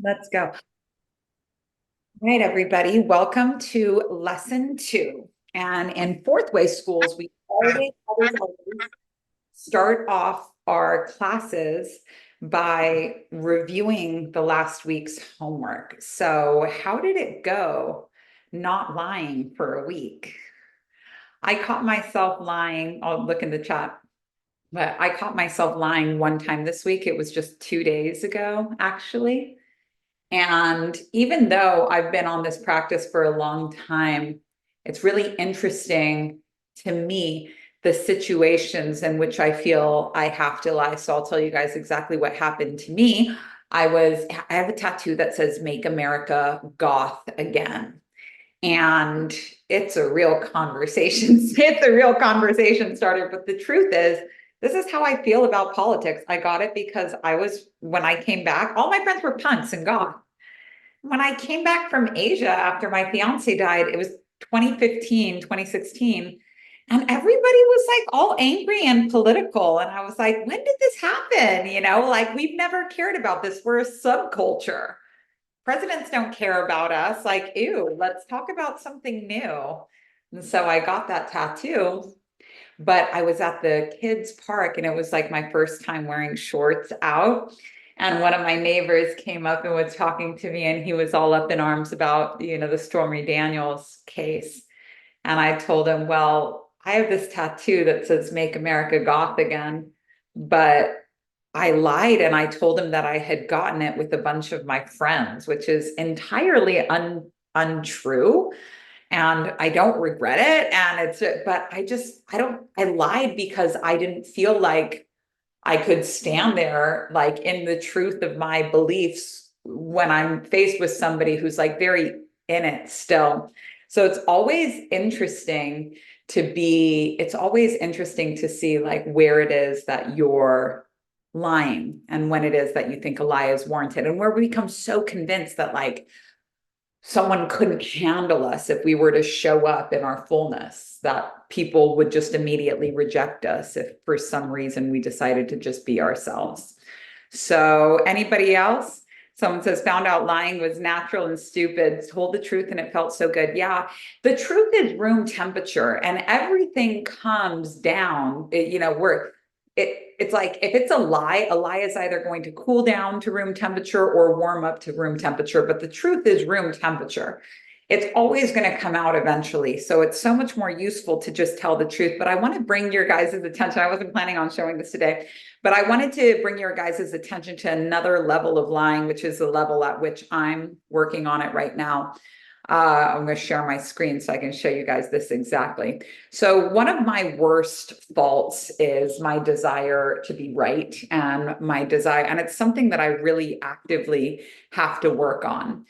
Let's go. All right, everybody. Welcome to lesson two. And in fourth way schools, we always start off our classes by reviewing the last week's homework. So, how did it go not lying for a week? I caught myself lying. I'll look in the chat, but I caught myself lying one time this week. It was just 2 days ago, actually. And even though I've been on this practice for a long time, it's really interesting to me the situations in which I feel I have to lie. So I'll tell you guys exactly what happened to me. I have a tattoo that says "Make America Goth Again." And it's a real conversation. It's a real conversation starter. But the truth is, this is how I feel about politics. I got it because when I came back, all my friends were punks and goth. When I came back from Asia after my fiance died, it was 2015, 2016, and everybody was like all angry and political. And I was like, when did this happen? Like we've never cared about this. We're a subculture. Presidents don't care about us. Like, ew, let's talk about something new. And so I got that tattoo, but I was at the kids' park and it was like my first time wearing shorts out. And one of my neighbors came up and was talking to me, and he was all up in arms about, the Stormy Daniels case. And I told him, well, I have this tattoo that says "Make America Goth Again," but I lied and I told him that I had gotten it with a bunch of my friends, which is entirely untrue. And I don't regret it. But I lied because I didn't feel like I could stand there, like in the truth of my beliefs when I'm faced with somebody who's like very in it still. So it's always interesting to see like where it is that you're lying and when it is that you think a lie is warranted, and where we become so convinced that like someone couldn't handle us if we were to show up in our fullness, that people would just immediately reject us if for some reason we decided to just be ourselves. So, anybody else? Someone says, found out lying was natural and stupid, told the truth and it felt so good. Yeah, the truth is room temperature and everything comes down. It's like if it's a lie is either going to cool down to room temperature or warm up to room temperature, but the truth is room temperature. It's always going to come out eventually. So it's so much more useful to just tell the truth. But I want to bring your guys' attention. I wasn't planning on showing this today, but I wanted to bring your guys' attention to another level of lying, which is the level at which I'm working on it right now. I'm going to share my screen so I can show you guys this exactly. So one of my worst faults is my desire to be right, and it's something that I really actively have to work on.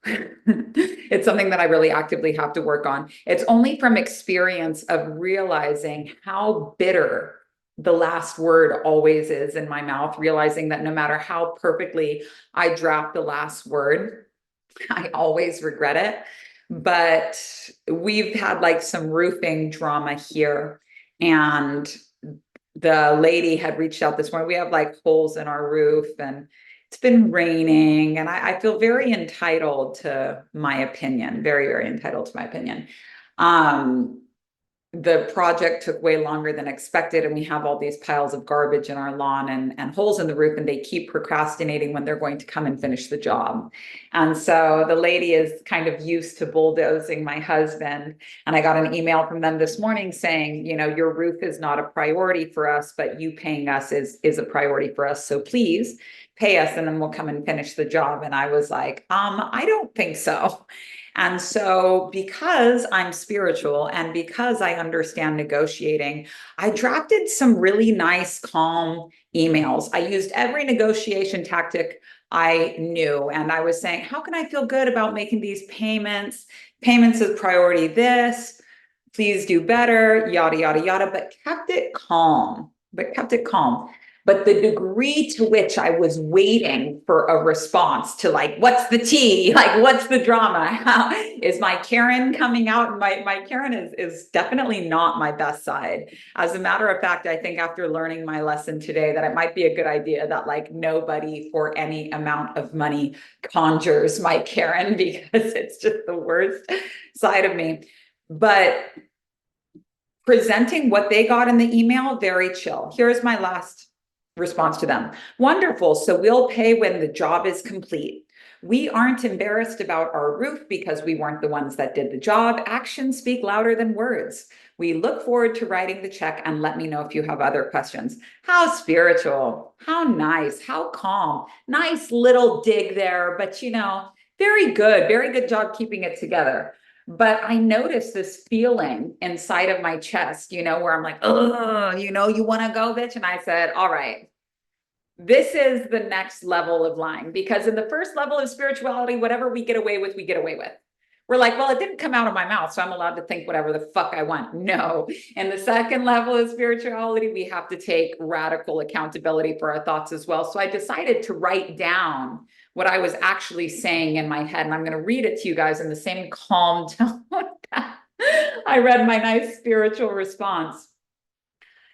It's something that I really actively have to work on. It's only from experience of realizing how bitter the last word always is in my mouth, realizing that no matter how perfectly I draft the last word, I always regret it. But we've had like some roofing drama here, and the lady had reached out this morning. We have like holes in our roof, and it's been raining, and I feel very entitled to my opinion, very, very entitled to my opinion. Um, the project took way longer than expected, and we have all these piles of garbage in our lawn and holes in the roof, and they keep procrastinating when they're going to come and finish the job. And so the lady is kind of used to bulldozing my husband, and I got an email from them this morning saying, your roof is not a priority for us, but you paying us is a priority for us, so please pay us and then we'll come and finish the job. And I was like, I don't think so. And so, because I'm spiritual and because I understand negotiating, I drafted some really nice, calm emails. I used every negotiation tactic I knew. And I was saying, how can I feel good about making these payments? Payments is priority this. Please do better, yada, yada, yada, but kept it calm. But the degree to which I was waiting for a response to like, what's the tea? Like, what's the drama? How, is my Karen coming out? And my Karen is definitely not my best side. As a matter of fact, I think after learning my lesson today that it might be a good idea that like nobody for any amount of money conjures my Karen, because it's just the worst side of me. But presenting what they got in the email, very chill. Here's my last response to them. Wonderful. So we'll pay when the job is complete. We aren't embarrassed about our roof because we weren't the ones that did the job. Actions speak louder than words. We look forward to writing the check, and let me know if you have other questions. How spiritual, how nice, how calm. Nice little dig there, but very good job keeping it together. But I noticed this feeling inside of my chest, where I'm like, oh, you want to go, bitch? And I said, all right, this is the next level of lying, because in the first level of spirituality, whatever we get away with, we get away with. We're like, well, it didn't come out of my mouth, so I'm allowed to think whatever the fuck I want. No. In the second level of spirituality, we have to take radical accountability for our thoughts as well. So I decided to write down what I was actually saying in my head. And I'm going to read it to you guys in the same calm tone that I read my nice spiritual response.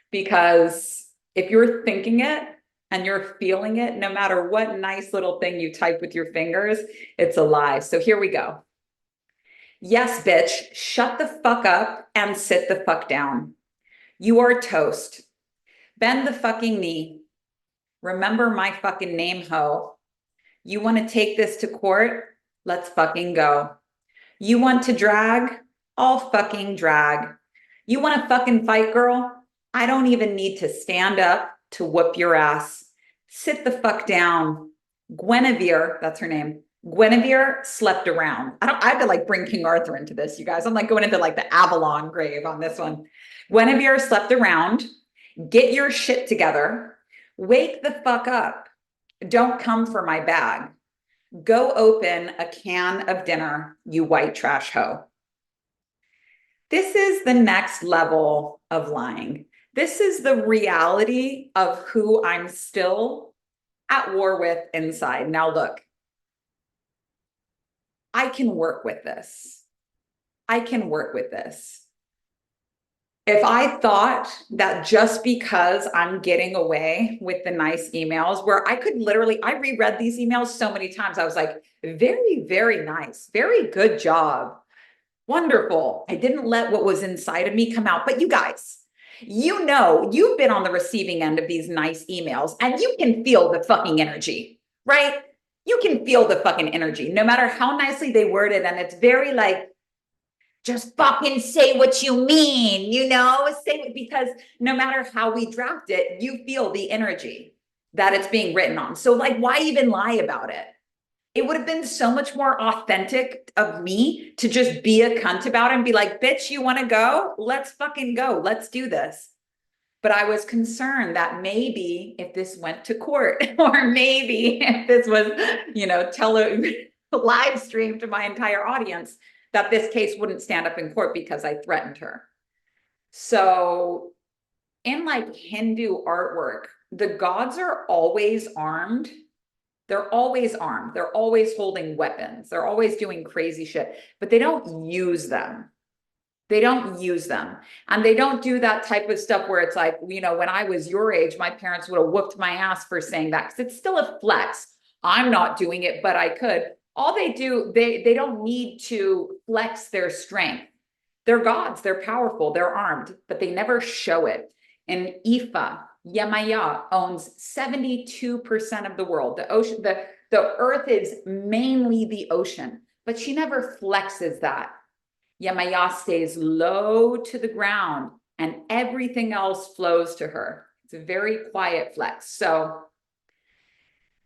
Because if you're thinking it and you're feeling it, no matter what nice little thing you type with your fingers, it's a lie. So here we go. Yes, bitch, shut the fuck up and sit the fuck down. You are toast. Bend the fucking knee. Remember my fucking name, ho. You want to take this to court? Let's fucking go. You want to drag? I'll fucking drag. You want to fucking fight, girl? I don't even need to stand up to whoop your ass. Sit the fuck down. Guinevere, that's her name. Guinevere slept around. I had to like bring King Arthur into this, you guys. I'm like going into like the Avalon grave on this one. Guinevere slept around. Get your shit together. Wake the fuck up. Don't come for my bag. Go open a can of dinner, you white trash hoe. This is the next level of lying. This is the reality of who I'm still at war with inside. Now, look, I can work with this. I can work with this. If I thought that just because I'm getting away with the nice emails, where I could literally, I reread these emails so many times, I was like, very, very nice, very good job. Wonderful. I didn't let what was inside of me come out. But you guys, you've been on the receiving end of these nice emails, and you can feel the fucking energy, right? You can feel the fucking energy, no matter how nicely they worded. And it's very like, just fucking say what you mean, say, because no matter how we draft it, you feel the energy that it's being written on. So like, why even lie about it? It would have been so much more authentic of me to just be a cunt about it and be like, bitch, you want to go? Let's fucking go. Let's do this. But I was concerned that maybe if this went to court, or maybe if this was, live streamed to my entire audience, that this case wouldn't stand up in court because I threatened her. So in like Hindu artwork, the gods are always armed. They're always armed. They're always holding weapons. They're always doing crazy shit, but they don't use them. They don't use them. And they don't do that type of stuff where it's like, when I was your age, my parents would have whooped my ass for saying that, because it's still a flex. I'm not doing it, but I could. All they do, they don't need to flex their strength. They're gods, they're powerful, they're armed, but they never show it. And Ifa, Yemaya, owns 72% of the world. The ocean, the earth is mainly the ocean, but she never flexes that. Yemaya stays low to the ground and everything else flows to her. It's a very quiet flex. So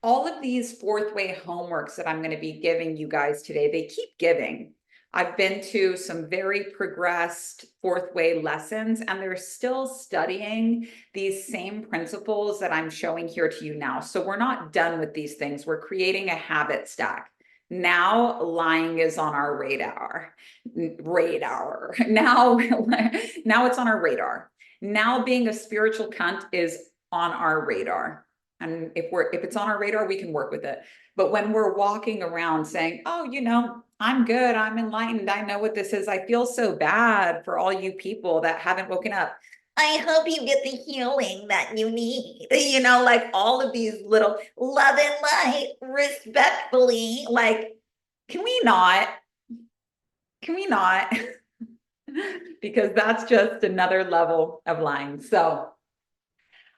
all of these fourth way homeworks that I'm going to be giving you guys today, they keep giving. I've been to some very progressed fourth way lessons, and they're still studying these same principles that I'm showing here to you now. So we're not done with these things. We're creating a habit stack. Now lying is on our radar. Now it's on our radar. Now being a spiritual cunt is on our radar. And if it's on our radar, we can work with it. But when we're walking around saying, oh, I'm good, I'm enlightened, I know what this is, I feel so bad for all you people that haven't woken up. I hope you get the healing that you need. Like all of these little love and light, respectfully, like, can we not? Because that's just another level of lying. So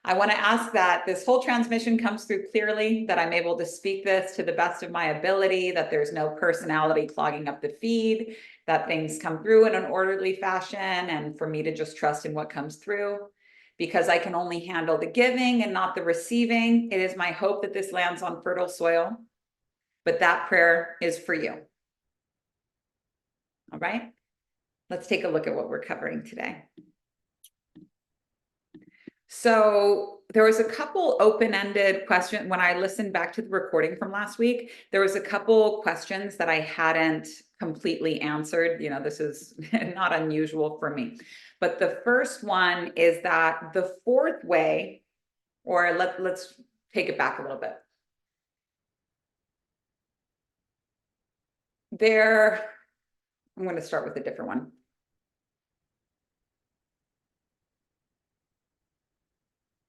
I want to ask that this whole transmission comes through clearly, that I'm able to speak this to the best of my ability, that there's no personality clogging up the feed, that things come through in an orderly fashion, and for me to just trust in what comes through, because I can only handle the giving and not the receiving. It is my hope that this lands on fertile soil, but that prayer is for you. All right, let's take a look at what we're covering today. So there was a couple open-ended questions. When I listened back to the recording from last week, there was a couple questions that I hadn't completely answered. This is not unusual for me. But the first one is that the fourth way, or let's take it back a little bit. I'm going to start with a different one.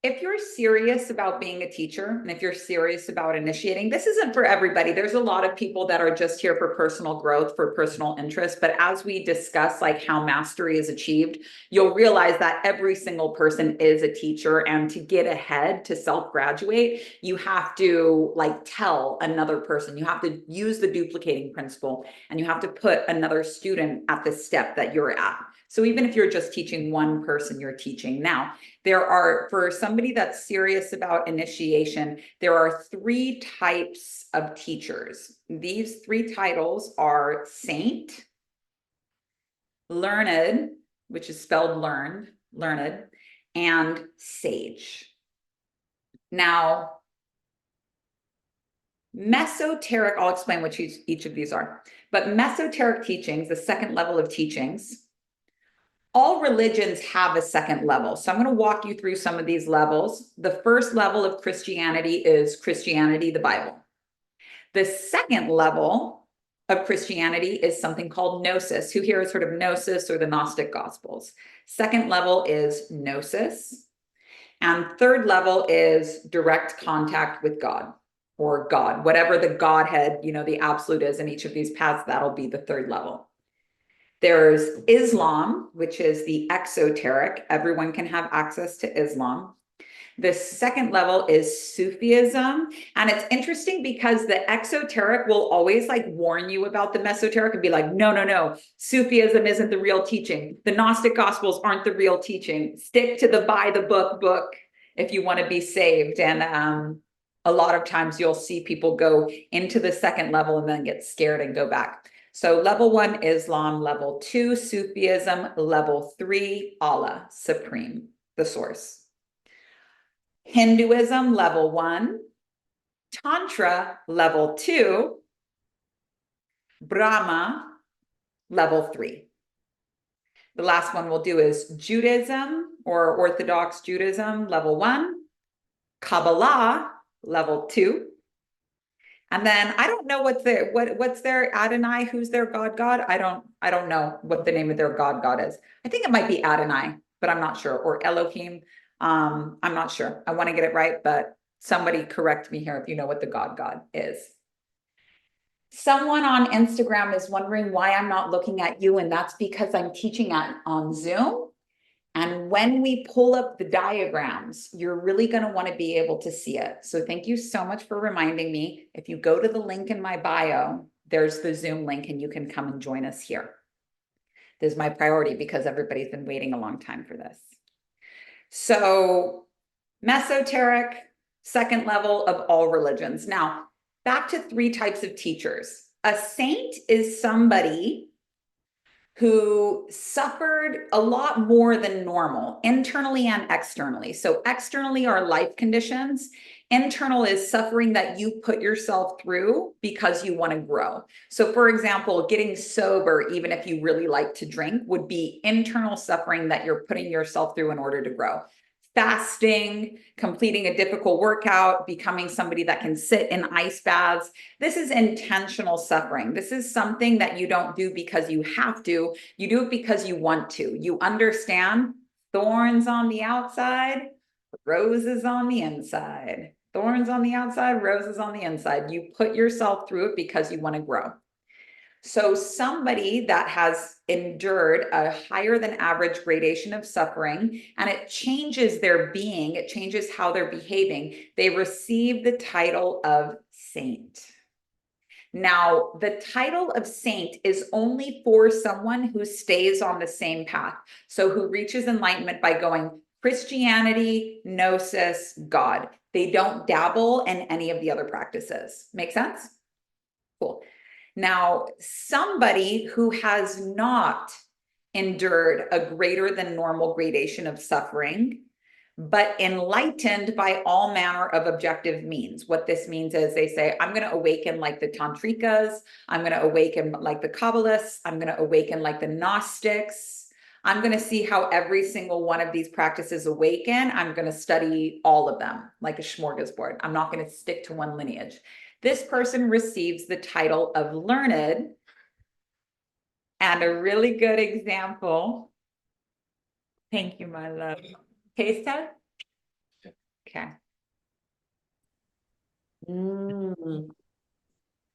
If you're serious about being a teacher, and if you're serious about initiating, this isn't for everybody. There's a lot of people that are just here for personal growth, for personal interest. But as we discuss like how mastery is achieved, you'll realize that every single person is a teacher. And to get ahead, to self-graduate, you have to like tell another person. You have to use the duplicating principle, and you have to put another student at the step that you're at. So even if you're just teaching one person, you're teaching. Now, for somebody that's serious about initiation, there are 3 types of teachers. These 3 titles are saint, learned, which is spelled learned, and sage. Now, mesoteric, I'll explain what each of these are, but mesoteric teachings, the second level of teachings, all religions have a second level. So I'm going to walk you through some of these levels. The first level of Christianity is Christianity, the Bible. The second level of Christianity is something called Gnosis. Who here has heard of Gnosis or the Gnostic Gospels? Second level is Gnosis. And third level is direct contact with God, or God, whatever the Godhead, the absolute is in each of these paths, that'll be the third level. There's Islam, which is the exoteric. Everyone can have access to Islam. The second level is Sufism. And it's interesting because the exoteric will always like warn you about the mesoteric and be like, no, Sufism isn't the real teaching. The Gnostic Gospels aren't the real teaching. Stick to the by the book if you want to be saved. And a lot of times you'll see people go into the second level and then get scared and go back. So level 1, Islam, level 2, Sufism, level 3, Allah, Supreme, the source. Hinduism, level 1, Tantra, level 2, Brahma, level 3. The last one we'll do is Judaism or Orthodox Judaism, level 1, Kabbalah, level 2. And then I don't know what's their Adonai, who's their God. I don't know what the name of their God is. I think it might be Adonai, but I'm not sure. Or Elohim. I'm not sure. I want to get it right, but somebody correct me here if you know what the God is. Someone on Instagram is wondering why I'm not looking at you, and that's because I'm teaching on Zoom. And when we pull up the diagrams, you're really going to want to be able to see it. So thank you so much for reminding me. If you go to the link in my bio, there's the Zoom link and you can come and join us here. This is my priority because everybody's been waiting a long time for this. So mesoteric, second level of all religions. Now, back to 3 types of teachers. A saint is somebody who suffered a lot more than normal, internally and externally. So externally are life conditions. Internal is suffering that you put yourself through because you want to grow. So for example, getting sober, even if you really like to drink, would be internal suffering that you're putting yourself through in order to grow. fasting, completing a difficult workout, becoming somebody that can sit in ice baths. This is intentional suffering. This is something that you don't do because you have to. You do it because you want to. You understand thorns on the outside, roses on the inside. Thorns on the outside, roses on the inside. You put yourself through it because you want to grow. So somebody that has endured a higher than average gradation of suffering, and it changes their being, it changes how they're behaving, they receive the title of saint. Now, the title of saint is only for someone who stays on the same path. So who reaches enlightenment by going Christianity, Gnosis, God. They don't dabble in any of the other practices. Make sense? Cool. Now, somebody who has not endured a greater than normal gradation of suffering, but enlightened by all manner of objective means. What this means is they say, I'm going to awaken like the Tantrikas. I'm going to awaken like the Kabbalists. I'm going to awaken like the Gnostics. I'm going to see how every single one of these practices awaken. I'm going to study all of them like a smorgasbord. I'm not going to stick to one lineage. This person receives the title of learned. And a really good example. Thank you, my love. Taste test? Okay.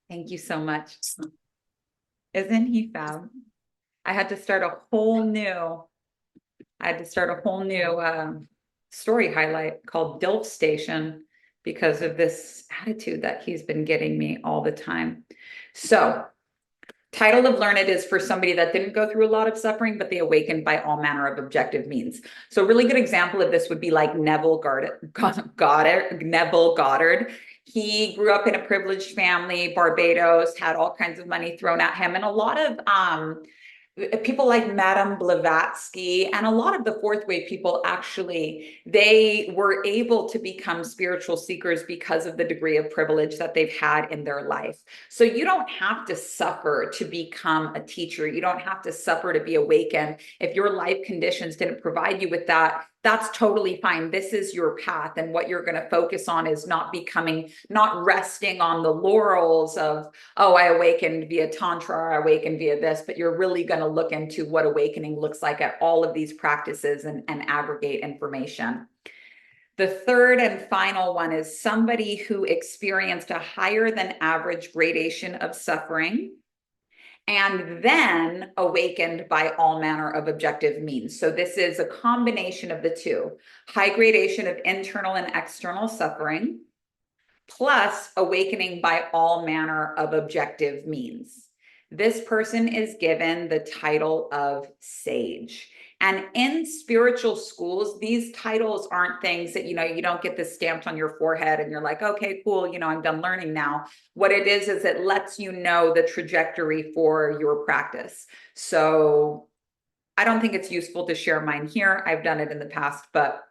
Thank you so much. Isn't he fab? I had to start a whole new story highlight called DILF Station because of this attitude that he's been getting me all the time. So title of learned is for somebody that didn't go through a lot of suffering, but they awakened by all manner of objective means. So a really good example of this would be like Neville Goddard. He grew up in a privileged family, Barbados, had all kinds of money thrown at him. And a lot of people like Madame Blavatsky and a lot of the fourth wave people, actually, they were able to become spiritual seekers because of the degree of privilege that they've had in their life. So you don't have to suffer to become a teacher. You don't have to suffer to be awakened. If your life conditions didn't provide you with that, that's totally fine. This is your path. And what you're going to focus on is not resting on the laurels of, oh, I awakened via Tantra, or I awakened via this, but you're really going to look into what awakening looks like at all of these practices and aggregate information. The third and final one is somebody who experienced a higher than average gradation of suffering and then awakened by all manner of objective means. So this is a combination of the two: high gradation of internal and external suffering, plus awakening by all manner of objective means. This person is given the title of sage. And in spiritual schools, these titles aren't things that, you don't get this stamped on your forehead and you're like, okay, cool, I'm done learning now. What it is it lets you know the trajectory for your practice. So I don't think it's useful to share mine here. I've done it in the past, but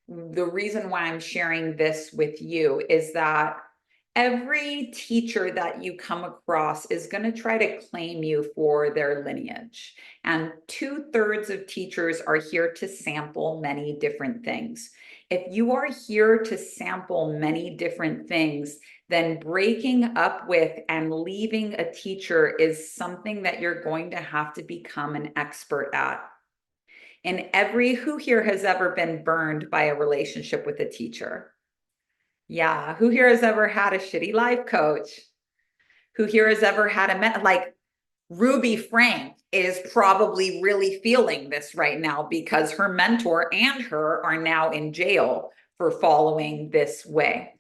the reason why I'm sharing this with you is that every teacher that you come across is going to try to claim you for their lineage. And 2/3 of teachers are here to sample many different things. If you are here to sample many different things, then breaking up with and leaving a teacher is something that you're going to have to become an expert at. And who here has ever been burned by a relationship with a teacher? Yeah. Who here has ever had a shitty life coach? Who here has ever had like Ruby Frank is probably really feeling this right now because her mentor and her are now in jail for following this way.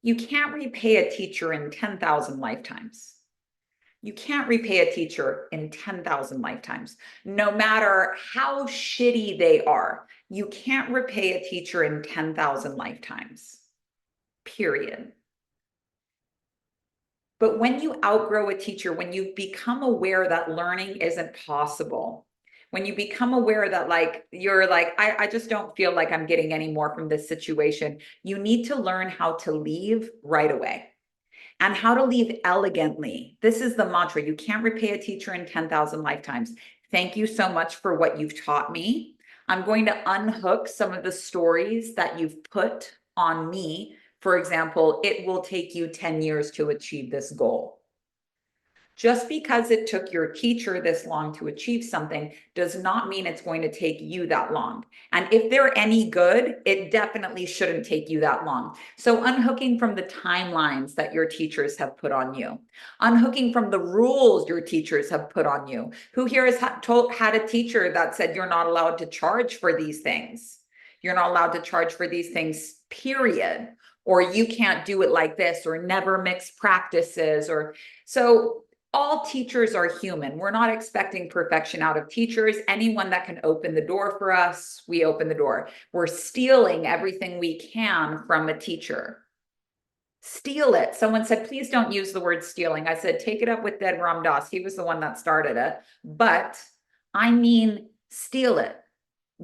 You can't repay a teacher in 10,000 lifetimes. You can't repay a teacher in 10,000 lifetimes. No matter how shitty they are, you can't repay a teacher in 10,000 lifetimes. Period. But when you outgrow a teacher, when you become aware that learning isn't possible, when you become aware that you're like, I just don't feel like I'm getting any more from this situation, you need to learn how to leave right away. And how to leave elegantly. This is the mantra. You can't repay a teacher in 10,000 lifetimes. Thank you so much for what you've taught me. I'm going to unhook some of the stories that you've put on me. For example, it will take you 10 years to achieve this goal. Just because it took your teacher this long to achieve something does not mean it's going to take you that long. And if they're any good, it definitely shouldn't take you that long. So unhooking from the timelines that your teachers have put on you, unhooking from the rules your teachers have put on you. Who here has had a teacher that said you're not allowed to charge for these things? You're not allowed to charge for these things, period. Or you can't do it like this, or never mix practices, or so all teachers are human. We're not expecting perfection out of teachers. Anyone that can open the door for us, we open the door. We're stealing everything we can from a teacher. Steal it. Someone said, please don't use the word stealing. I said, take it up with Dead Ram Dass. He was the one that started it. But I mean, steal it.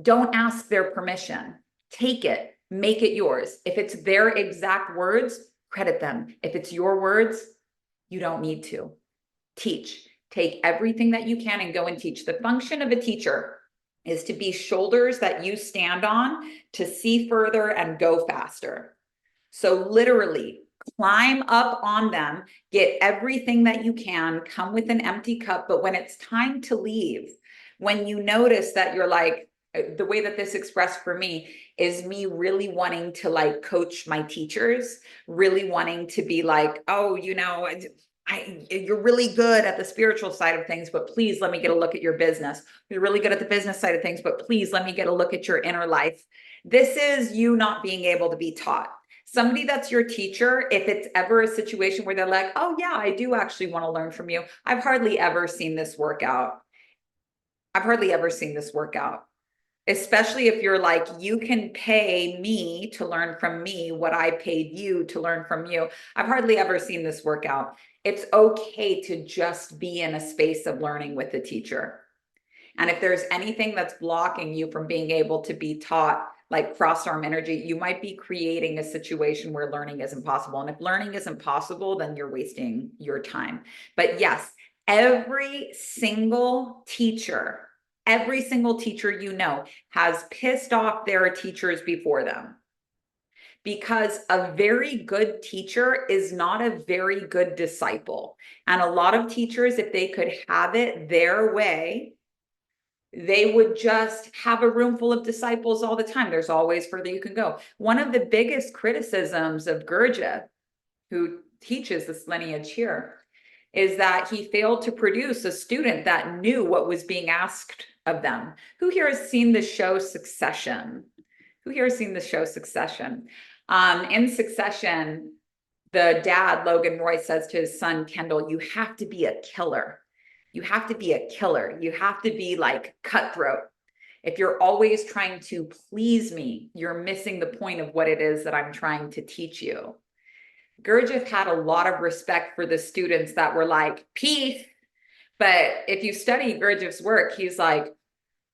Don't ask their permission. Take it. Make it yours. If it's their exact words, credit them. If it's your words, you don't need to. Teach. Take everything that you can and go and teach. The function of a teacher is to be shoulders that you stand on to see further and go faster. So literally climb up on them, get everything that you can, come with an empty cup. But when it's time to leave, when you notice that you're like, the way that this expressed for me is me really wanting to like coach my teachers, really wanting to be like, oh, you know, you're really good at the spiritual side of things, but please let me get a look at your business. You're really good at the business side of things, but please let me get a look at your inner life. This is you not being able to be taught. Somebody that's your teacher, if it's ever a situation where they're like, oh yeah, I do actually want to learn from you. I've hardly ever seen this work out. I've hardly ever seen this work out. Especially if you're like, you can pay me to learn from me what I paid you to learn from you. I've hardly ever seen this work out. It's okay to just be in a space of learning with the teacher. And if there's anything that's blocking you from being able to be taught, like cross-arm energy, you might be creating a situation where learning isn't possible. And if learning isn't possible, then you're wasting your time. But yes, every single teacher you know has pissed off their teachers before them. Because a very good teacher is not a very good disciple. And a lot of teachers, if they could have it their way, they would just have a room full of disciples all the time. There's always further you can go. One of the biggest criticisms of Gurdjieff, who teaches this lineage here, is that he failed to produce a student that knew what was being asked of them. Who here has seen the show Succession? Who here has seen the show Succession? In Succession, the dad, Logan Roy, says to his son, Kendall, you have to be a killer. You have to be a killer. You have to be like cutthroat. If you're always trying to please me, you're missing the point of what it is that I'm trying to teach you. Gurdjieff had a lot of respect for the students that were like, peace. But if you study Gurdjieff's work, he's like,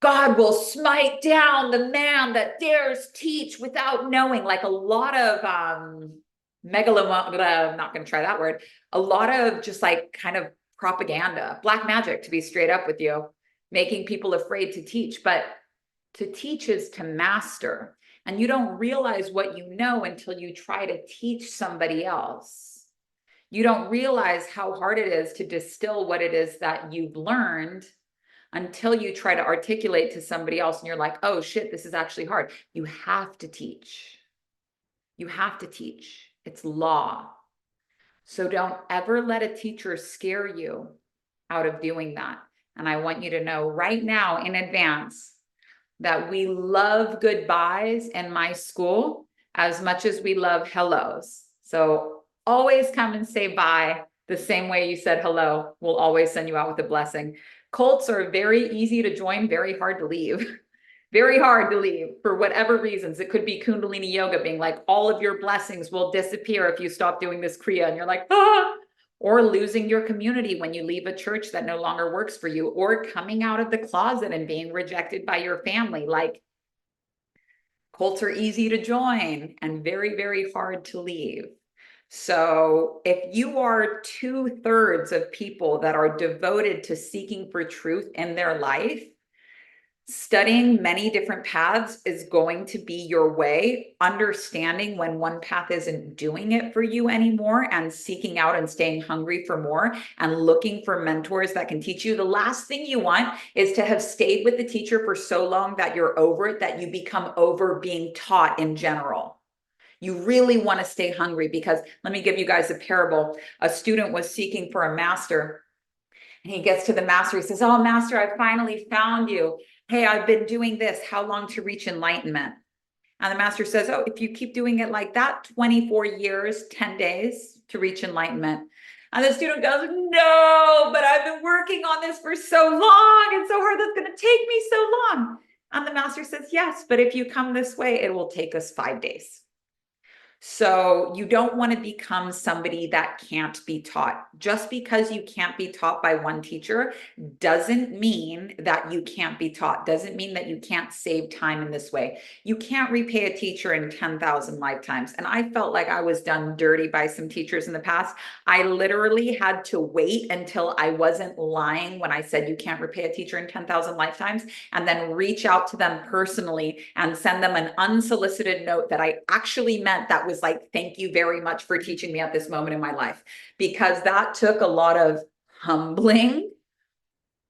God will smite down the man that dares teach without knowing. Like a lot of I'm not going to try that word. A lot of just like kind of propaganda, black magic, to be straight up with you, making people afraid to teach. But to teach is to master. And you don't realize what you know until you try to teach somebody else. You don't realize how hard it is to distill what it is that you've learned until you try to articulate to somebody else and you're like, oh shit, this is actually hard. You have to teach. You have to teach. It's law. So don't ever let a teacher scare you out of doing that. And I want you to know right now in advance that we love goodbyes in my school as much as we love hellos. So always come and say bye the same way you said hello. We'll always send you out with a blessing. Cults are very easy to join, very hard to leave. Very hard to leave for whatever reasons. It could be Kundalini yoga being like, all of your blessings will disappear if you stop doing this Kriya. And you're like, ah, or losing your community when you leave a church that no longer works for you, or coming out of the closet and being rejected by your family. Like, cults are easy to join and very, very hard to leave. So if you are 2/3 of people that are devoted to seeking for truth in their life, Studying many different paths is going to be your way. Understanding when one path isn't doing it for you anymore and seeking out and staying hungry for more and looking for mentors that can teach you. The last thing you want is to have stayed with the teacher for so long that you're over it, that you become over being taught in general. You really want to stay hungry, because let me give you guys a parable. A student was seeking for a master, and he gets to the master. He says, "Oh, master, I finally found you. Hey, I've been doing this. How long to reach enlightenment?" And the master says, "Oh, if you keep doing it like that, 24 years, 10 days to reach enlightenment." And the student goes, "No, but I've been working on this for so long and so hard. That's going to take me so long." And the master says, "Yes, but if you come this way, it will take us 5 days." So you don't want to become somebody that can't be taught. Just because you can't be taught by one teacher doesn't mean that you can't be taught, doesn't mean that you can't save time in this way. You can't repay a teacher in 10,000 lifetimes. And I felt like I was done dirty by some teachers in the past. I literally had to wait until I wasn't lying when I said you can't repay a teacher in 10,000 lifetimes, and then reach out to them personally and send them an unsolicited note that I actually meant, that was like, "Thank you very much for teaching me at this moment in my life," because that took a lot of humbling.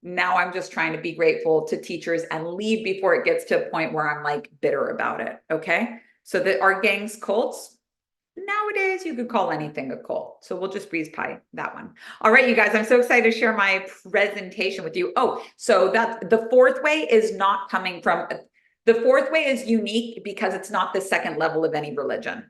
Now I'm just trying to be grateful to teachers and leave before it gets to a point where I'm like bitter about it. Okay. So that our gang's cults, nowadays you could call anything a cult. So we'll just breeze by that one. All right, you guys, I'm so excited to share my presentation with you. Oh, so that the fourth way is not coming from, the fourth way is unique because it's not the second level of any religion.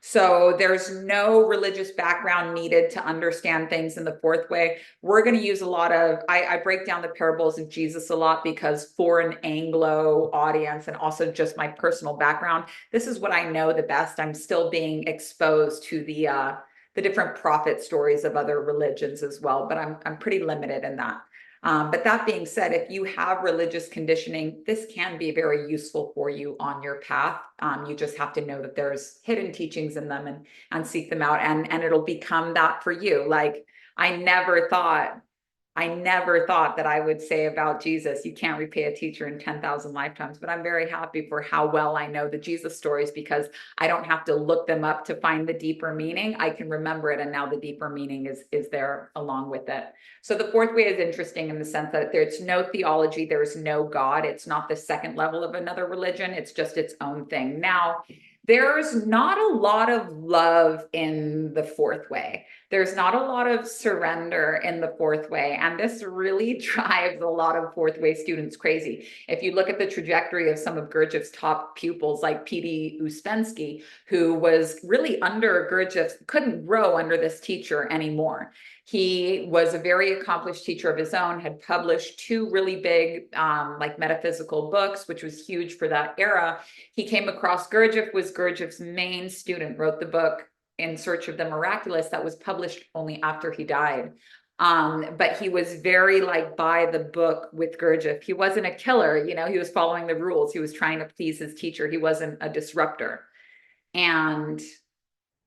So there's no religious background needed to understand things in the fourth way. We're going to use a lot of, I break down the parables of Jesus a lot, because for an Anglo audience and also just my personal background, this is what I know the best. I'm still being exposed to the different prophet stories of other religions as well, but I'm pretty limited in that. But that being said, if you have religious conditioning, this can be very useful for you on your path. You just have to know that there's hidden teachings in them, and seek them out, and it'll become that for you. Like, I never thought that I would say about Jesus, you can't repay a teacher in 10,000 lifetimes, but I'm very happy for how well I know the Jesus stories, because I don't have to look them up to find the deeper meaning. I can remember it, and now the deeper meaning is there along with it. So the fourth way is interesting in the sense that there's no theology, there's no God. It's not the second level of another religion. It's just its own thing. Now, there's not a lot of love in the fourth way. There's not a lot of surrender in the fourth way. And this really drives a lot of fourth way students crazy. If you look at the trajectory of some of Gurdjieff's top pupils, like P.D. Uspensky, who was really under Gurdjieff, couldn't grow under this teacher anymore. He was a very accomplished teacher of his own, had published 2 really big like metaphysical books, which was huge for that era. He came across Gurdjieff, was Gurdjieff's main student, wrote the book In Search of the Miraculous that was published only after he died. But he was very like by the book with Gurdjieff. He wasn't a killer, you know, he was following the rules. He was trying to please his teacher. He wasn't a disruptor. And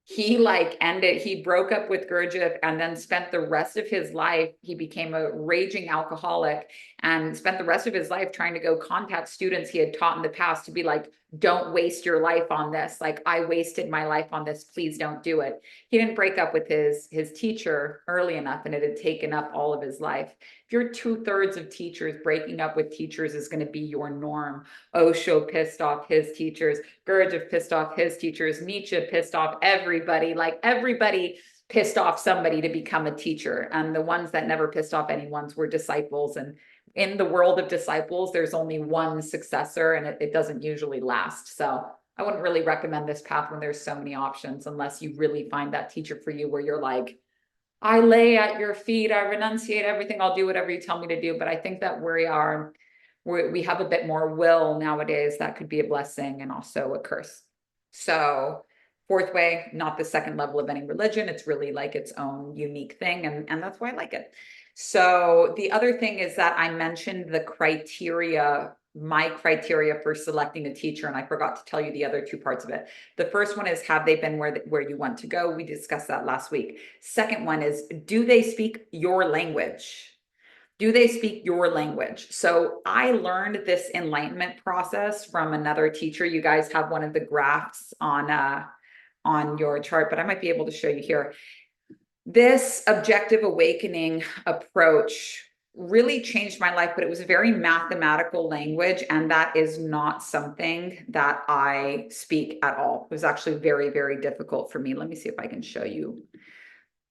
he broke up with Gurdjieff, and then spent the rest of his life, he became a raging alcoholic, and spent the rest of his life trying to go contact students he had taught in the past to be like, "Don't waste your life on this. Like, I wasted my life on this. Please don't do it." He didn't break up with his teacher early enough, and it had taken up all of his life. If you're 2/3 of teachers, breaking up with teachers is going to be your norm. Osho pissed off his teachers. Gurdjieff pissed off his teachers. Nietzsche pissed off everybody. Like, everybody pissed off somebody to become a teacher. And the ones that never pissed off anyone's were disciples. And in the world of disciples, there's only one successor, and it doesn't usually last. So I wouldn't really recommend this path when there's so many options, unless you really find that teacher for you where you're like, "I lay at your feet, I renunciate everything, I'll do whatever you tell me to do." But I think that we have a bit more will nowadays. That could be a blessing and also a curse. So fourth way, not the second level of any religion. It's really like its own unique thing. And that's why I like it. So the other thing is that I mentioned the criteria, my criteria for selecting a teacher, and I forgot to tell you the other 2 parts of it. The first one is, have they been where you want to go? We discussed that last week. Second one is, do they speak your language? Do they speak your language? So I learned this enlightenment process from another teacher. You guys have one of the graphs on your chart, but I might be able to show you here. This objective awakening approach really changed my life, but it was a very mathematical language, and that is not something that I speak at all. It was actually very, very difficult for me. Let me see if I can show you.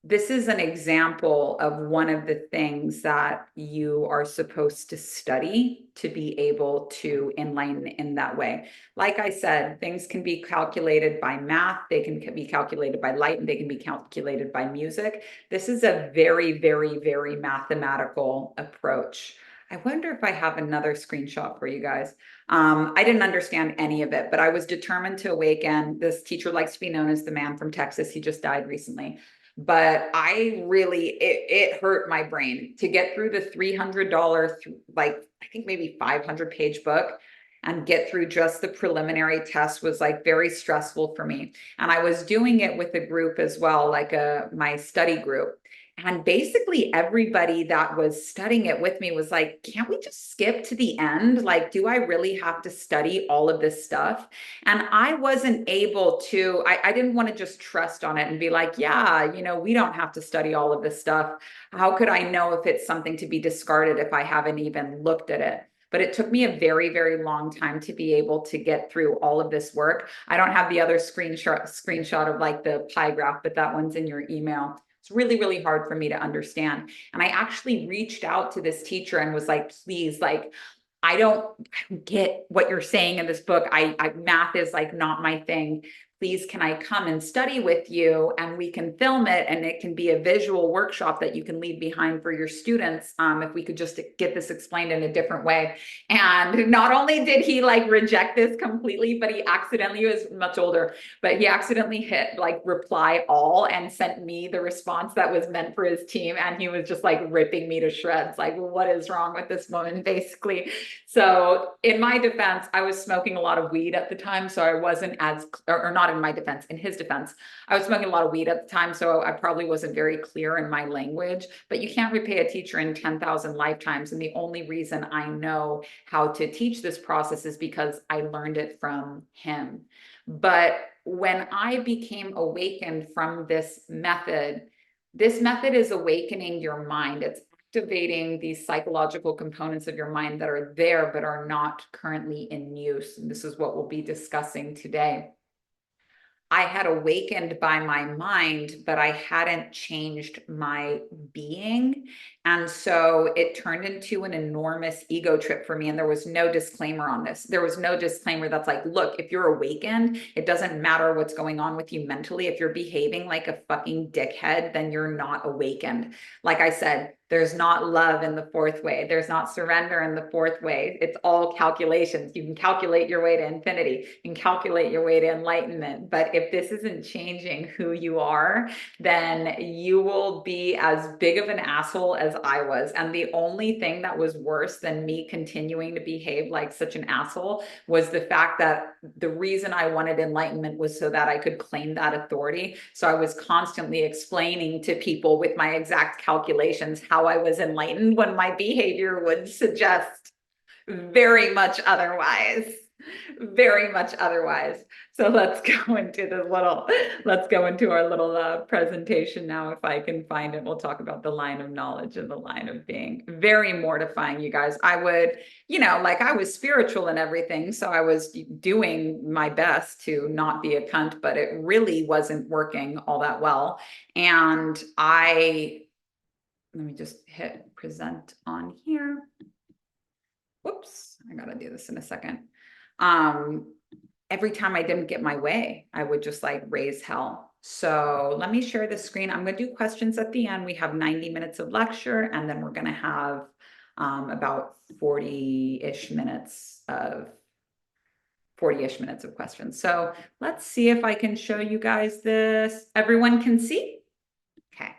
This is an example of one of the things that you are supposed to study to be able to enlighten in that way. Like I said, things can be calculated by math, they can be calculated by light, and they can be calculated by music. This is a very, very, very mathematical approach. I wonder if I have another screenshot for you guys. I didn't understand any of it, but I was determined to awaken. This teacher likes to be known as the man from Texas. He just died recently. But I really, it hurt my brain to get through the $300, like I think maybe 500-page book and get through just the preliminary test was like very stressful for me. And I was doing it with a group as well, like my study group. And basically everybody that was studying it with me was like, can't we just skip to the end? Like, do I really have to study all of this stuff? And I wasn't able to, I didn't want to just trust on it and be like, yeah, we don't have to study all of this stuff. How could I know if it's something to be discarded if I haven't even looked at it? But it took me a very, very long time to be able to get through all of this work. I don't have the other screenshot of like the pie graph, but that one's in your email. It's really, really hard for me to understand. And I actually reached out to this teacher and was like, please, like, I don't get what you're saying in this book. Math is like not my thing. Please, can I come and study with you and we can film it and it can be a visual workshop that you can leave behind for your students if we could just get this explained in a different way. And not only did he like reject this completely, but he was much older, but he accidentally hit like reply all and sent me the response that was meant for his team. And he was just like ripping me to shreds. Like, what is wrong with this woman, basically? So in my defense, I was smoking a lot of weed at the time. So I wasn't or not in my defense, in his defense, I was smoking a lot of weed at the time. So I probably wasn't very clear in my language, but you can't repay a teacher in 10,000 lifetimes. And the only reason I know how to teach this process is because I learned it from him. But when I became awakened from this method is awakening your mind. It's activating these psychological components of your mind that are there but are not currently in use. And this is what we'll be discussing today. I had awakened by my mind, but I hadn't changed my being. And so it turned into an enormous ego trip for me. And there was no disclaimer on this. There was no disclaimer that's like, look, if you're awakened, it doesn't matter what's going on with you mentally. If you're behaving like a fucking dickhead, then you're not awakened. Like I said, there's not love in the fourth way. There's not surrender in the fourth way. It's all calculations. You can calculate your way to infinity. You can calculate your way to enlightenment. But if this isn't changing who you are, then you will be as big of an asshole as I was. And the only thing that was worse than me continuing to behave like such an asshole was the fact that the reason I wanted enlightenment was so that I could claim that authority. So I was constantly explaining to people with my exact calculations how I was enlightened when my behavior would suggest very much otherwise. Very much otherwise. So let's go into our little presentation now. If I can find it, we'll talk about the line of knowledge and the line of being. Very mortifying, you guys. I would, like I was spiritual and everything. So I was doing my best to not be a cunt, but it really wasn't working all that well. And let me just hit present on here. Whoops, I gotta do this in a second. Every time I didn't get my way, I would just like raise hell. So let me share the screen. I'm going to do questions at the end. We have 90 minutes of lecture, and then we're going to have about 40-ish minutes of questions. So let's see if I can show you guys this. Everyone can see? Okay.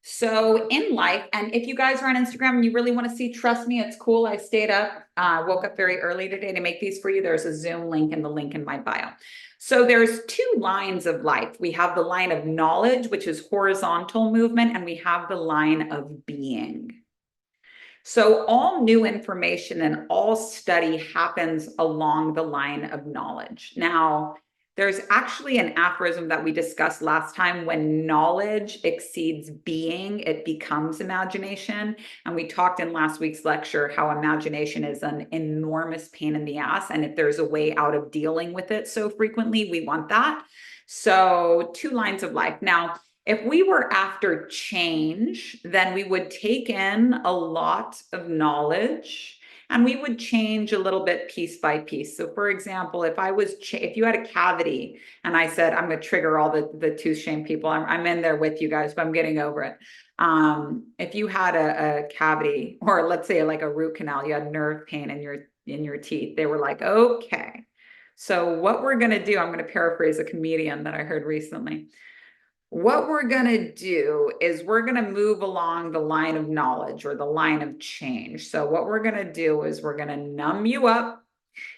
So in life, and if you guys are on Instagram and you really want to see, trust me, it's cool. I stayed up, woke up very early today to make these for you. There's a Zoom link in the link in my bio. So there's two lines of life. We have the line of knowledge, which is horizontal movement, and we have the line of being. So all new information and all study happens along the line of knowledge. Now, there's actually an aphorism that we discussed last time: when knowledge exceeds being, it becomes imagination. And we talked in last week's lecture how imagination is an enormous pain in the ass. And if there's a way out of dealing with it so frequently, we want that. So, two lines of life. Now, if we were after change, then we would take in a lot of knowledge and we would change a little bit piece by piece. So for example, if you had a cavity and I said, I'm going to trigger all the tooth shame people, I'm in there with you guys, but I'm getting over it. If you had a cavity, or let's say like a root canal, you had nerve pain in your teeth, they were like, okay, so what we're going to do, I'm going to paraphrase a comedian that I heard recently. What we're going to do is we're going to move along the line of knowledge or the line of change. So what we're going to do is we're going to numb you up,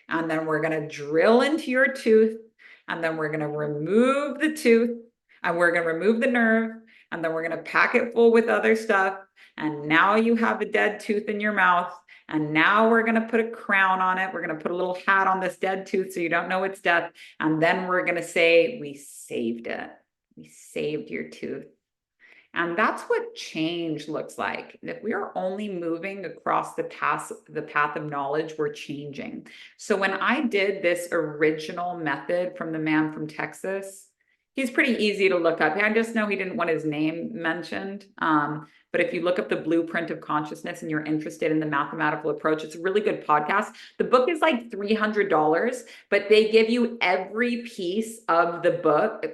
and then we're going to drill into your tooth, and then we're going to remove the tooth, and we're going to remove the nerve, and then we're going to pack it full with other stuff. And now you have a dead tooth in your mouth. And now we're going to put a crown on it. We're going to put a little hat on this dead tooth so you don't know it's death. And then we're going to say, we saved it. We saved your tooth. And that's what change looks like. If we are only moving across the path of knowledge, we're changing. So when I did this original method from the man from Texas, he's pretty easy to look up. I just know he didn't want his name mentioned. But if you look up the Blueprint of Consciousness and you're interested in the mathematical approach, it's a really good podcast. The book is like $300, but they give you every piece of the book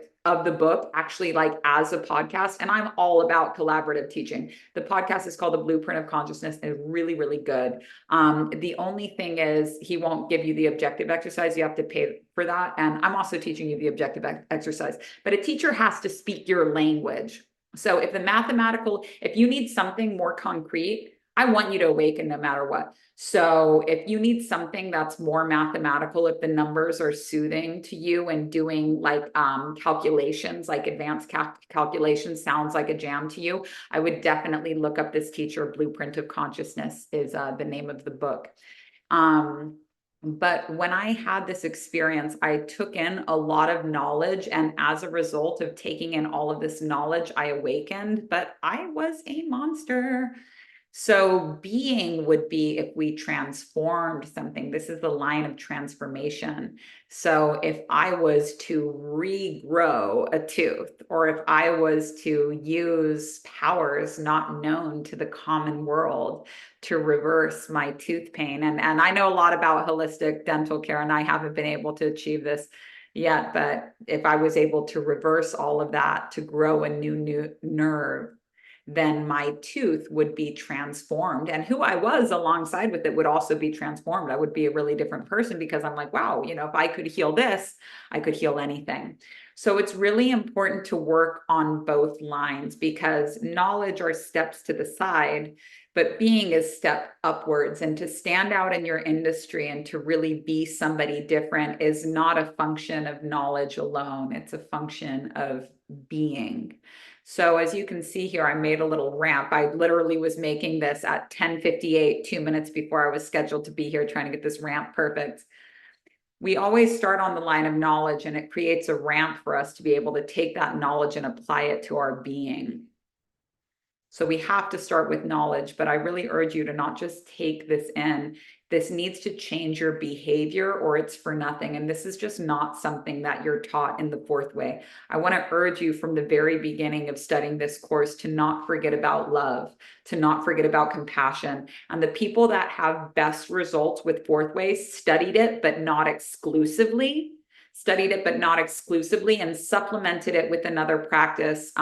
actually like as a podcast. And I'm all about collaborative teaching. The podcast is called The Blueprint of Consciousness and it's really, really good. The only thing is he won't give you the objective exercise. You have to pay for that. And I'm also teaching you the objective exercise, but a teacher has to speak your language. So if you need something more concrete, I want you to awaken no matter what. So if you need something that's more mathematical, if the numbers are soothing to you and doing like calculations, like advanced calculations sounds like a jam to you, I would definitely look up this teacher. Blueprint of Consciousness is the name of the book. But when I had this experience, I took in a lot of knowledge. And as a result of taking in all of this knowledge, I awakened, but I was a monster. So being would be if we transformed something. This is the line of transformation. So if I was to regrow a tooth, or if I was to use powers not known to the common world to reverse my tooth pain, and I know a lot about holistic dental care, and I haven't been able to achieve this yet, but if I was able to reverse all of that to grow a new nerve, then my tooth would be transformed. And who I was alongside with it would also be transformed. I would be a really different person because I'm like, wow, if I could heal this, I could heal anything. So it's really important to work on both lines because knowledge are steps to the side, but being is step upwards. And to stand out in your industry and to really be somebody different is not a function of knowledge alone. It's a function of being. So as you can see here, I made a little ramp. I literally was making this at 10:58, 2 minutes before I was scheduled to be here, trying to get this ramp perfect. We always start on the line of knowledge, and it creates a ramp for us to be able to take that knowledge and apply it to our being. So we have to start with knowledge, but I really urge you to not just take this in. This needs to change your behavior or it's for nothing. And this is just not something that you're taught in the fourth way. I want to urge you from the very beginning of studying this course to not forget about love, to not forget about compassion. And the people that have best results with fourth way studied it, but not exclusively. And supplemented it with another practice.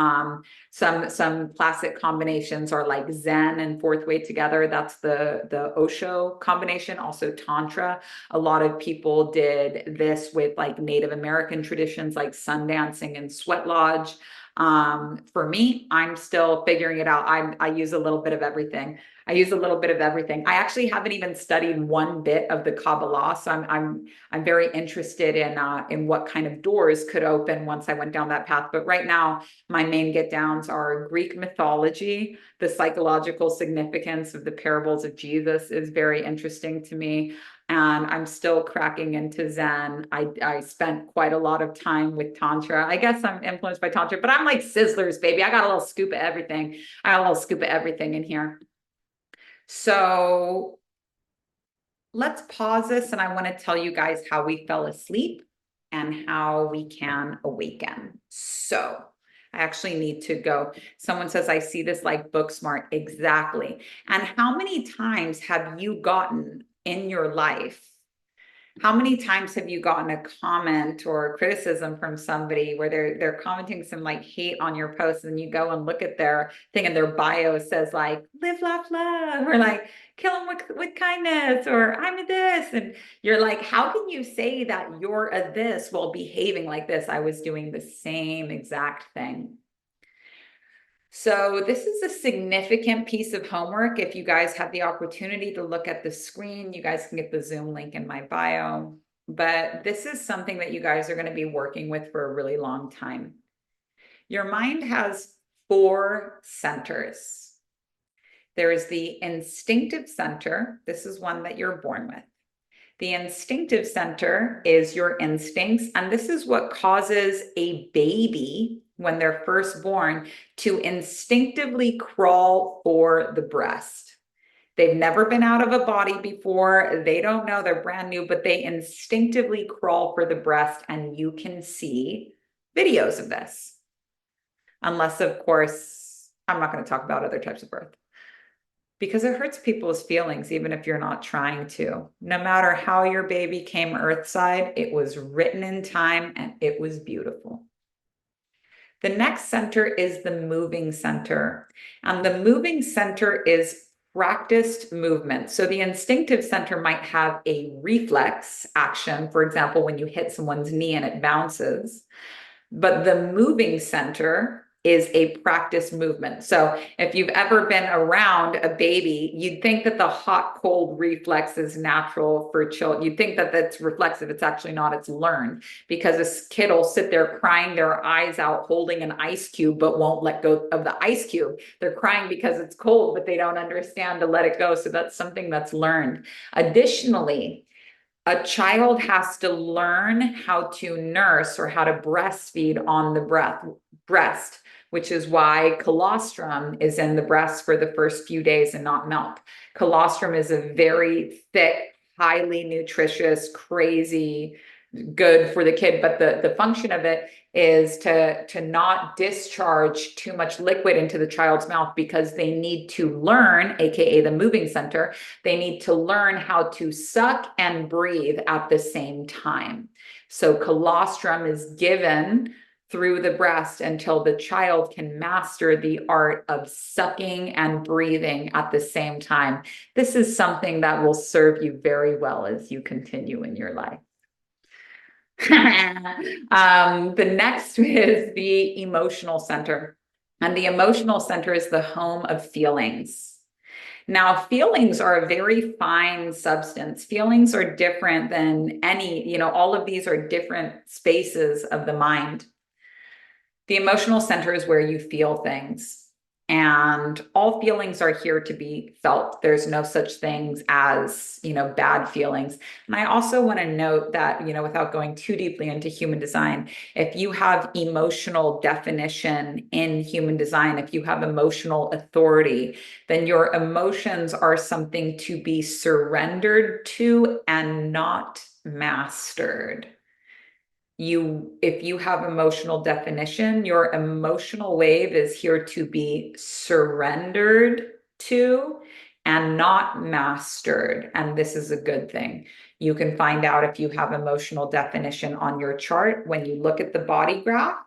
Some classic combinations are like Zen and fourth way together. That's the Osho combination, also Tantra. A lot of people did this with like Native American traditions like sun dancing and sweat lodge. For me, I'm still figuring it out. I use a little bit of everything. I use a little bit of everything. I actually haven't even studied one bit of the Kabbalah, so I'm very interested in what kind of doors could open once I went down that path. But right now, my main get downs are Greek mythology. The psychological significance of the parables of Jesus is very interesting to me. And I'm still cracking into Zen. I spent quite a lot of time with Tantra. I guess I'm influenced by Tantra, but I'm like Sizzlers, baby. I got a little scoop of everything. I got a little scoop of everything in here. So let's pause this, and I want to tell you guys how we fell asleep and how we can awaken. So I actually need to go. Someone says, I see this like book smart. Exactly. And how many times have you gotten in your life? How many times have you gotten a comment or criticism from somebody where they're commenting some like hate on your post, and you go and look at their thing and their bio says like live, laugh, love, or like kill them with kindness, or I'm a this, and you're like, how can you say that you're a this while behaving like this? I was doing the same exact thing. So this is a significant piece of homework. If you guys have the opportunity to look at the screen, you guys can get the Zoom link in my bio. But this is something that you guys are going to be working with for a really long time. Your mind has 4 centers. There is the instinctive center. This is one that you're born with. The instinctive center is your instincts, and this is what causes a baby when they're first born to instinctively crawl for the breast. They've never been out of a body before. They don't know, they're brand new, but they instinctively crawl for the breast, and you can see videos of this. Unless, of course, I'm not going to talk about other types of birth, because it hurts people's feelings, even if you're not trying to. No matter how your baby came earthside, it was written in time and it was beautiful. The next center is the moving center. And the moving center is practiced movement. So the instinctive center might have a reflex action, for example, when you hit someone's knee and it bounces. But the moving center is a practice movement. So if you've ever been around a baby, you'd think that the hot cold reflex is natural for children. You'd think that that's reflexive. It's actually not, it's learned, because a kid will sit there crying their eyes out, holding an ice cube, but won't let go of the ice cube. They're crying because it's cold, but they don't understand to let it go. So that's something that's learned. Additionally, a child has to learn how to nurse or how to breastfeed on the breast, which is why colostrum is in the breast for the first few days and not milk. Colostrum is a very thick, highly nutritious, crazy, good for the kid, but the function of it is to not discharge too much liquid into the child's mouth, because they need to learn, aka the moving center, they need to learn how to suck and breathe at the same time. So colostrum is given through the breast until the child can master the art of sucking and breathing at the same time. This is something that will serve you very well as you continue in your life. The next is the emotional center. And the emotional center is the home of feelings. Now, feelings are a very fine substance. Feelings are different than all of these are different spaces of the mind. The emotional center is where you feel things. And all feelings are here to be felt. There's no such things as, bad feelings. And I also want to note that, without going too deeply into human design, if you have emotional definition in human design, if you have emotional authority, then your emotions are something to be surrendered to and not mastered. If you have emotional definition, your emotional wave is here to be surrendered to and not mastered. And this is a good thing. You can find out if you have emotional definition on your chart when you look at the body graph.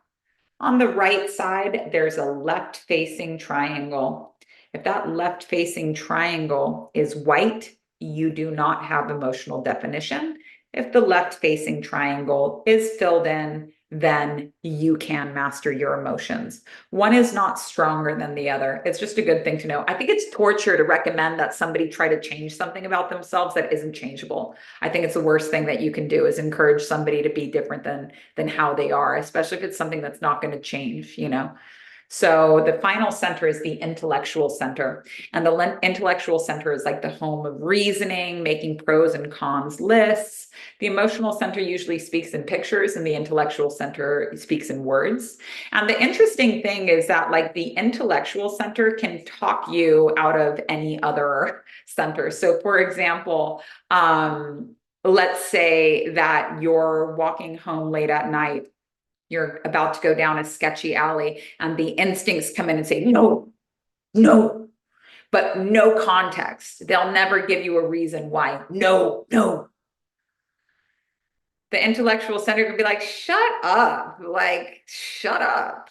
On the right side, there's a left-facing triangle. If that left-facing triangle is white, you do not have emotional definition. If the left-facing triangle is filled in, then you can master your emotions. One is not stronger than the other. It's just a good thing to know. I think it's torture to recommend that somebody try to change something about themselves that isn't changeable. I think it's the worst thing that you can do is encourage somebody to be different than how they are, especially if it's something that's not going to change, you know. So the final center is the intellectual center. And the intellectual center is like the home of reasoning, making pros and cons lists. The emotional center usually speaks in pictures, and the intellectual center speaks in words. And the interesting thing is that, like, the intellectual center can talk you out of any other center. So, for example, let's say that you're walking home late at night, you're about to go down a sketchy alley, and the instincts come in and say, no, no, but no context. They'll never give you a reason why. No, no. The intellectual center could be like, shut up, like, shut up.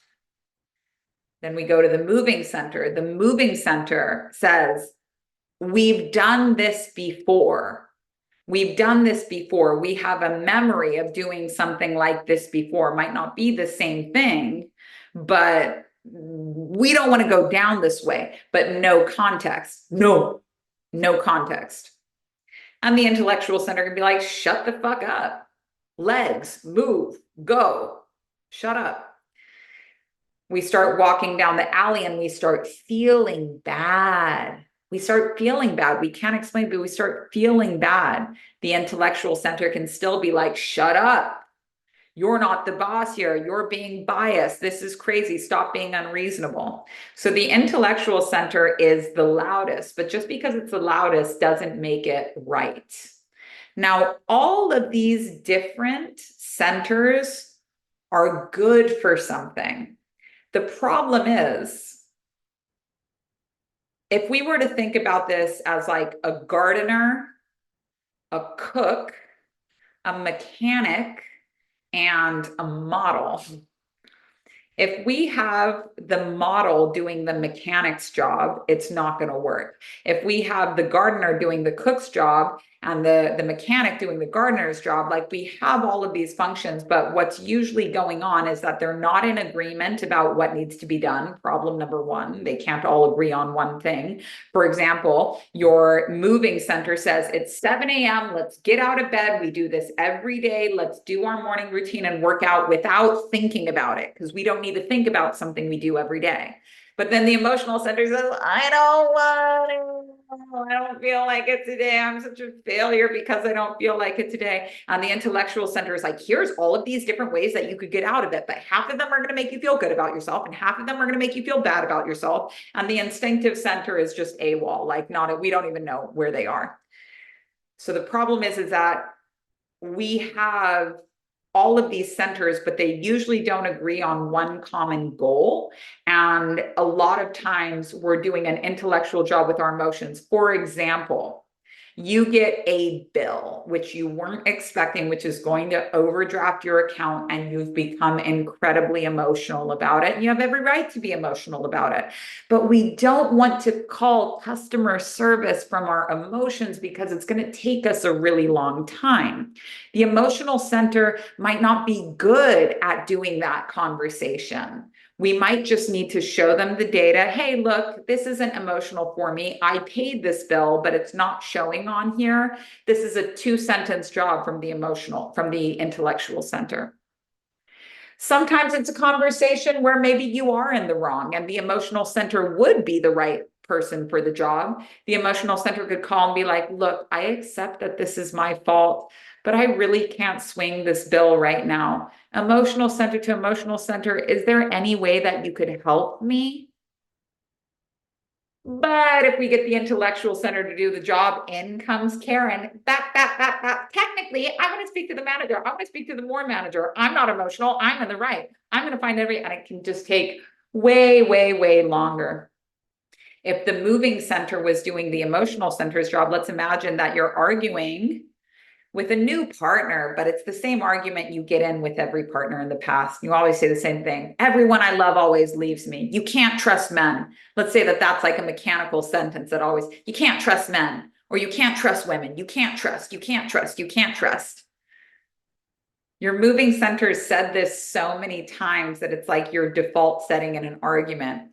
Then we go to the moving center. The moving center says, we've done this before. We've done this before. We have a memory of doing something like this before. It might not be the same thing, but we don't want to go down this way. But no context. No context. And the intellectual center can be like, shut the fuck up. Legs, move, go. Shut up. We start walking down the alley and we start feeling bad. We start feeling bad. We can't explain, but we start feeling bad. The intellectual center can still be like, shut up. You're not the boss here. You're being biased. This is crazy. Stop being unreasonable. So the intellectual center is the loudest, but just because it's the loudest doesn't make it right. Now, all of these different centers are good for something. The problem is, if we were to think about this as like a gardener, a cook, a mechanic, and a model. If we have the model doing the mechanic's job, it's not going to work. If we have the gardener doing the cook's job and the mechanic doing the gardener's job, like, we have all of these functions, but what's usually going on is that they're not in agreement about what needs to be done. Problem number one, they can't all agree on one thing. For example, your moving center says it's 7 a.m. Let's get out of bed. We do this every day. Let's do our morning routine and work out without thinking about it, because we don't need to think about something we do every day. But then the emotional center says, I don't want to. I don't feel like it today. I'm such a failure because I don't feel like it today. And the intellectual center is like, here's all of these different ways that you could get out of it, but half of them are going to make you feel good about yourself, and half of them are going to make you feel bad about yourself. And the instinctive center is just AWOL, like, we don't even know where they are. So the problem is that we have all of these centers, but they usually don't agree on one common goal. And a lot of times we're doing an intellectual job with our emotions. For example, you get a bill, which you weren't expecting, which is going to overdraft your account, and you've become incredibly emotional about it. And you have every right to be emotional about it. But we don't want to call customer service from our emotions because it's going to take us a really long time. The emotional center might not be good at doing that conversation. We might just need to show them the data. Hey, look, this isn't emotional for me. I paid this bill, but it's not showing on here. This is a 2-sentence job from the intellectual center. Sometimes it's a conversation where maybe you are in the wrong and the emotional center would be the right person for the job. The emotional center could call and be like, look, I accept that this is my fault, but I really can't swing this bill right now. Emotional center to emotional center, is there any way that you could help me? But if we get the intellectual center to do the job, in comes Karen. Technically, I'm going to speak to the manager. I'm going to speak to the more manager. I'm not emotional. I'm in the right. I'm going to find and it can just take way, way, way longer. If the moving center was doing the emotional center's job, let's imagine that you're arguing with a new partner, but it's the same argument you get in with every partner in the past. You always say the same thing. Everyone I love always leaves me. You can't trust men. Let's say that that's like a mechanical sentence that always, you can't trust men, or you can't trust women. You can't trust, you can't trust, you can't trust. Your moving center said this so many times that it's like your default setting in an argument.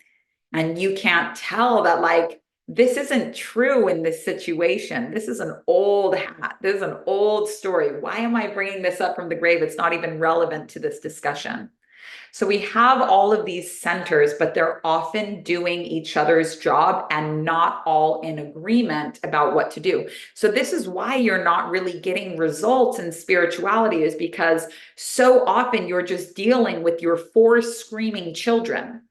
And you can't tell that, like, this isn't true in this situation. This is an old hat. This is an old story. Why am I bringing this up from the grave? It's not even relevant to this discussion. So we have all of these centers, but they're often doing each other's job and not all in agreement about what to do. So this is why you're not really getting results in spirituality, is because so often you're just dealing with your four screaming children.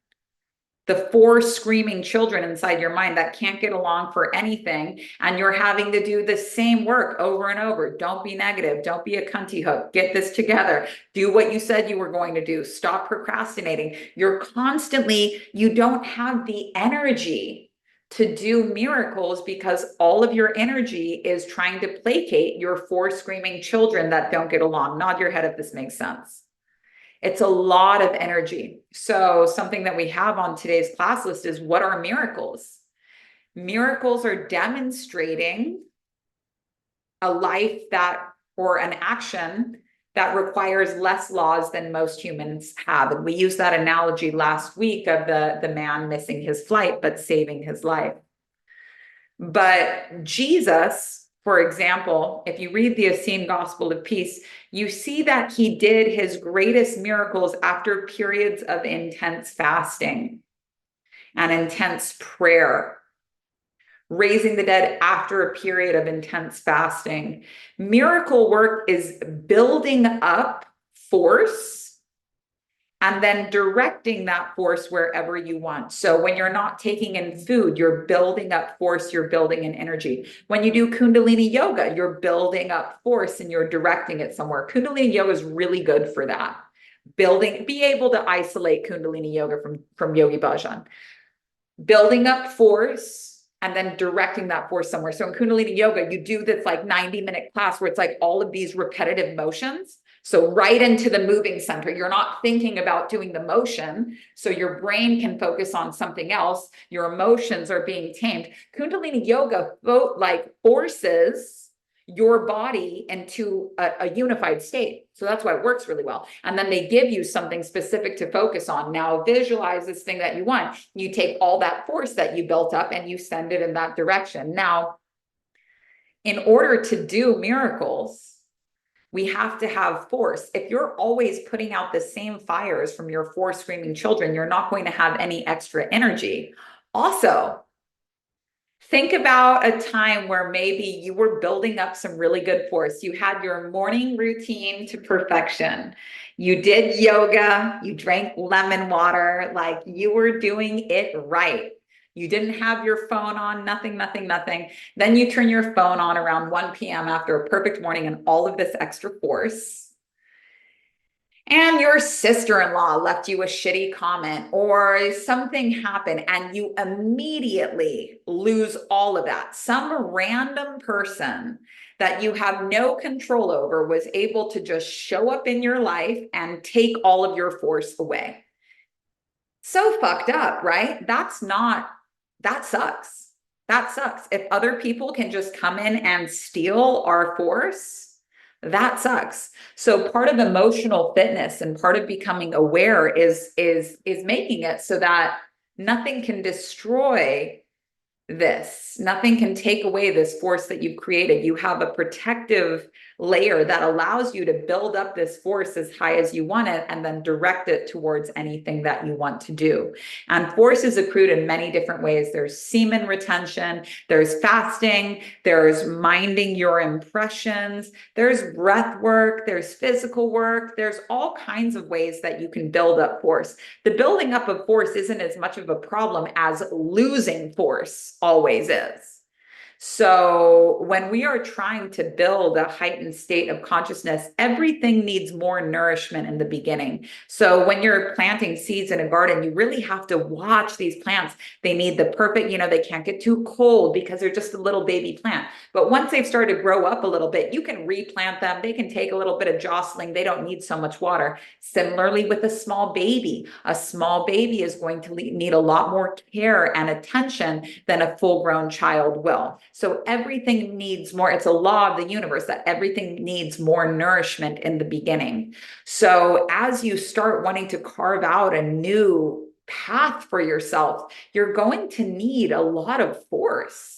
The four screaming children inside your mind that can't get along for anything. And you're having to do the same work over and over. Don't be negative. Don't be a cunty hook. Get this together. Do what you said you were going to do. Stop procrastinating. You're constantly, you don't have the energy to do miracles because all of your energy is trying to placate your four screaming children that don't get along. Nod your head if this makes sense. It's a lot of energy. So something that we have on today's class list is, what are miracles? Miracles are demonstrating a life that, or an action that requires less laws than most humans have. And we used that analogy last week of the man missing his flight, but saving his life. But Jesus, for example, if you read the Essene Gospel of Peace, you see that he did his greatest miracles after periods of intense fasting and intense prayer, raising the dead after a period of intense fasting. Miracle work is building up force and then directing that force wherever you want. So when you're not taking in food, you're building up force, you're building in energy. When you do Kundalini yoga, you're building up force and you're directing it somewhere. Kundalini yoga is really good for that. Be able to isolate Kundalini yoga from Yogi Bhajan. Building up force and then directing that force somewhere. So in Kundalini yoga, you do this like 90-minute class where it's like all of these repetitive motions. So right into the moving center, you're not thinking about doing the motion. So your brain can focus on something else. Your emotions are being tamed. Kundalini yoga forces your body into a unified state. So that's why it works really well. And then they give you something specific to focus on. Now visualize this thing that you want. You take all that force that you built up and you send it in that direction. Now, in order to do miracles, we have to have force. If you're always putting out the same fires from your four screaming children, you're not going to have any extra energy. Also, think about a time where maybe you were building up some really good force. You had your morning routine to perfection. You did yoga, you drank lemon water, like you were doing it right. You didn't have your phone on, nothing. Then you turn your phone on around 1 p.m. after a perfect morning and all of this extra force. And your sister-in-law left you a shitty comment or something happened and you immediately lose all of that. Some random person that you have no control over was able to just show up in your life and take all of your force away. So fucked up, right? That sucks. That sucks. If other people can just come in and steal our force, that sucks. So part of emotional fitness and part of becoming aware is making it so that nothing can destroy this. Nothing can take away this force that you've created. You have a protective layer that allows you to build up this force as high as you want it and then direct it towards anything that you want to do. And force is accrued in many different ways. There's semen retention, there's fasting, there's minding your impressions, there's breath work, there's physical work, there's all kinds of ways that you can build up force. The building up of force isn't as much of a problem as losing force always is. So when we are trying to build a heightened state of consciousness, everything needs more nourishment in the beginning. So when you're planting seeds in a garden, you really have to watch these plants. They need the perfect, they can't get too cold because they're just a little baby plant. But once they've started to grow up a little bit, you can replant them. They can take a little bit of jostling. They don't need so much water. Similarly with a small baby is going to need a lot more care and attention than a full-grown child will. So everything needs more. It's a law of the universe that everything needs more nourishment in the beginning. So as you start wanting to carve out a new path for yourself, you're going to need a lot of force.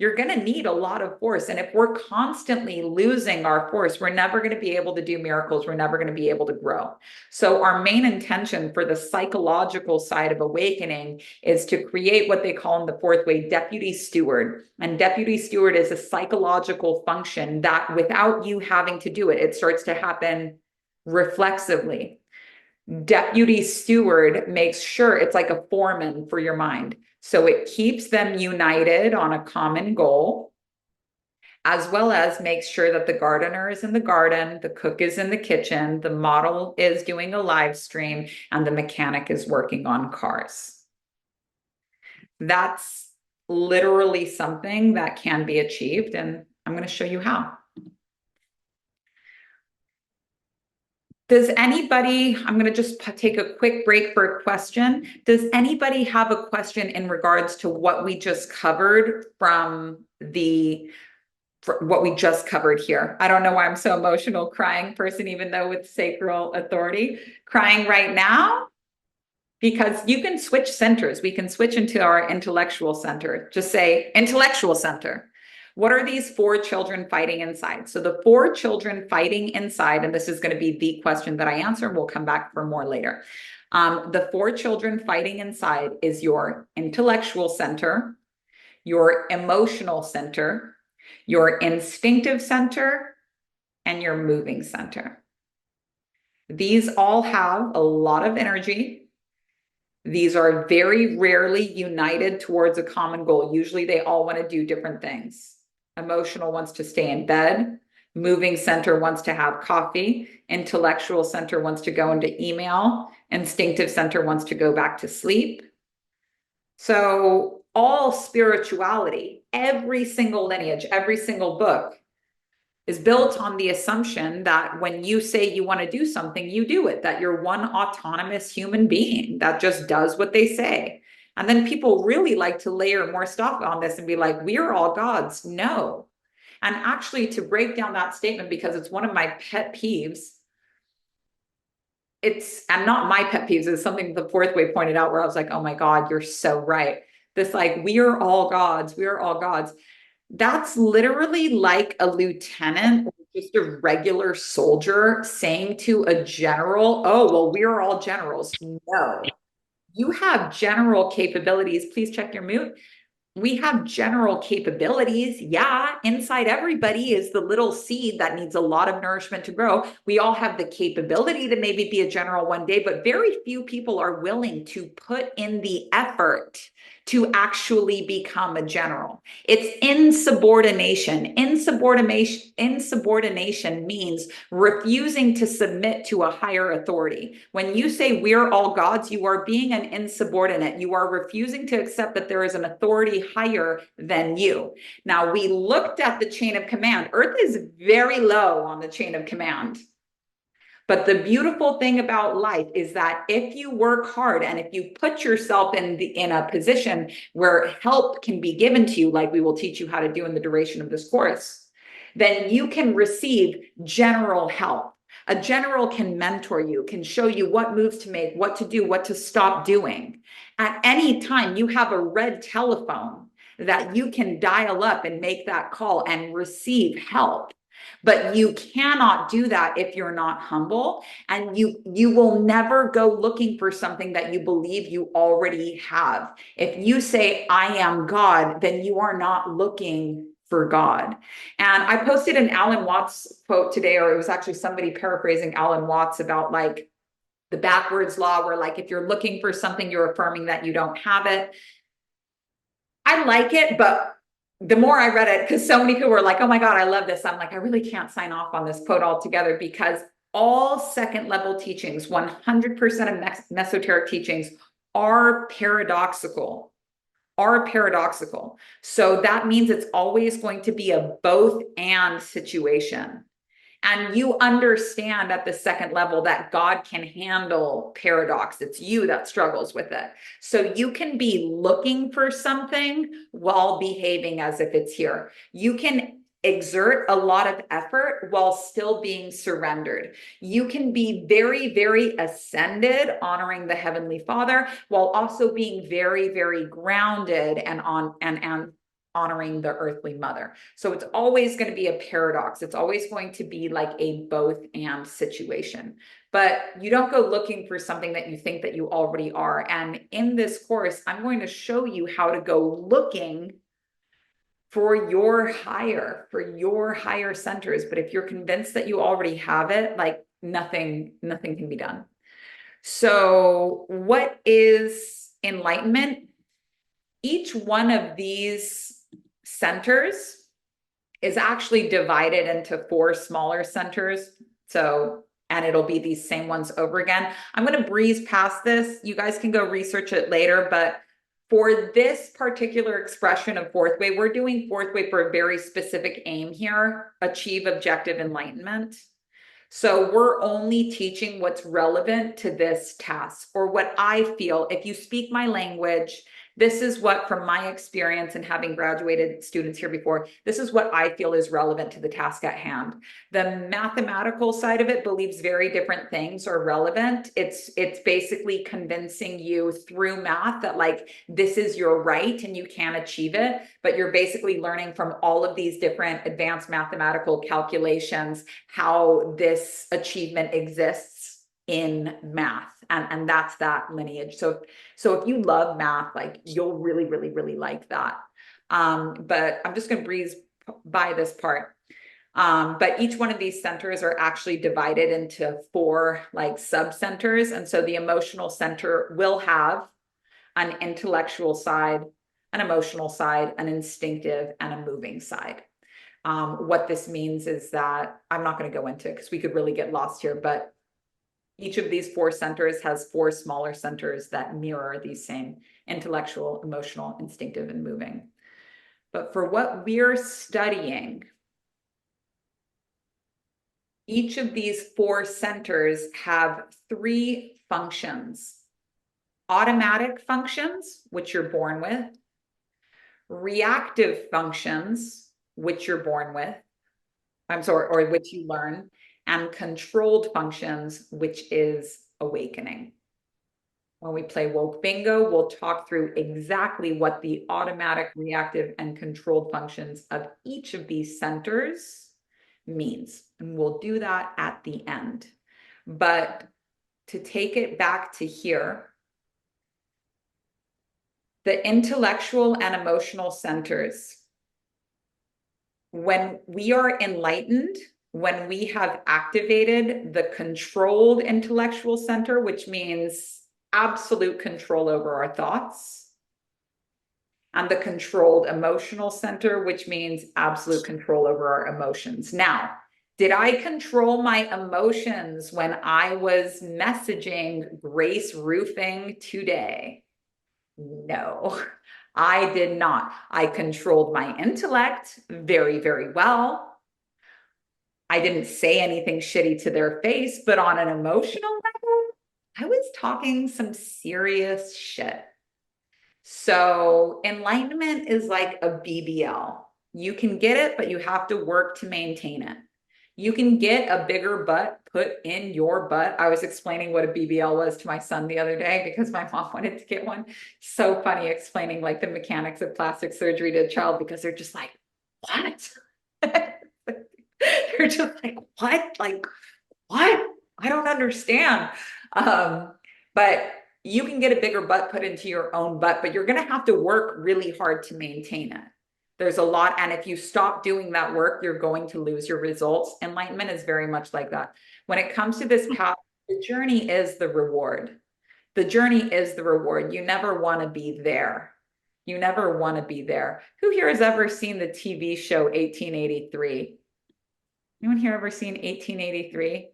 You're going to need a lot of force. And if we're constantly losing our force, we're never going to be able to do miracles. We're never going to be able to grow. So our main intention for the psychological side of awakening is to create what they call in the fourth way deputy steward. And deputy steward is a psychological function that without you having to do it, it starts to happen reflexively. Deputy steward makes sure it's like a foreman for your mind. So it keeps them united on a common goal, as well as makes sure that the gardener is in the garden, the cook is in the kitchen, the model is doing a live stream, and the mechanic is working on cars. That's literally something that can be achieved, and I'm going to show you how. Does anybody, I'm going to just take a quick break for a question. Does anybody have a question in regards to what we just covered from what we just covered here? I don't know why I'm so emotional crying person, even though with sacral authority, crying right now, because you can switch centers. We can switch into our intellectual center. Just say intellectual center. What are these 4 children fighting inside? So the 4 children fighting inside, and this is going to be the question that I answer, and we'll come back for more later. The 4 children fighting inside is your intellectual center, your emotional center, your instinctive center, and your moving center. These all have a lot of energy. These are very rarely united towards a common goal. Usually they all want to do different things. Emotional wants to stay in bed. Moving center wants to have coffee. Intellectual center wants to go into email. Instinctive center wants to go back to sleep. So all spirituality, every single lineage, every single book is built on the assumption that when you say you want to do something, you do it, that you're one autonomous human being that just does what they say. And then people really like to layer more stuff on this and be like, we're all gods. No. And actually, to break down that statement, because it's one of my pet peeves, and not my pet peeves, it's something the fourth way pointed out where I was like, oh my God, you're so right. This like, we are all gods. We are all gods. That's literally like a lieutenant or just a regular soldier saying to a general, oh, well, we're all generals. No, you have general capabilities. Please check your mute. We have general capabilities. Yeah, inside everybody is the little seed that needs a lot of nourishment to grow. We all have the capability to maybe be a general one day, but very few people are willing to put in the effort to actually become a general. It's insubordination. Insubordination means refusing to submit to a higher authority. When you say we're all gods, you are being an insubordinate. You are refusing to accept that there is an authority higher than you. Now, we looked at the chain of command. Earth is very low on the chain of command. But the beautiful thing about life is that if you work hard and if you put yourself in a position where help can be given to you, like we will teach you how to do in the duration of this course, then you can receive general help. A general can mentor you, can show you what moves to make, what to do, what to stop doing. At any time, you have a red telephone that you can dial up and make that call and receive help. But you cannot do that if you're not humble, and you will never go looking for something that you believe you already have. If you say, I am God, then you are not looking for God. And I posted an Alan Watts quote today, or it was actually somebody paraphrasing Alan Watts about like the backwards law, where like if you're looking for something, you're affirming that you don't have it. I like it, but the more I read it, because so many people were like, oh my God, I love this. I'm like, I really can't sign off on this quote altogether, because all second level teachings, 100% of mesoteric teachings are paradoxical, So that means it's always going to be a both and situation. And you understand at the second level that God can handle paradox. It's you that struggles with it. So you can be looking for something while behaving as if it's here. You can exert a lot of effort while still being surrendered. You can be very, very ascended, honoring the Heavenly Father, while also being very, very grounded and honoring the earthly mother. So it's always going to be a paradox. It's always going to be like a both and situation. But you don't go looking for something that you think that you already are. And in this course, I'm going to show you how to go looking for your higher centers. But if you're convinced that you already have it, like nothing can be done. So what is enlightenment? Each one of these centers is actually divided into 4 smaller centers. So, and it'll be these same ones over again. I'm going to breeze past this. You guys can go research it later, but for this particular expression of fourth way, we're doing fourth way for a very specific aim here: achieve objective enlightenment. So we're only teaching what's relevant to this task, or what I feel. If you speak my language, this is what, from my experience and having graduated students here before, this is what I feel is relevant to the task at hand. The mathematical side of it believes very different things are relevant. It's basically convincing you through math that like this is your right and you can achieve it, but you're basically learning from all of these different advanced mathematical calculations how this achievement exists in math. And that's that lineage. So if you love math, like you'll really, really, really like that. But I'm just going to breeze by this part. But each one of these centers are actually divided into 4 like sub-centers. And so the emotional center will have an intellectual side, an emotional side, an instinctive, and a moving side. What this means is that I'm not going to go into it because we could really get lost here, but each of these 4 centers has 4 smaller centers that mirror these same intellectual, emotional, instinctive, and moving. But for what we're studying, each of these 4 centers have 3 functions: automatic functions, which you're born with; reactive functions, which you're born with, or which you learn; and controlled functions, which is awakening. When we play woke bingo, we'll talk through exactly what the automatic, reactive, and controlled functions of each of these centers means. And we'll do that at the end. But to take it back to here, the intellectual and emotional centers, when we are enlightened, when we have activated the controlled intellectual center, which means absolute control over our thoughts, and the controlled emotional center, which means absolute control over our emotions. Now, did I control my emotions when I was messaging Grace Roofing today? No, I did not. I controlled my intellect very, very well. I didn't say anything shitty to their face, but on an emotional level, I was talking some serious shit. So enlightenment is like a BBL. You can get it, but you have to work to maintain it. You can get a bigger butt put in your butt. I was explaining what a BBL was to my son the other day because my mom wanted to get one. So funny explaining like the mechanics of plastic surgery to a child because they're just like, what? They're just like, what? Like, what? I don't understand. But you can get a bigger butt put into your own butt, but you're going to have to work really hard to maintain it. There's a lot. And if you stop doing that work, you're going to lose your results. Enlightenment is very much like that. When it comes to this path, the journey is the reward. The journey is the reward. You never want to be there. You never want to be there. Who here has ever seen the TV show 1883? Anyone here ever seen 1883?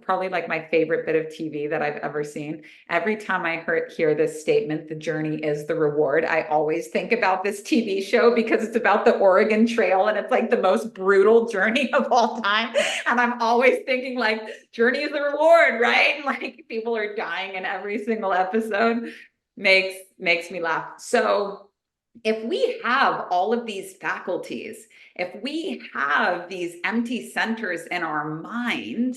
probably like my favorite bit of TV that I've ever seen. Every time I hear this statement, the journey is the reward, I always think about this TV show because it's about the Oregon Trail and it's like the most brutal journey of all time. And I'm always thinking like, journey is the reward, right? Like people are dying in every single episode. Makes me laugh. So if we have all of these faculties, if we have these empty centers in our mind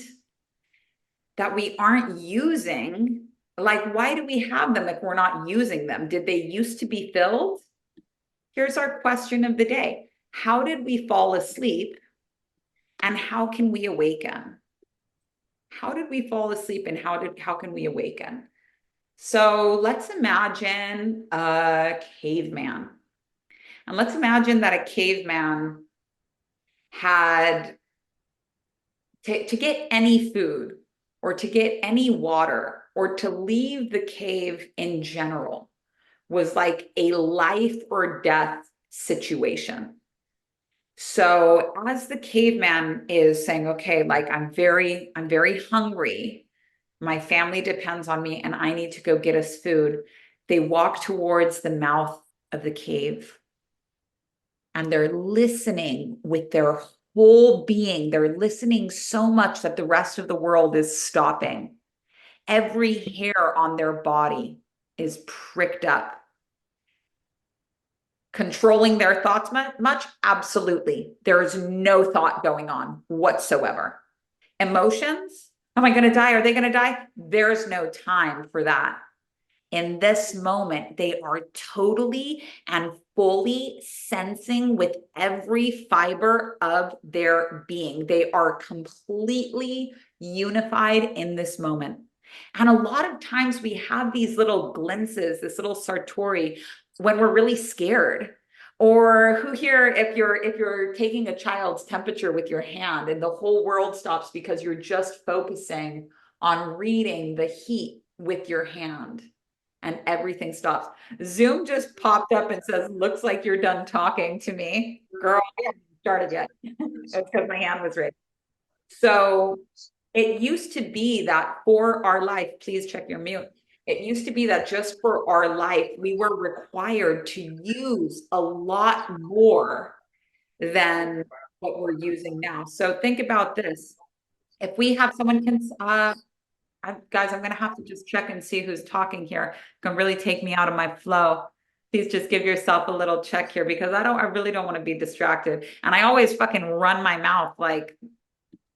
that we aren't using, like, why do we have them if we're not using them? Did they used to be filled? Here's our question of the day. How did we fall asleep and how can we awaken? How did we fall asleep and how can we awaken? So let's imagine a caveman. And let's imagine that a caveman had to get any food or to get any water or to leave the cave in general was like a life or death situation. So as the caveman is saying, okay, like I'm very hungry. My family depends on me and I need to go get us food. They walk towards the mouth of the cave and they're listening with their whole being. They're listening so much that the rest of the world is stopping. Every hair on their body is pricked up. Controlling their thoughts much? Absolutely. There is no thought going on whatsoever. Emotions? Am I going to die? Are they going to die? There's no time for that. In this moment, they are totally and fully sensing with every fiber of their being. They are completely unified in this moment. And a lot of times we have these little glimpses, this little sartori when we're really scared. Or who here, if you're taking a child's temperature with your hand and the whole world stops because you're just focusing on reading the heat with your hand and everything stops. Zoom just popped up and says, looks like you're done talking to me. Girl, I haven't started yet. That's because my hand was raised. So it used to be that for our life, please check your mute. It used to be that just for our life, we were required to use a lot more than what we're using now. So think about this. If we have someone can, guys, I'm going to have to just check and see who's talking here. It can really take me out of my flow. Please just give yourself a little check here because I really don't want to be distracted. And I always fucking run my mouth like,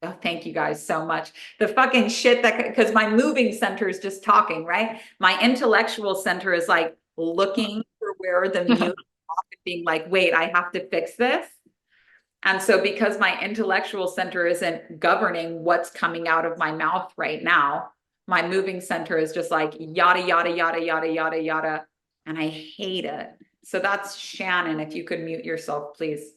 oh, thank you guys so much. The fucking shit because my moving center is just talking, right? My intellectual center is like looking for where the mute is being like, wait, I have to fix this. And so because my intellectual center isn't governing what's coming out of my mouth right now, my moving center is just like yada, yada, yada, yada, yada, yada. And I hate it. So that's Shannon. If you could mute yourself, please.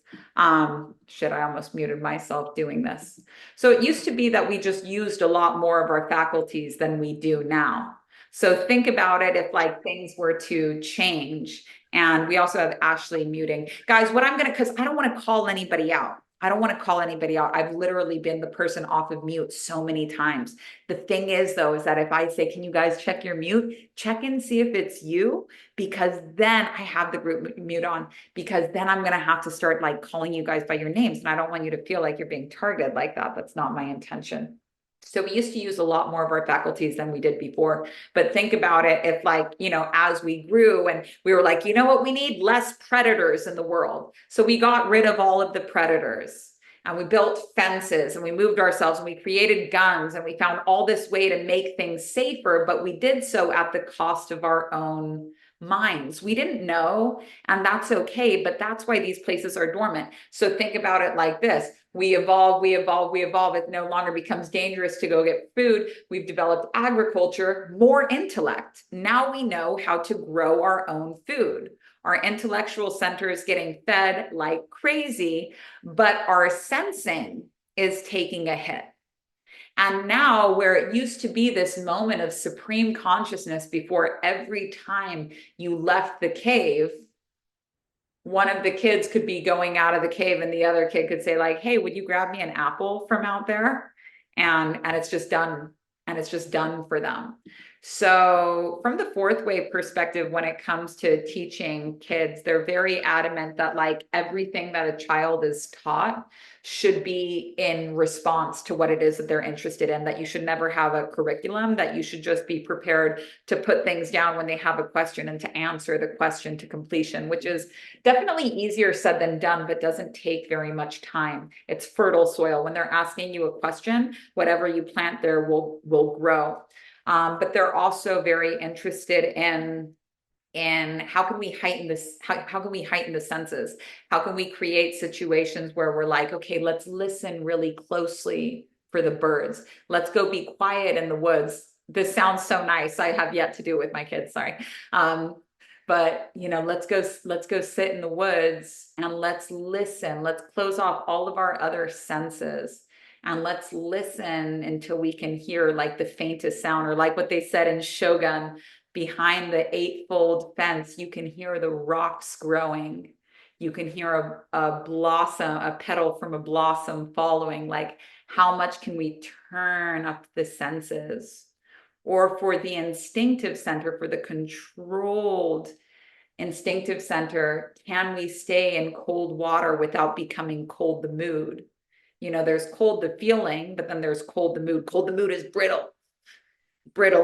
Shit, I almost muted myself doing this. So it used to be that we just used a lot more of our faculties than we do now. So think about it if like things were to change. And we also have Ashley muting. Guys, what I'm going to, because I don't want to call anybody out. I don't want to call anybody out. I've literally been the person off of mute so many times. The thing is, though, is that if I say, can you guys check your mute? Check and see if it's you, because then I have the group mute on, because then I'm going to have to start like calling you guys by your names. And I don't want you to feel like you're being targeted like that. That's not my intention. So we used to use a lot more of our faculties than we did before. But think about it, if like, you know, as we grew and we were like, you know what, we need less predators in the world. So we got rid of all of the predators and we built fences and we moved ourselves and we created guns and we found all this way to make things safer, but we did so at the cost of our own minds. We didn't know, and that's okay, but that's why these places are dormant. So think about it like this. We evolve. It no longer becomes dangerous to go get food. We've developed agriculture, more intellect. Now we know how to grow our own food. Our intellectual center is getting fed like crazy, but our sensing is taking a hit. And now, where it used to be this moment of supreme consciousness before every time you left the cave, one of the kids could be going out of the cave and the other kid could say like, hey, would you grab me an apple from out there? and it's just done, and it's just done for them. So from the fourth wave perspective, when it comes to teaching kids, they're very adamant that like everything that a child is taught should be in response to what it is that they're interested in, that you should never have a curriculum, that you should just be prepared to put things down when they have a question and to answer the question to completion, which is definitely easier said than done, but doesn't take very much time. It's fertile soil. When they're asking you a question, whatever you plant there will grow. But they're also very interested in how can we heighten this, how can we heighten the senses? How can we create situations where we're like, okay, let's listen really closely for the birds. Let's go be quiet in the woods. This sounds so nice. I have yet to do it with my kids, sorry. But you know, let's go sit in the woods and let's listen. Let's close off all of our other senses. And let's listen until we can hear like the faintest sound, or like what they said in Shogun, behind the eightfold fence, you can hear the rocks growing. You can hear a blossom, a petal from a blossom following. Like, how much can we turn up the senses? Or for the instinctive center, for the controlled instinctive center, can we stay in cold water without becoming cold the mood? You know, there's cold the feeling, but then there's cold the mood. Cold the mood is brittle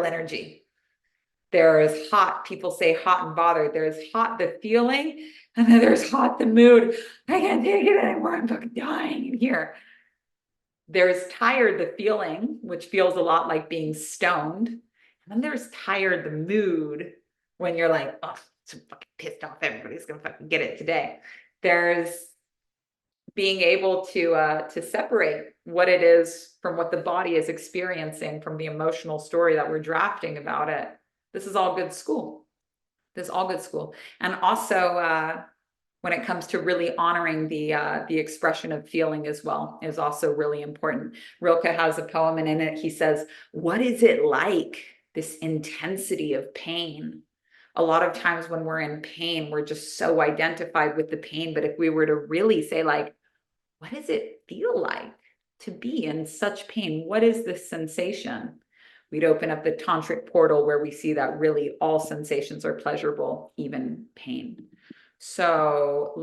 energy. There is hot, people say hot and bothered. There's hot the feeling, and then there's hot the mood. I can't take it anymore. I'm fucking dying in here. There's tired the feeling, which feels a lot like being stoned. And then there's tired the mood, when you're like, oh, I'm so fucking pissed off. Everybody's gonna fucking get it today. There's being able to separate what it is from what the body is experiencing from the emotional story that we're drafting about it. This is all good school. This is all good school. And also, when it comes to really honoring the expression of feeling as well, is also really important. Rilke has a poem, and in it he says, what is it like, this intensity of pain? A lot of times when we're in pain, we're just so identified with the pain. But if we were to really say, like, what does it feel like to be in such pain? What is this sensation? We'd open up the tantric portal where we see that really all sensations are pleasurable, even pain. So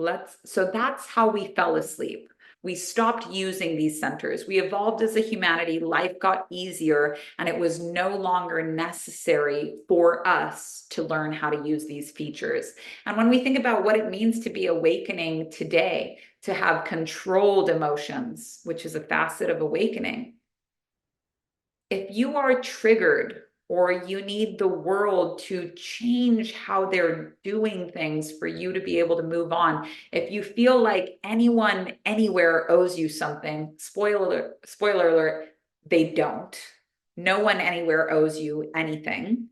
that's how we fell asleep. We stopped using these centers. We evolved as a humanity. Life got easier, and it was no longer necessary for us to learn how to use these features. And when we think about what it means to be awakening today, to have controlled emotions, which is a facet of awakening, if you are triggered, or you need the world to change how they're doing things for you to be able to move on, if you feel like anyone anywhere owes you something, spoiler alert, they don't. No one anywhere owes you anything.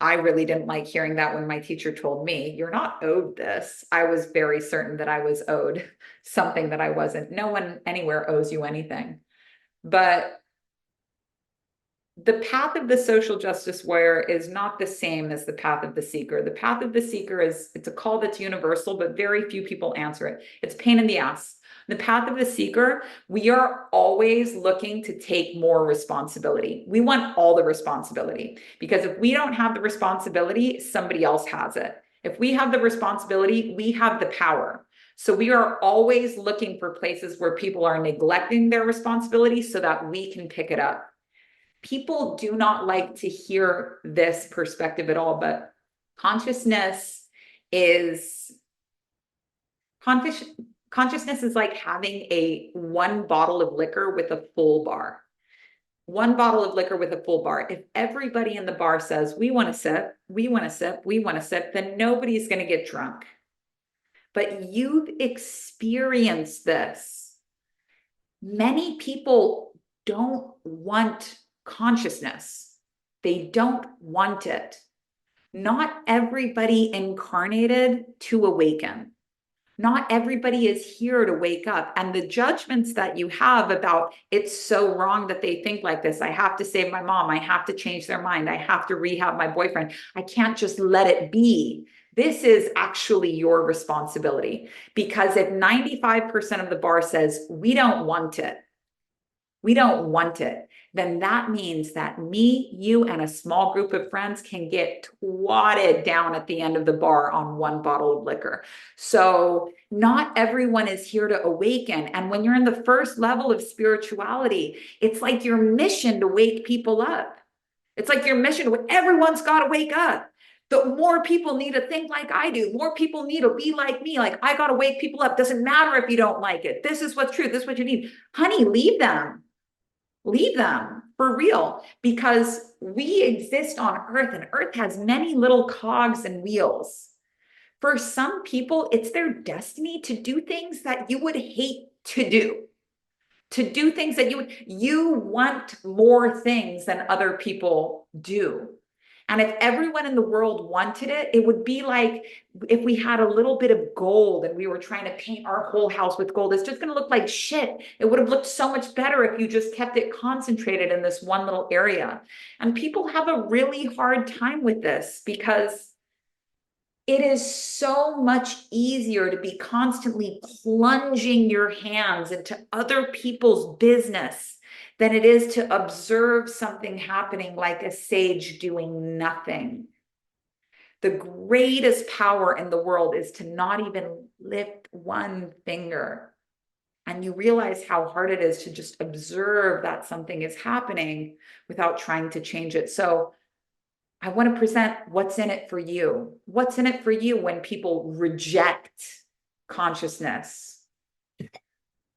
I really didn't like hearing that when my teacher told me, you're not owed this. I was very certain that I was owed something that I wasn't. No one anywhere owes you anything. But the path of the social justice warrior is not the same as the path of the seeker. The path of the seeker it's a call that's universal, but very few people answer it. It's pain in the ass. The path of the seeker, we are always looking to take more responsibility. We want all the responsibility, because if we don't have the responsibility, somebody else has it. If we have the responsibility, we have the power. So we are always looking for places where people are neglecting their responsibility so that we can pick it up. People do not like to hear this perspective at all, but consciousness is like having one bottle of liquor with a full bar. One bottle of liquor with a full bar. If everybody in the bar says, we want to sip, we want to sip, we want to sip, then nobody's going to get drunk. But you've experienced this. Many people don't want consciousness. They don't want it. Not everybody incarnated to awaken. Not everybody is here to wake up. And the judgments that you have about it's so wrong that they think like this. I have to save my mom. I have to change their mind. I have to rehab my boyfriend. I can't just let it be. This is actually your responsibility. Because if 95% of the bar says, we don't want it, we don't want it, then that means that me, you, and a small group of friends can get twatted down at the end of the bar on one bottle of liquor. So not everyone is here to awaken. And when you're in the first level of spirituality, it's like your mission to wake people up. It's like your mission, everyone's got to wake up. The more people need to think like I do, more people need to be like me. Like, I got to wake people up. Doesn't matter if you don't like it. This is what's true. This is what you need. Honey, leave them. Leave them for real, because we exist on Earth, and Earth has many little cogs and wheels. For some people, it's their destiny to do things that you would hate to do. To do things that you want more things than other people do. And if everyone in the world wanted it, it would be like if we had a little bit of gold and we were trying to paint our whole house with gold. It's just going to look like shit. It would have looked so much better if you just kept it concentrated in this one little area. And people have a really hard time with this because it is so much easier to be constantly plunging your hands into other people's business than it is to observe something happening like a sage doing nothing. The greatest power in the world is to not even lift one finger. And you realize how hard it is to just observe that something is happening without trying to change it. So I want to present what's in it for you. What's in it for you when people reject consciousness?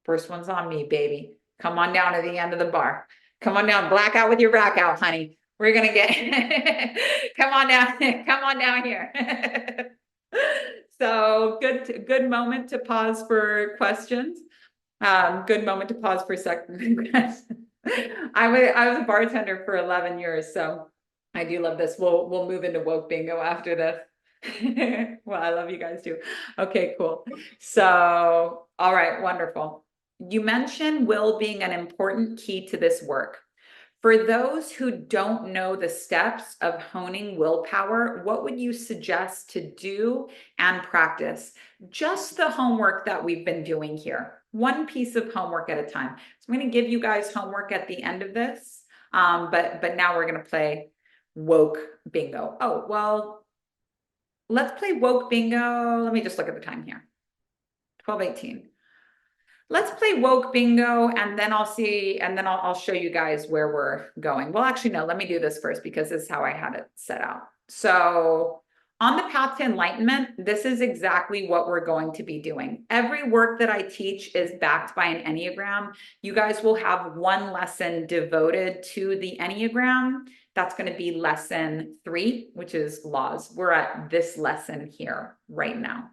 First one's on me, baby. Come on down to the end of the bar. Come on down, black out with your rack out, honey. We're going to get, come on down, come on down here. So good moment to pause for questions. Good moment to pause for second questions. I was a bartender for 11 years, so I do love this. We'll move into woke bingo after this. Well, I love you guys too. Okay, cool. So, all right, wonderful. You mentioned will being an important key to this work. For those who don't know the steps of honing willpower, what would you suggest to do and practice? Just the homework that we've been doing here, one piece of homework at a time. So I'm going to give you guys homework at the end of this, but now we're going to play woke bingo. Oh, well, let's play woke bingo. Let me just look at the time here. 12:18. Let's play woke bingo, and then I'll see, and then I'll show you guys where we're going. Well, actually, no, let me do this first because this is how I had it set out. So on the path to enlightenment, this is exactly what we're going to be doing. Every work that I teach is backed by an Enneagram. You guys will have one lesson devoted to the Enneagram. That's going to be lesson 3, which is laws. We're at this lesson here right now.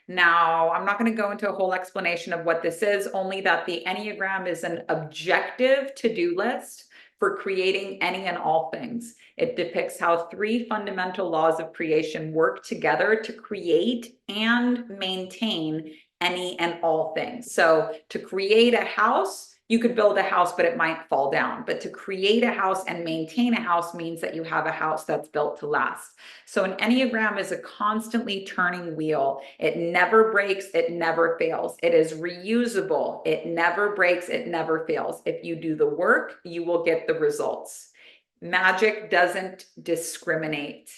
Now, I'm not going to go into a whole explanation of what this is, only that the Enneagram is an objective to-do list for creating any and all things. It depicts how 3 fundamental laws of creation work together to create and maintain any and all things. So to create a house, you could build a house, but it might fall down. But to create a house and maintain a house means that you have a house that's built to last. So an Enneagram is a constantly turning wheel. It never breaks, it never fails. It is reusable. It never breaks, it never fails. If you do the work, you will get the results. Magic doesn't discriminate.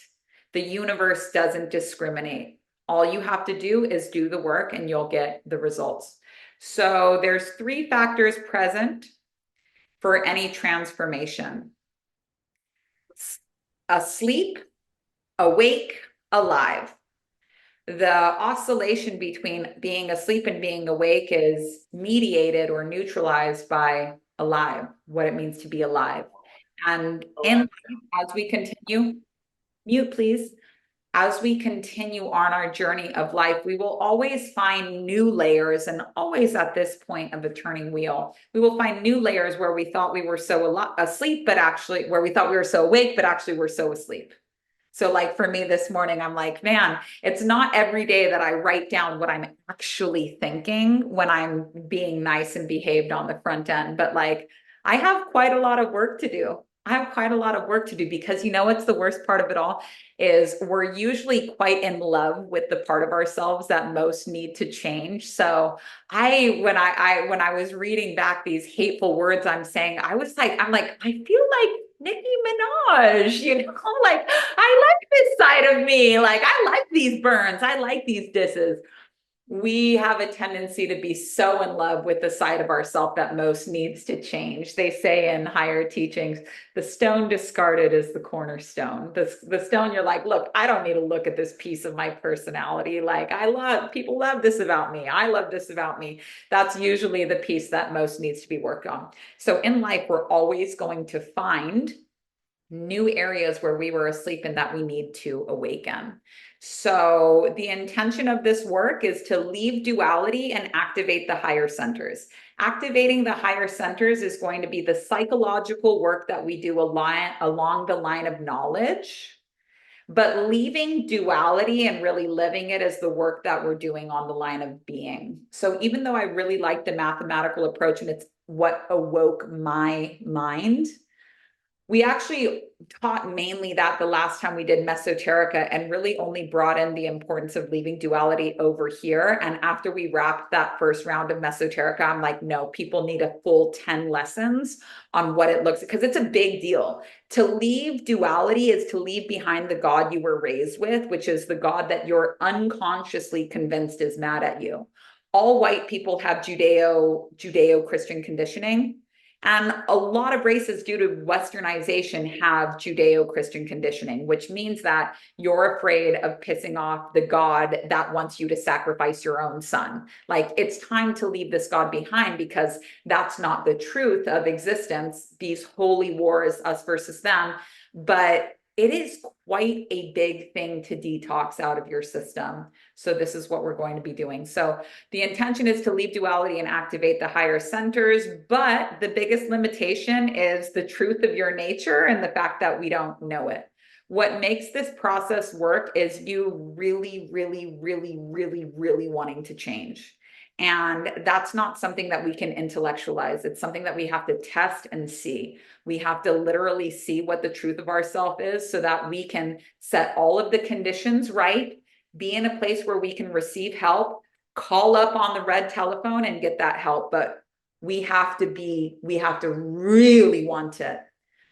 The universe doesn't discriminate. All you have to do is do the work and you'll get the results. So there's 3 factors present for any transformation: asleep, awake, alive. The oscillation between being asleep and being awake is mediated or neutralized by alive, what it means to be alive. And as we continue, mute please. As we continue on our journey of life, we will always find new layers, and always at this point of a turning wheel, we will find new layers where we thought we were so asleep, but actually where we thought we were so awake, but actually we're so asleep. So like for me this morning, I'm like, man, it's not every day that I write down what I'm actually thinking when I'm being nice and behaved on the front end, but like I have quite a lot of work to do. I have quite a lot of work to do because you know what's the worst part of it all is we're usually quite in love with the part of ourselves that most need to change. So when I was reading back these hateful words I'm saying, I'm like, I feel like Nicki Minaj, you know, like I like this side of me. Like I like these burns. I like these disses. We have a tendency to be so in love with the side of ourself that most needs to change. They say in higher teachings, the stone discarded is the cornerstone. The stone you're like, look, I don't need to look at this piece of my personality. Like people love this about me. I love this about me. That's usually the piece that most needs to be worked on. So in life, we're always going to find new areas where we were asleep and that we need to awaken. So the intention of this work is to leave duality and activate the higher centers. Activating the higher centers is going to be the psychological work that we do along the line of knowledge, but leaving duality and really living it is the work that we're doing on the line of being. So even though I really like the mathematical approach and it's what awoke my mind, we actually taught mainly that the last time we did mesoterica and really only brought in the importance of leaving duality over here. And after we wrapped that first round of mesoterica, I'm like, no, people need a full 10 lessons on what it looks like, because it's a big deal. To leave duality is to leave behind the God you were raised with, which is the God that you're unconsciously convinced is mad at you. All white people have Judeo-Christian conditioning. And a lot of races, due to westernization, have Judeo-Christian conditioning, which means that you're afraid of pissing off the God that wants you to sacrifice your own son. Like, it's time to leave this God behind because that's not the truth of existence, these holy wars, us versus them. But it is quite a big thing to detox out of your system. So this is what we're going to be doing. So the intention is to leave duality and activate the higher centers, but the biggest limitation is the truth of your nature and the fact that we don't know it. What makes this process work is you really, really, really, really, really wanting to change. And that's not something that we can intellectualize. It's something that we have to test and see. We have to literally see what the truth of ourself is so that we can set all of the conditions right, be in a place where we can receive help, call up on the red telephone and get that help. But we have to really want it.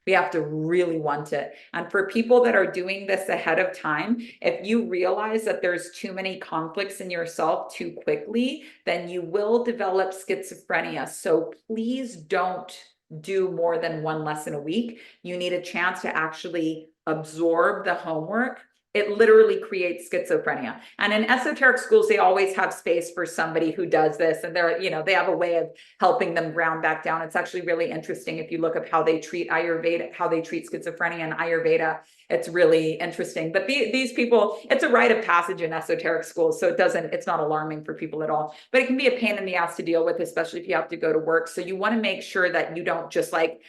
We have to really want it. And for people that are doing this ahead of time, if you realize that there's too many conflicts in yourself too quickly, then you will develop schizophrenia. So please don't do more than one lesson a week. You need a chance to actually absorb the homework. It literally creates schizophrenia. And in esoteric schools, they always have space for somebody who does this. And they have a way of helping them ground back down. It's actually really interesting if you look up how they treat Ayurveda, how they treat schizophrenia and Ayurveda. It's really interesting. But these people, it's a rite of passage in esoteric schools. So it's not alarming for people at all. But it can be a pain in the ass to deal with, especially if you have to go to work. So you want to make sure that you don't just like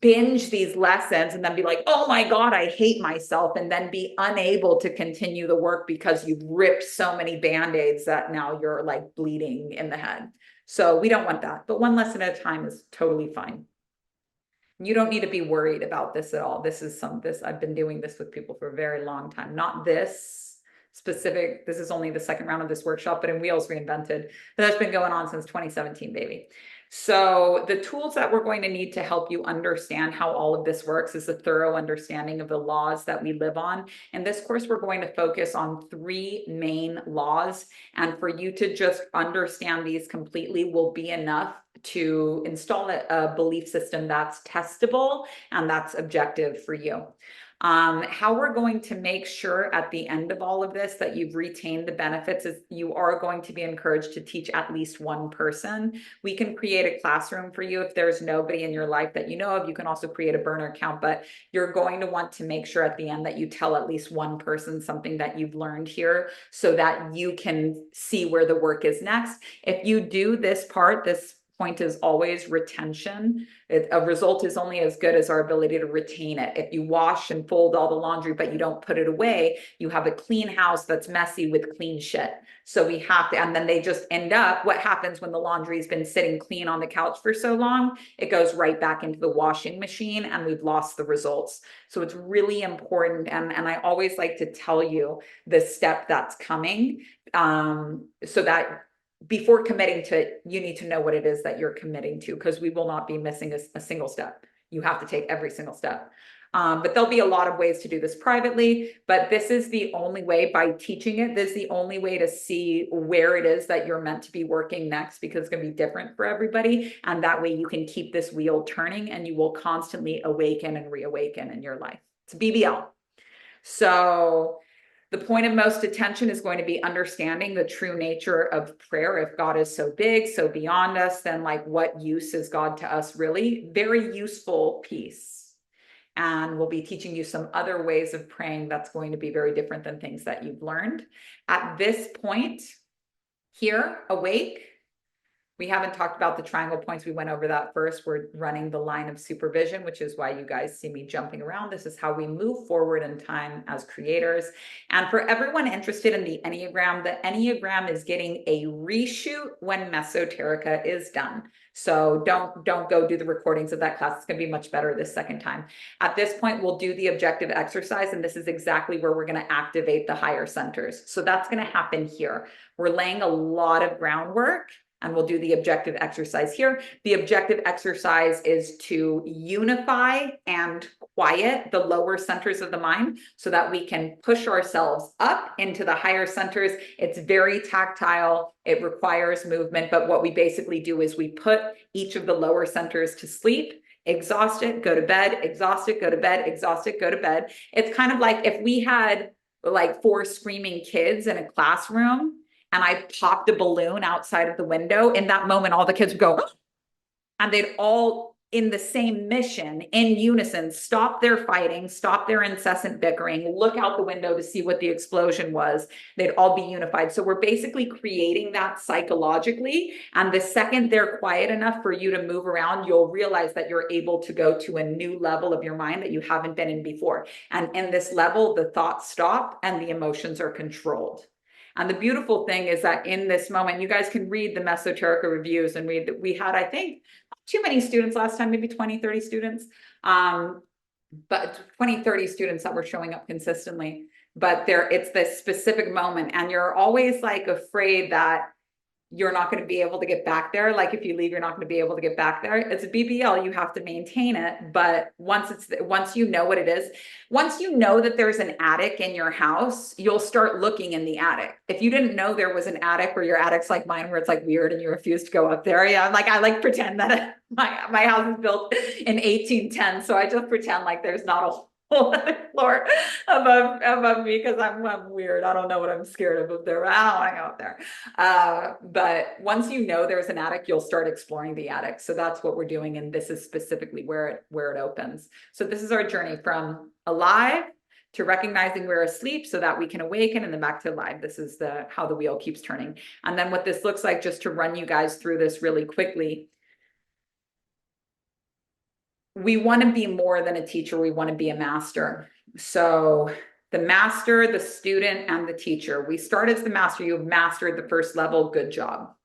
binge these lessons and then be like, oh my God, I hate myself, and then be unable to continue the work because you've ripped so many band-aids that now you're like bleeding in the head. So we don't want that, but one lesson at a time is totally fine. You don't need to be worried about this at all. I've been doing this with people for a very long time, not this specific. This is only the second round of this workshop, but in Wheels Reinvented, that's been going on since 2017, baby. So the tools that we're going to need to help you understand how all of this works is a thorough understanding of the laws that we live on. In this course, we're going to focus on 3 main laws. And for you to just understand these completely will be enough to install a belief system that's testable and that's objective for you. How we're going to make sure at the end of all of this that you've retained the benefits is you are going to be encouraged to teach at least one person. We can create a classroom for you if there's nobody in your life that you know of. You can also create a burner account, but you're going to want to make sure at the end that you tell at least one person something that you've learned here so that you can see where the work is next. If you do this point is always retention. A result is only as good as our ability to retain it. If you wash and fold all the laundry, but you don't put it away, you have a clean house that's messy with clean shit. So we have to, and then they just end up, what happens when the laundry's been sitting clean on the couch for so long? It goes right back into the washing machine and we've lost the results. So it's really important. And I always like to tell you the step that's coming, so that before committing to it, you need to know what it is that you're committing to, because we will not be missing a single step. You have to take every single step. But there'll be a lot of ways to do this privately, but this is the only way. By teaching it, this is the only way to see where it is that you're meant to be working next, because it's going to be different for everybody. And that way you can keep this wheel turning and you will constantly awaken and reawaken in your life. It's BBL. So the point of most attention is going to be understanding the true nature of prayer. If God is so big, so beyond us, then like what use is God to us really? Very useful piece. And we'll be teaching you some other ways of praying that's going to be very different than things that you've learned. At this point here, awake. We haven't talked about the triangle points. We went over that first. We're running the line of supervision, which is why you guys see me jumping around. This is how we move forward in time as creators. And for everyone interested in the Enneagram is getting a reshoot when Mesoterica is done. So don't go do the recordings of that class. It's going to be much better this second time. At this point, we'll do the objective exercise, and this is exactly where we're going to activate the higher centers. So that's going to happen here. We're laying a lot of groundwork. And we'll do the objective exercise here. The objective exercise is to unify and quiet the lower centers of the mind so that we can push ourselves up into the higher centers. It's very tactile. It requires movement. But what we basically do is we put each of the lower centers to sleep, exhaust it, go to bed, exhaust it, go to bed, exhaust it, go to bed. It's kind of like if we had like 4 screaming kids in a classroom, and I popped a balloon outside of the window. In that moment, all the kids would go, and they'd all, in the same mission, in unison, stop their fighting, stop their incessant bickering, look out the window to see what the explosion was. They'd all be unified. So we're basically creating that psychologically. And the second they're quiet enough for you to move around, you'll realize that you're able to go to a new level of your mind that you haven't been in before. And in this level, the thoughts stop and the emotions are controlled. And the beautiful thing is that in this moment, you guys can read the Mesoterica reviews and read that we had, I think, too many students last time, maybe 20, 30 students, but 20, 30 students that were showing up consistently. But it's this specific moment. And you're always like afraid that you're not going to be able to get back there. Like if you leave, you're not going to be able to get back there. It's a BBL, you have to maintain it. But once you know what it is, once you know that there's an attic in your house, you'll start looking in the attic. If you didn't know there was an attic, or your attic's like mine, where it's like weird and you refuse to go up there. Yeah, I like pretend that my house is built in 1810. So I just pretend like there's not a floor above me, because I'm weird. I don't know what I'm scared of up there. I don't want to go up there. But once you know there's an attic, you'll start exploring the attic. So that's what we're doing, and this is specifically where it opens. So this is our journey from alive to recognizing we're asleep so that we can awaken, and then back to alive. This is how the wheel keeps turning. And then what this looks like, just to run you guys through this really quickly. We want to be more than a teacher. We want to be a master. So the master, the student, and the teacher. We start as the master. You've mastered the first level. Good job.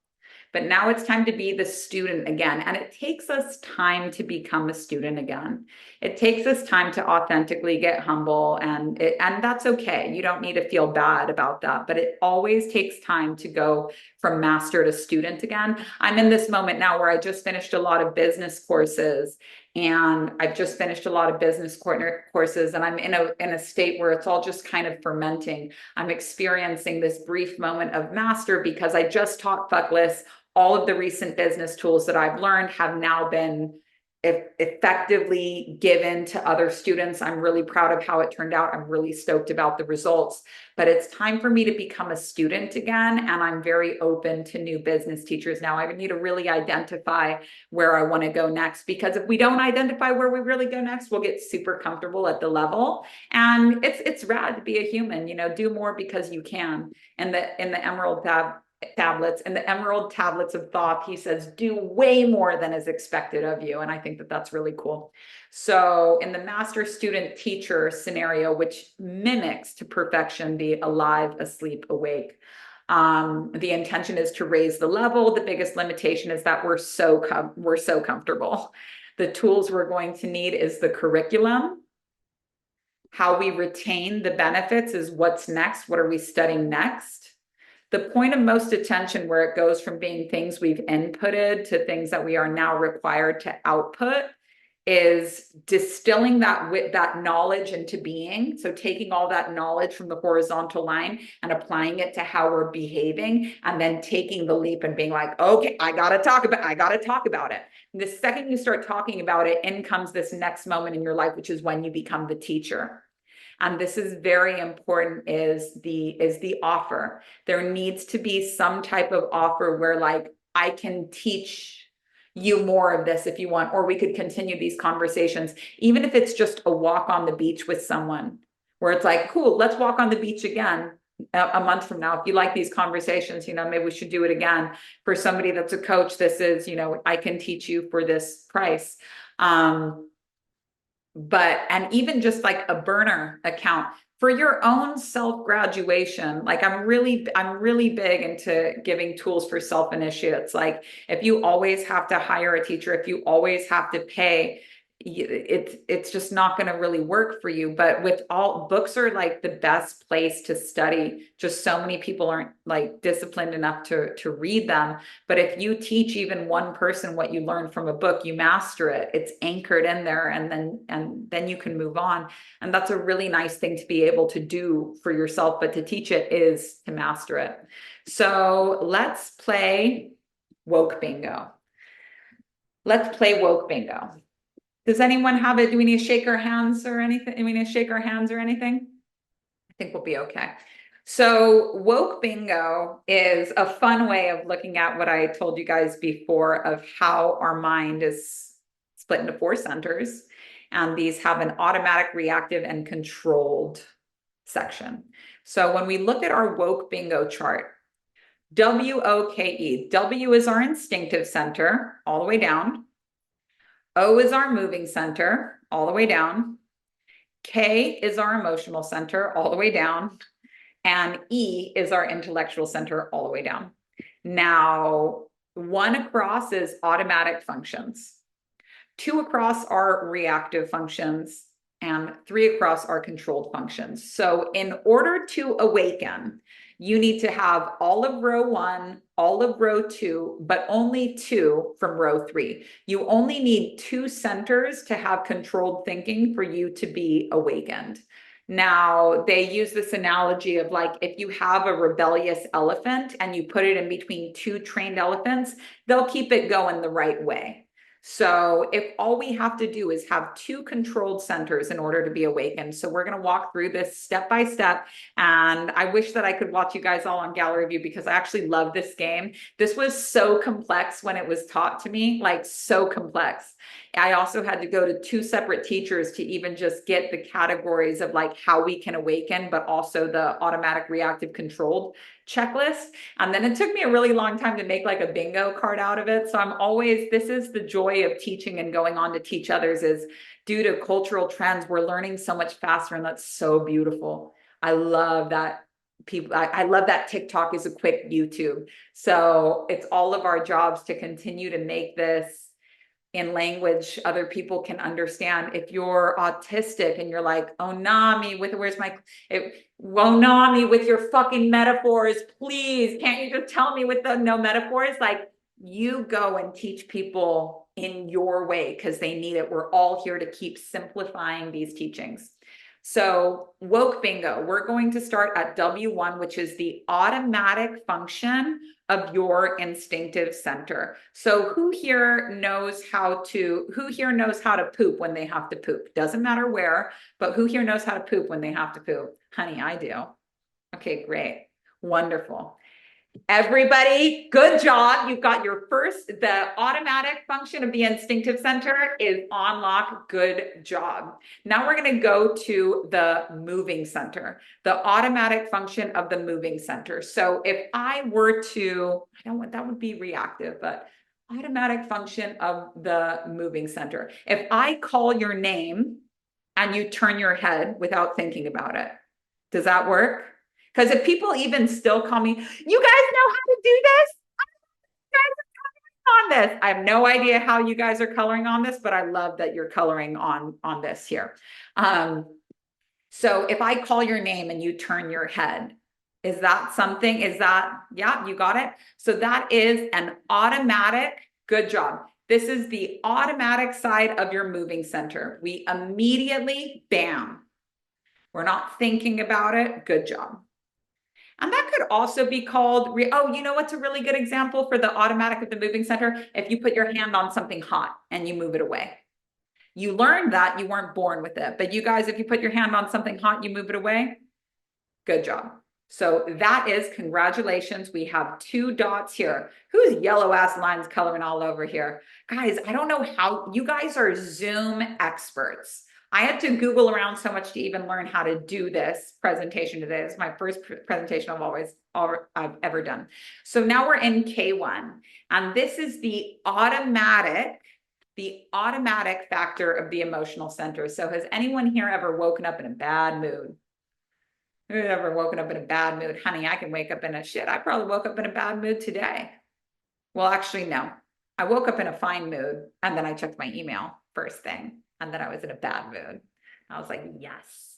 But now it's time to be the student again. And it takes us time to become a student again. It takes us time to authentically get humble, and that's okay. You don't need to feel bad about that, but it always takes time to go from master to student again. I'm in this moment now where I just finished a lot of business courses, and I've just finished a lot of business courses, and I'm in a state where it's all just kind of fermenting. I'm experiencing this brief moment of master because I just taught Fuckless. All of the recent business tools that I've learned have now been effectively given to other students. I'm really proud of how it turned out. I'm really stoked about the results, but it's time for me to become a student again. And I'm very open to new business teachers now. I need to really identify where I want to go next, because if we don't identify where we really go next, we'll get super comfortable at the level. And it's rad to be a human, do more because you can. And in the Emerald tab, tablets, and the emerald tablets of thought, he says, do way more than is expected of you. And I think that that's really cool. So in the master student teacher scenario, which mimics to perfection the alive, asleep, awake, the intention is to raise the level. The biggest limitation is that we're so comfortable. The tools we're going to need is the curriculum. How we retain the benefits is what's next. What are we studying next? The point of most attention, where it goes from being things we've inputted to things that we are now required to output, is distilling that knowledge into being. So taking all that knowledge from the horizontal line and applying it to how we're behaving, and then taking the leap and being like, okay, I gotta talk about it. And the second you start talking about it, in comes this next moment in your life, which is when you become the teacher. And this is very important, is the offer. There needs to be some type of offer where, like, I can teach you more of this if you want, or we could continue these conversations, even if it's just a walk on the beach with someone, where it's like, cool, let's walk on the beach again a month from now. If you like these conversations, maybe we should do it again. For somebody that's a coach, this is, I can teach you for this price. And even just like a burner account for your own self-graduation. Like, I'm really big into giving tools for self-initiates. Like, if you always have to hire a teacher, if you always have to pay, it's just not going to really work for you. But with all books are like the best place to study. Just so many people aren't like disciplined enough to read them. But if you teach even one person what you learned from a book, you master it. It's anchored in there, and then you can move on. And that's a really nice thing to be able to do for yourself. But to teach it is to master it. So let's play woke bingo. Let's play woke bingo. Does anyone have it? Do we need to shake our hands or anything? Do we need to shake our hands or anything? I think we'll be okay. So woke bingo is a fun way of looking at what I told you guys before, of how our mind is split into 4 centers. And these have an automatic, reactive, and controlled section. So when we look at our woke bingo chart, WOKE, W is our instinctive center all the way down. O is our moving center all the way down. K is our emotional center all the way down. And E is our intellectual center all the way down. Now, 1 across is automatic functions. 2 across are reactive functions. And 3 across are controlled functions. So in order to awaken, you need to have all of row 1, all of row 2, but only 2 from row 3. You only need 2 centers to have controlled thinking for you to be awakened. Now, they use this analogy of, like, if you have a rebellious elephant and you put it in between 2 trained elephants, they'll keep it going the right way. So if all we have to do is have 2 controlled centers in order to be awakened. So we're going to walk through this step by step. And I wish that I could watch you guys all on gallery view, because I actually love this game. This was so complex when it was taught to me, like so complex. I also had to go to 2 separate teachers to even just get the categories of like how we can awaken, but also the automatic, reactive, controlled checklist. And then it took me a really long time to make like a bingo card out of it. So this is the joy of teaching and going on to teach others, is due to cultural trends, we're learning so much faster. And that's so beautiful. I love that I love that TikTok is a quick YouTube. So it's all of our jobs to continue to make this in language other people can understand. If you're autistic and you're like, oh, Nami, with your fucking metaphors, please, can't you just tell me with the no metaphors? Like, you go and teach people in your way, because they need it. We're all here to keep simplifying these teachings. So woke bingo, we're going to start at W1, which is the automatic function of your instinctive center. So who here knows how to poop when they have to poop? Doesn't matter where, but who here knows how to poop when they have to poop? Honey, I do. Okay, great. Wonderful. Everybody, good job. You've got your the automatic function of the instinctive center is on lock. Good job. Now we're going to go to the moving center, the automatic function of the moving center. So if I were to, I don't want, that would be reactive, but automatic function of the moving center. If I call your name and you turn your head without thinking about it, does that work? Because if people even still call me, you guys know how to do this? On this. I have no idea how you guys are coloring on this, but I love that you're coloring on this here. So if I call your name and you turn your head, is that something? Is that, yeah, you got it? So that is an automatic, good job. This is the automatic side of your moving center. We immediately, bam, we're not thinking about it. Good job. And that could also be called, oh, you know what's a really good example for the automatic of the moving center? If you put your hand on something hot and you move it away. You learned that, you weren't born with it. But you guys, if you put your hand on something hot, you move it away. Good job. So that is congratulations. We have 2 dots here. Who's yellow ass lines coloring all over here? Guys, I don't know how, you guys are Zoom experts. I had to Google around so much to even learn how to do this presentation today. It's my first presentation I've ever done. So now we're in K1, and this is the automatic factor of the emotional center. So has anyone here ever woken up in a bad mood? Who's ever woken up in a bad mood? Honey, I can wake up in a shit. I probably woke up in a bad mood today. Well, actually, no. I woke up in a fine mood, and then I checked my email first thing. And then I was in a bad mood. I was like, yes,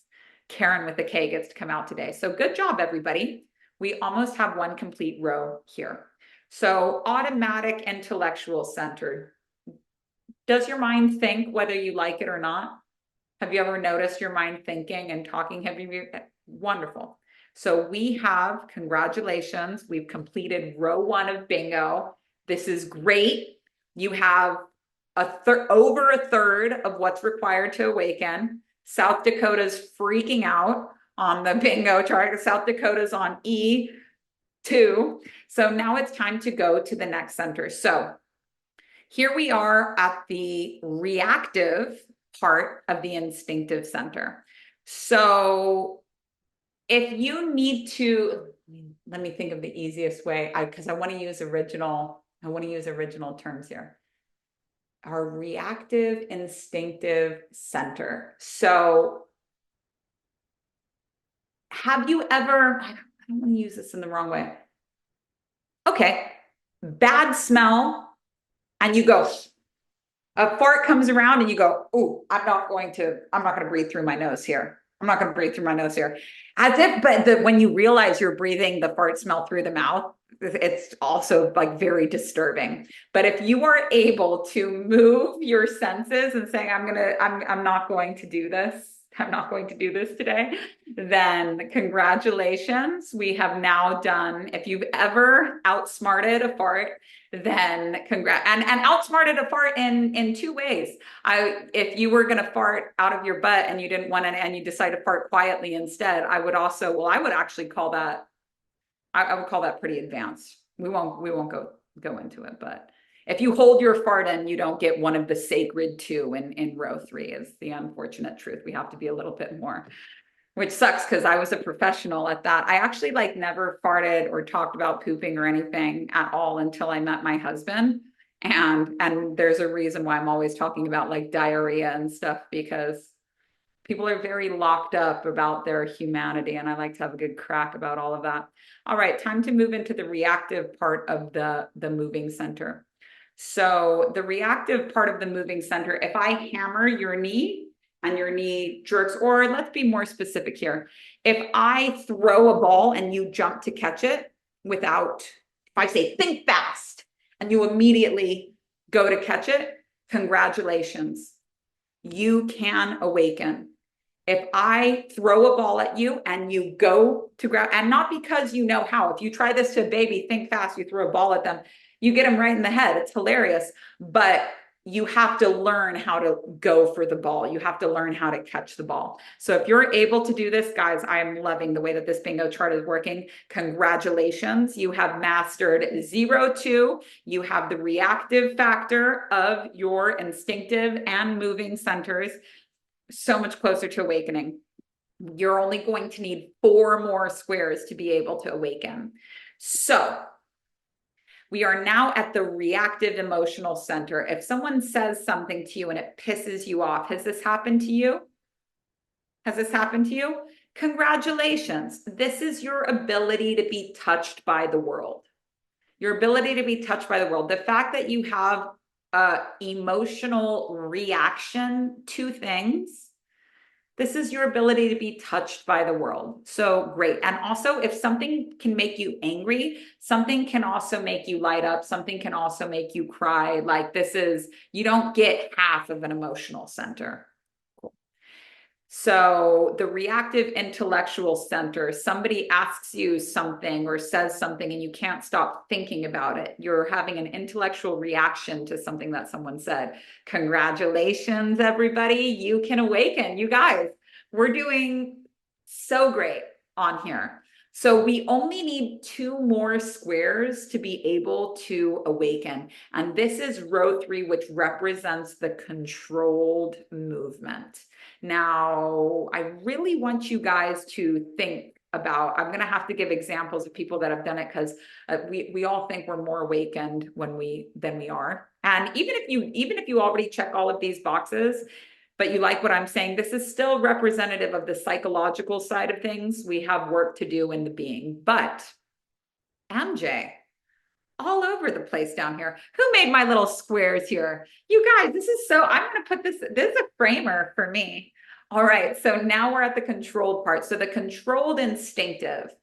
Karen with the K gets to come out today. So good job, everybody. We almost have 1 complete row here. So automatic intellectual center. Does your mind think whether you like it or not? Have you ever noticed your mind thinking and talking? Wonderful. So we have, congratulations, we've completed row 1 of bingo. This is great. You have over a third of what's required to awaken. South Dakota's freaking out on the bingo chart. South Dakota's on E2. So now it's time to go to the next center. So here we are at the reactive part of the instinctive center. So if you need to, let me think of the easiest way, because I want to use original terms here. Our reactive instinctive center. So have you ever, I don't want to use this in the wrong way. Okay, bad smell, and you go, a fart comes around and you go, ooh, I'm not going to breathe through my nose here. I'm not going to breathe through my nose here. As if, but when you realize you're breathing the fart smell through the mouth, it's also like very disturbing. But if you are able to move your senses and saying, I'm not going to do this. I'm not going to do this today, then congratulations. We have now done, if you've ever outsmarted a fart, then congrats. And outsmarted a fart in 2 ways. If you were going to fart out of your butt and you didn't want to, and you decide to fart quietly instead, I would actually call that, I would call that pretty advanced. We won't go into it, but if you hold your fart in, you don't get one of the sacred 2 in row 3 is the unfortunate truth. We have to be a little bit more, which sucks because I was a professional at that. I actually never farted or talked about pooping or anything at all until I met my husband. And there's a reason why I'm always talking about diarrhea and stuff, because people are very locked up about their humanity, and I like to have a good crack about all of that. All right, time to move into the reactive part of the moving center. So the reactive part of the moving center, if I hammer your knee and your knee jerks, or let's be more specific here. If I throw a ball and you jump to catch it if I say think fast and you immediately go to catch it, congratulations, you can awaken. If I throw a ball at you and you go to grab, and not because you know how, if you try this to a baby, think fast, you throw a ball at them, you get them right in the head. It's hilarious. But you have to learn how to go for the ball. You have to learn how to catch the ball. So if you're able to do this, guys, I am loving the way that this bingo chart is working. Congratulations. You have mastered 0-2. You have the reactive factor of your instinctive and moving centers, so much closer to awakening. You're only going to need 4 more squares to be able to awaken. So we are now at the reactive emotional center. If someone says something to you and it pisses you off, has this happened to you? Has this happened to you? Congratulations. This is your ability to be touched by the world. Your ability to be touched by the world. The fact that you have an emotional reaction to things, this is your ability to be touched by the world. So great. And also, if something can make you angry, something can also make you light up. Something can also make you cry. Like this is, you don't get half of an emotional center. Cool. So the reactive intellectual center, somebody asks you something or says something and you can't stop thinking about it. You're having an intellectual reaction to something that someone said. Congratulations, everybody. You can awaken. You guys, we're doing so great on here. So we only need 2 more squares to be able to awaken. And this is row 3, which represents the controlled movement. Now, I really want you guys to think about, I'm going to have to give examples of people that have done it because we all think we're more awakened than we are. And even if you already check all of these boxes, but you like what I'm saying, this is still representative of the psychological side of things. We have work to do in the being. But MJ, all over the place down here. Who made my little squares here? You guys, this is so, I'm going to put this is a framer for me. All right, so now we're at the controlled part. So the controlled instinctive.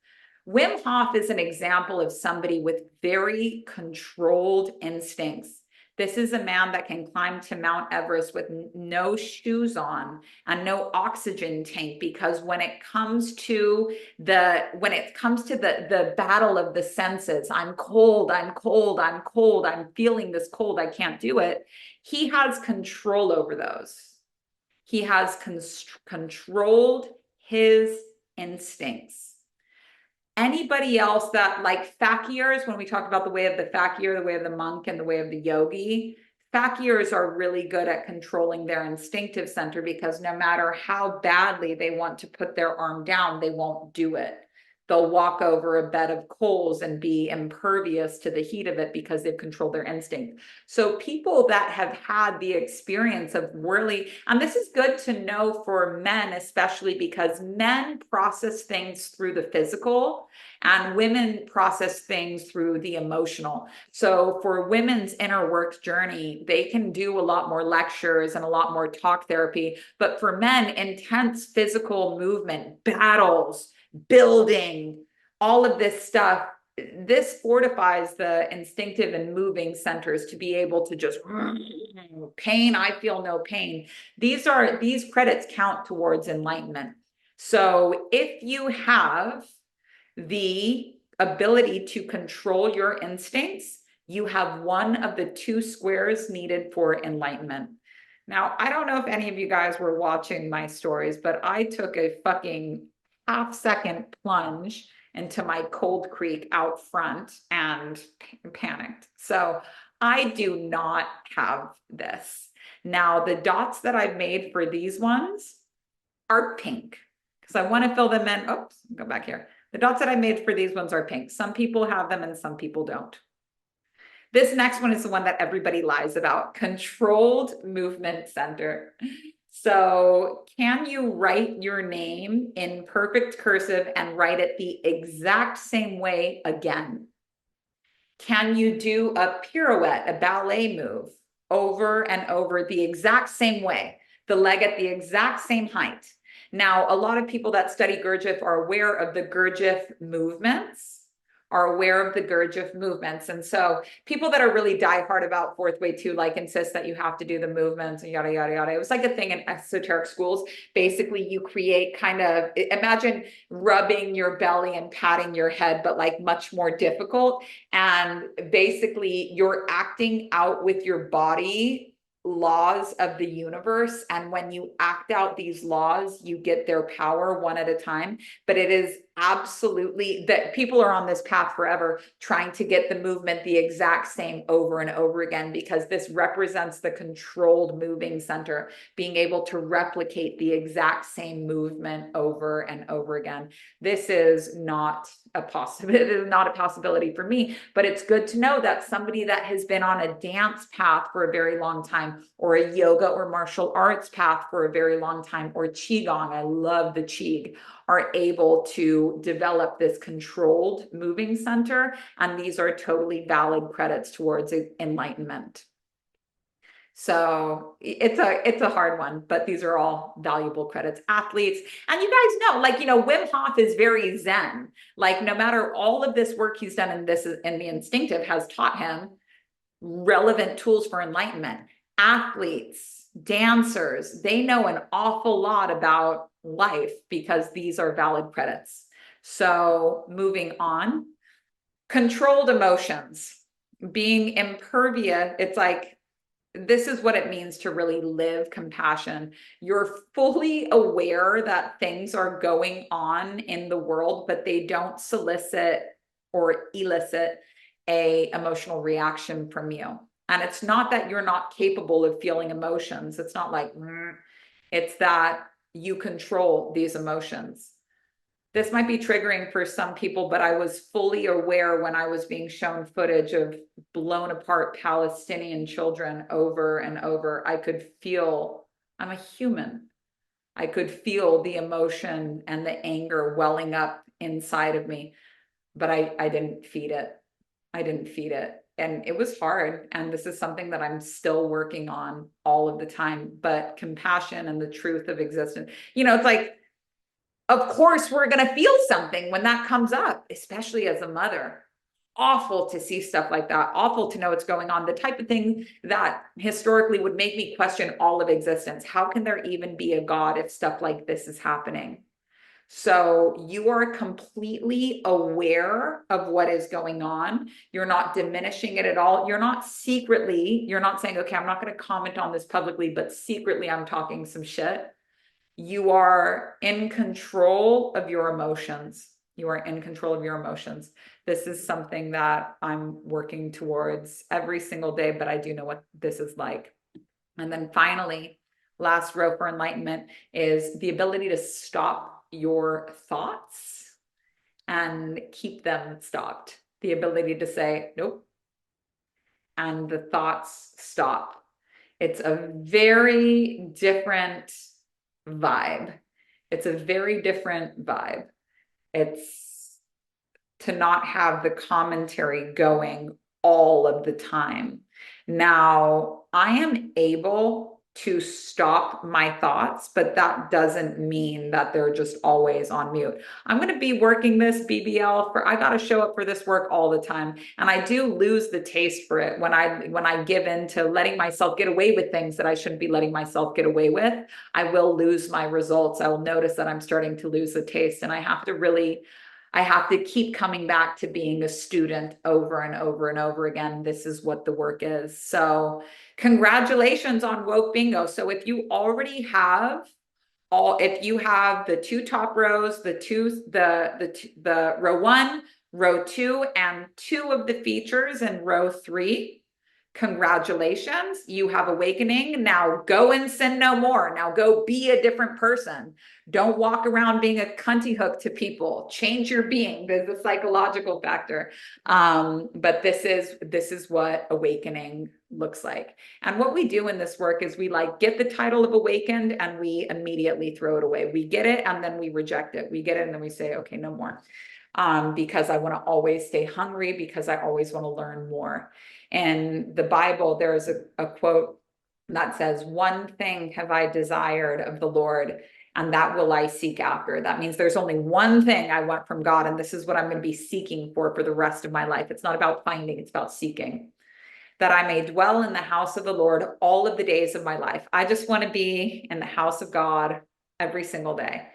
Wim Hof is an example of somebody with very controlled instincts. This is a man that can climb to Mount Everest with no shoes on and no oxygen tank, because when it comes to the battle of the senses, I'm cold, I'm cold, I'm cold, I'm feeling this cold, I can't do it. He has control over those. He has controlled his instincts. Anybody else that, like fakirs, when we talk about the way of the fakir, the way of the monk, and the way of the yogi, fakirs are really good at controlling their instinctive center, because no matter how badly they want to put their arm down, they won't do it. They'll walk over a bed of coals and be impervious to the heat of it because they've controlled their instinct. So people that have had the experience of really, and this is good to know for men, especially because men process things through the physical and women process things through the emotional. So for women's inner work journey, they can do a lot more lectures and a lot more talk therapy. But for men, intense physical movement, battles, building, all of this stuff, this fortifies the instinctive and moving centers to be able to just pain, I feel no pain. These credits count towards enlightenment. So if you have the ability to control your instincts, you have one of the 2 squares needed for enlightenment. Now, I don't know if any of you guys were watching my stories, but I took a fucking half-second plunge into my cold creek out front and panicked. So I do not have this. Now, the dots that I've made for these ones are pink because I want to fill them in. Oops, go back here. The dots that I made for these ones are pink. Some people have them and some people don't. This next one is the one that everybody lies about: controlled movement center. So can you write your name in perfect cursive and write it the exact same way again? Can you do a pirouette, a ballet move, over and over the exact same way, the leg at the exact same height? Now, a lot of people that study Gurdjieff are aware of the Gurdjieff movements, And so people that are really diehard about fourth way too, like insist that you have to do the movements and yada, yada, yada. It was like a thing in esoteric schools. Basically, you create kind of, imagine rubbing your belly and patting your head, but like much more difficult. And basically you're acting out with your body laws of the universe. And when you act out these laws, you get their power one at a time. But it is absolutely that people are on this path forever trying to get the movement the exact same over and over again, because this represents the controlled moving center, being able to replicate the exact same movement over and over again. This is not a possibility. It is not a possibility for me, but it's good to know that somebody that has been on a dance path for a very long time, or a yoga or martial arts path for a very long time, or qigong, I love the qig, are able to develop this controlled moving center. And these are totally valid credits towards enlightenment. So it's a hard one, but these are all valuable credits. Athletes, and you guys know, like, Wim Hof is very Zen. Like, no matter all of this work he's done, and this is in the instinctive has taught him relevant tools for enlightenment. Athletes, dancers, they know an awful lot about life because these are valid credits. So moving on, controlled emotions, being impervious. It's like, this is what it means to really live compassion. You're fully aware that things are going on in the world, but they don't solicit or elicit a emotional reaction from you. And it's not that you're not capable of feeling emotions. It's not like, it's that you control these emotions. This might be triggering for some people, but I was fully aware when I was being shown footage of blown apart Palestinian children over and over. I could feel, I'm a human. I could feel the emotion and the anger welling up inside of me, but I didn't feed it. I didn't feed it. And it was hard. And this is something that I'm still working on all of the time. But compassion and the truth of existence, it's like, of course, we're going to feel something when that comes up, especially as a mother. Awful to see stuff like that. Awful to know what's going on. The type of thing that historically would make me question all of existence. How can there even be a God if stuff like this is happening? So you are completely aware of what is going on. You're not diminishing it at all. You're not saying, okay, I'm not going to comment on this publicly, but secretly I'm talking some shit. You are in control of your emotions. You are in control of your emotions. This is something that I'm working towards every single day, but I do know what this is like. And then finally, last row for enlightenment is the ability to stop your thoughts and keep them stopped. The ability to say, nope, and the thoughts stop. It's a very different vibe. It's a very different vibe. It's to not have the commentary going all of the time. Now, I am able to stop my thoughts, but that doesn't mean that they're just always on mute. I'm going to be working this BBL I got to show up for this work all the time. And I do lose the taste for it when I give in to letting myself get away with things that I shouldn't be letting myself get away with. I will lose my results. I will notice that I'm starting to lose the taste, and I have to keep coming back to being a student over and over and over again. This is what the work is. So congratulations on Woke Bingo. So if you already have if you have the two top rows, the row 1, row 2, and 2 of the features in row 3, congratulations, you have awakening. Now go and sin no more. Now go be a different person. Don't walk around being a cunty hook to people. Change your being. There's a psychological factor. But this is what awakening looks like. And what we do in this work is we get the title of awakened and we immediately throw it away. We get it and then we reject it. We get it and then we say, okay, no more. Because I want to always stay hungry, because I always want to learn more. In the Bible, there is a quote that says, "One thing have I desired of the Lord, and that will I seek after." That means there's only one thing I want from God, and this is what I'm going to be seeking for the rest of my life. It's not about finding, it's about seeking. That I may dwell in the house of the Lord all of the days of my life. I just want to be in the house of God every single day.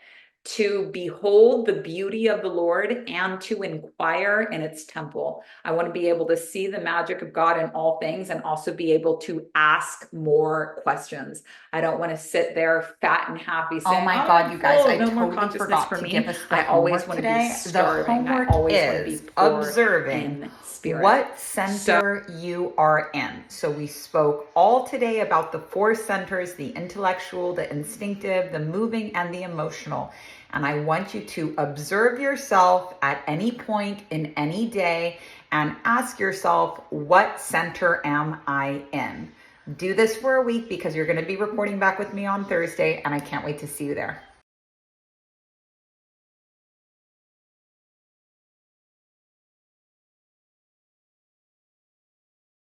to behold the beauty of the Lord and to inquire in its temple. I want to be able to see the magic of God in all things and also be able to ask more questions. I don't want to sit there fat and happy saying, oh my oh, God, I'm you guys, full, I no more totally consciousness forgot for to give me. us the I always homework want to be today. The starving. I homework always want to be is poor observing in spirit. what center you are in. So we spoke all today about the four centers: the intellectual, the instinctive, the moving, and the emotional. And I want you to observe yourself at any point in any day and ask yourself, what center am I in? Do this for a week because you're going to be reporting back with me on Thursday, and I can't wait to see you there.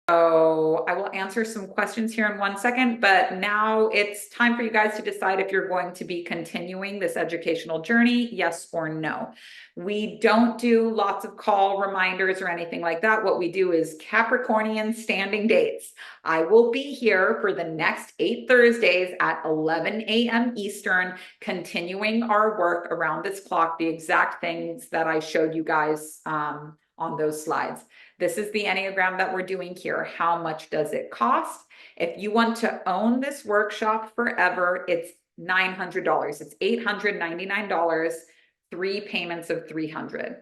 So I will answer some questions here in 1 second, but now it's time for you guys to decide if you're going to be continuing this educational journey, yes or no. We don't do lots of call reminders or anything like that. What we do is Capricornian standing dates. I will be here for the next 8 Thursdays at 11 a.m. Eastern, continuing our work around this clock, the exact things that I showed you guys on those slides. This is the Enneagram that we're doing here. How much does it cost? If you want to own this workshop forever, it's $900. It's $899, 3 payments of $300.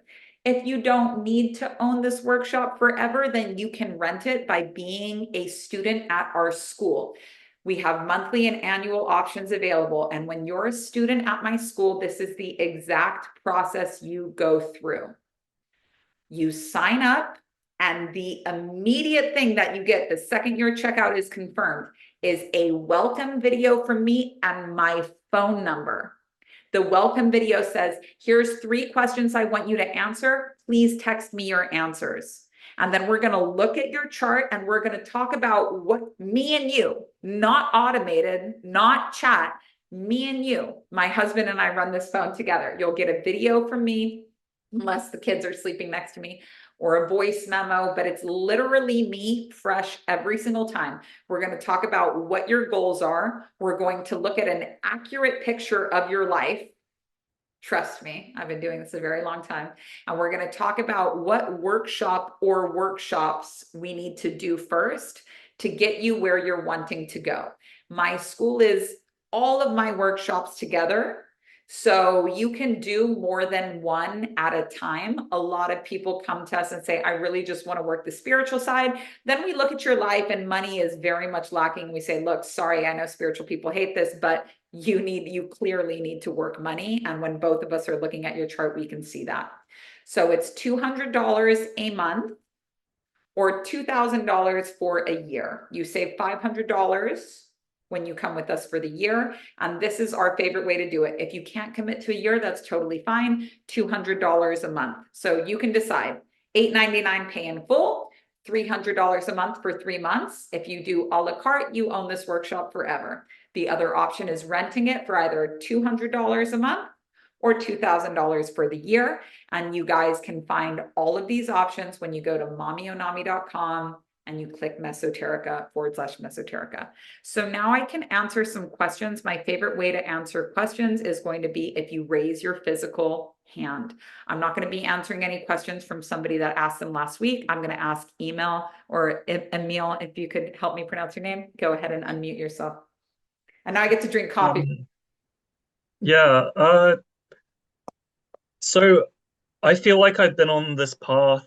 If you don't need to own this workshop forever, then you can rent it by being a student at our school. We have monthly and annual options available. And when you're a student at my school, this is the exact process you go through. You sign up, and the immediate thing that you get the second your checkout is confirmed is a welcome video from me and my phone number. The welcome video says, here's 3 questions I want you to answer. Please text me your answers. And then we're going to look at your chart and we're going to talk about what me and you, not automated, not chat, me and you, my husband and I run this phone together. You'll get a video from me, unless the kids are sleeping next to me, or a voice memo, but it's literally me fresh every single time. We're going to talk about what your goals are. We're going to look at an accurate picture of your life. Trust me, I've been doing this a very long time. And we're going to talk about what workshop or workshops we need to do first to get you where you're wanting to go. My school is all of my workshops together. So you can do more than one at a time. A lot of people come to us and say, I really just want to work the spiritual side. Then we look at your life and money is very much lacking. We say, look, sorry, I know spiritual people hate this, but you clearly need to work money. And when both of us are looking at your chart, we can see that. So it's $200 a month or $2,000 for a year. You save $500 when you come with us for the year. And this is our favorite way to do it. If you can't commit to a year, that's totally fine. $200 a month. So you can decide. $899 pay in full, $300 a month for 3 months. If you do a la carte, you own this workshop forever. The other option is renting it for either $200 a month or $2,000 for the year. And you guys can find all of these options when you go to mommyonami.com and you click mesoterica/mesoterica. So now I can answer some questions. My favorite way to answer questions is going to be if you raise your physical hand. I'm not going to be answering any questions from somebody that asked them last week. I'm going to ask Emil or Emil, if you could help me pronounce your name. Go ahead and unmute yourself. And now I get to drink coffee. Yeah, so I feel like I've been on this path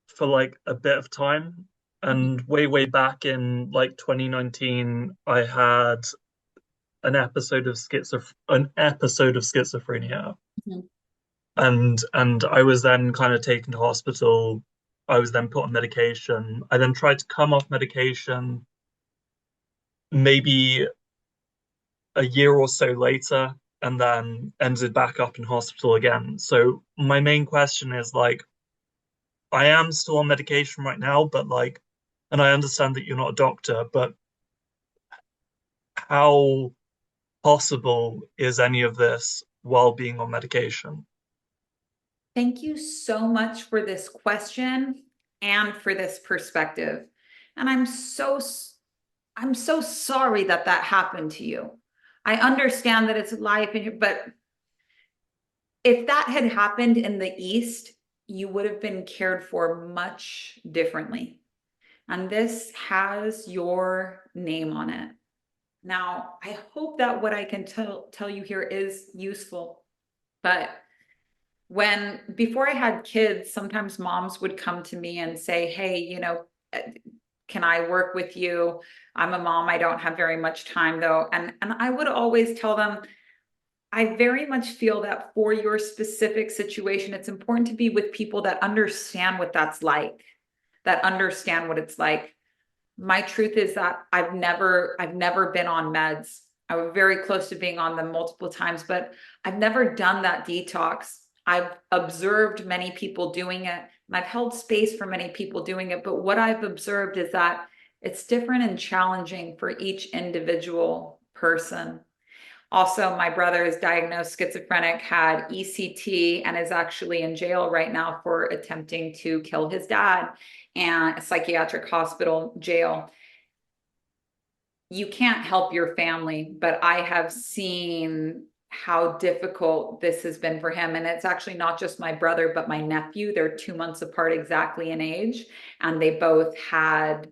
for like a bit of time, and way back in like 2019, I had an episode of schizophrenia, Mhm. and I was then kind of taken to hospital. I was then put on medication. I then tried to come off medication maybe a year or so later, and then ended back up in hospital again. So my main question is like, I am still on medication right now, but like, and I understand that you're not a doctor, but how possible is any of this while being on medication? Thank you so much for this question and for this perspective. And I'm so sorry that that happened to you. I understand that it's life, but if that had happened in the East, you would have been cared for much differently. And this has your name on it. Now, I hope that what I can tell you here is useful. But before I had kids, sometimes moms would come to me and say, hey, can I work with you? I'm a mom. I don't have very much time though. And I would always tell them, I very much feel that for your specific situation, it's important to be with people that understand what that's like, that understand what it's like. My truth is that I've never been on meds. I was very close to being on them multiple times, but I've never done that detox. I've observed many people doing it, and I've held space for many people doing it. But what I've observed is that it's different and challenging for each individual person. Also, my brother is diagnosed schizophrenic, had ECT, and is actually in jail right now for attempting to kill his dad, and a psychiatric hospital jail. You can't help your family, but I have seen how difficult this has been for him. And it's actually not just my brother, but my nephew. They're 2 months apart exactly in age, and they both had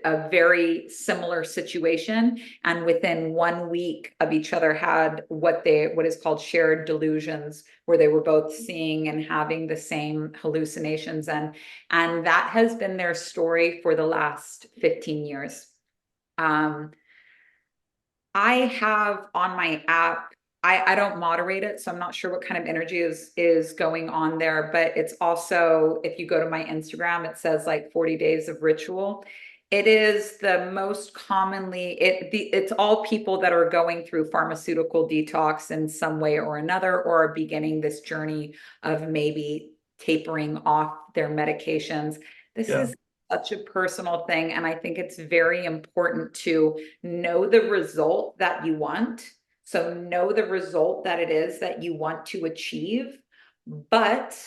a very similar situation, and within 1 week of each other had what is called shared delusions, where they were both seeing and having the same hallucinations, and that has been their story for the last 15 years. I have on my app, I don't moderate it, so I'm not sure what kind of energy is going on there, but it's also, if you go to my Instagram, it says like 40 days of ritual. It is the most commonly, it's all people that are going through pharmaceutical detox in some way or another, or are beginning this journey of maybe tapering off their medications. This is such a personal thing, and I think it's very important to know the result that you want. So know the result that it is that you want to achieve, but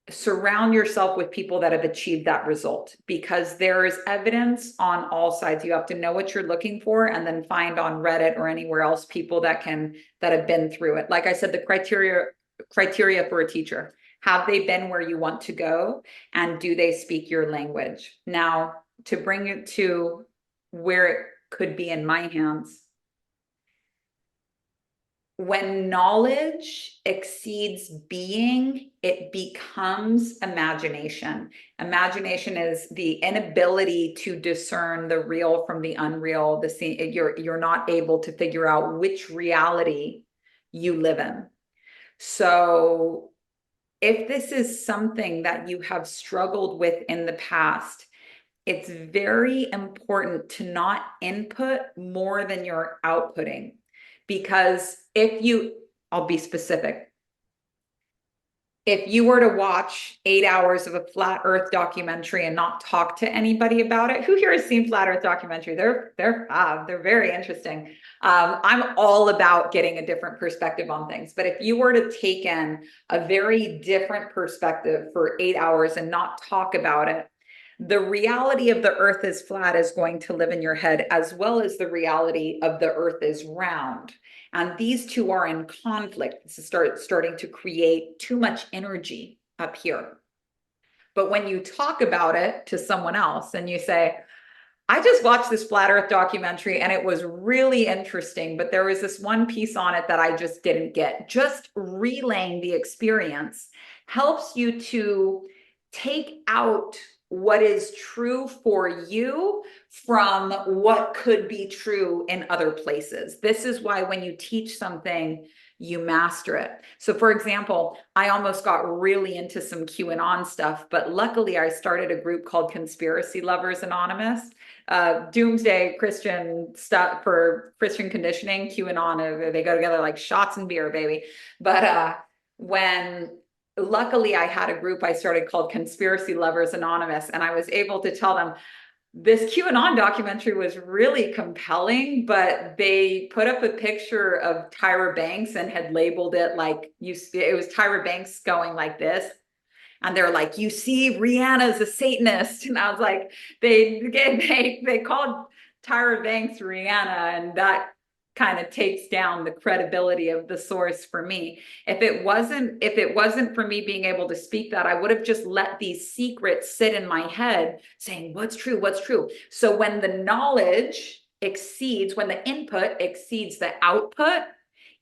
surround yourself with people that have achieved that result, because there is evidence on all sides. You have to know what you're looking for, and then find on Reddit or anywhere else people that have been through it. Like I said, the criteria for a teacher: have they been where you want to go, and do they speak your language? Now, to bring it to where it could be in my hands, when knowledge exceeds being, it becomes imagination. Imagination is the inability to discern the real from the unreal. You're not able to figure out which reality you live in. So if this is something that you have struggled with in the past, it's very important to not input more than you're outputting. Because I'll be specific. If you were to watch 8 hours of a flat earth documentary and not talk to anybody about it, who here has seen flat earth documentary? They're very interesting. I'm all about getting a different perspective on things. But if you were to take in a very different perspective for 8 hours and not talk about it, the reality of the earth is flat is going to live in your head, as well as the reality of the earth is round. And these two are in conflict. This is starting to create too much energy up here. But when you talk about it to someone else and you say, I just watched this flat earth documentary and it was really interesting, but there was this one piece on it that I just didn't get. Just relaying the experience helps you to take out what is true for you from what could be true in other places. This is why when you teach something, you master it. So for example, I almost got really into some QAnon stuff, but luckily I started a group called Conspiracy Lovers Anonymous. Doomsday Christian stuff for Christian conditioning. QAnon, they go together like shots and beer, baby. But luckily I had a group I started called Conspiracy Lovers Anonymous, and I was able to tell them this QAnon documentary was really compelling, but they put up a picture of Tyra Banks and had labeled it like it was Tyra Banks going like this. And they're like, you see, Rihanna's a Satanist. And I was like, they called Tyra Banks Rihanna, and that kind of takes down the credibility of the source for me. If it wasn't for me being able to speak that, I would have just let these secrets sit in my head saying, what's true, what's true. So when the knowledge exceeds, when the input exceeds the output,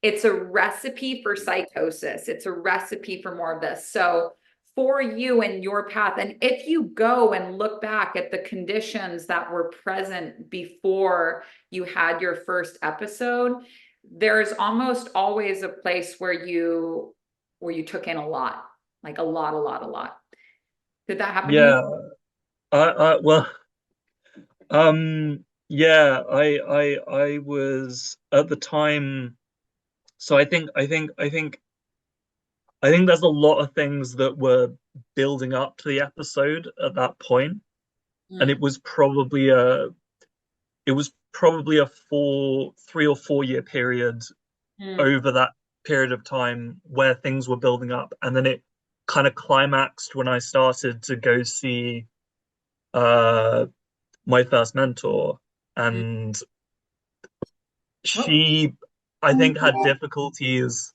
it's a recipe for psychosis. It's a recipe for more of this. So for you and your path, and if you go and look back at the conditions that were present before you had your first episode, there's almost always a place where you took in a lot, like a lot, a lot, a lot. Did that happen to you? Yeah. Well, yeah, I was at the time. So I think there's a lot of things that were building up to the episode at that point, and Mm, it was probably a 3 or 4 year period mm, over that period of time where things were building up, and then it kind of climaxed when I started to go see uh my first mentor, mm. and Oh. she, I think, had difficulties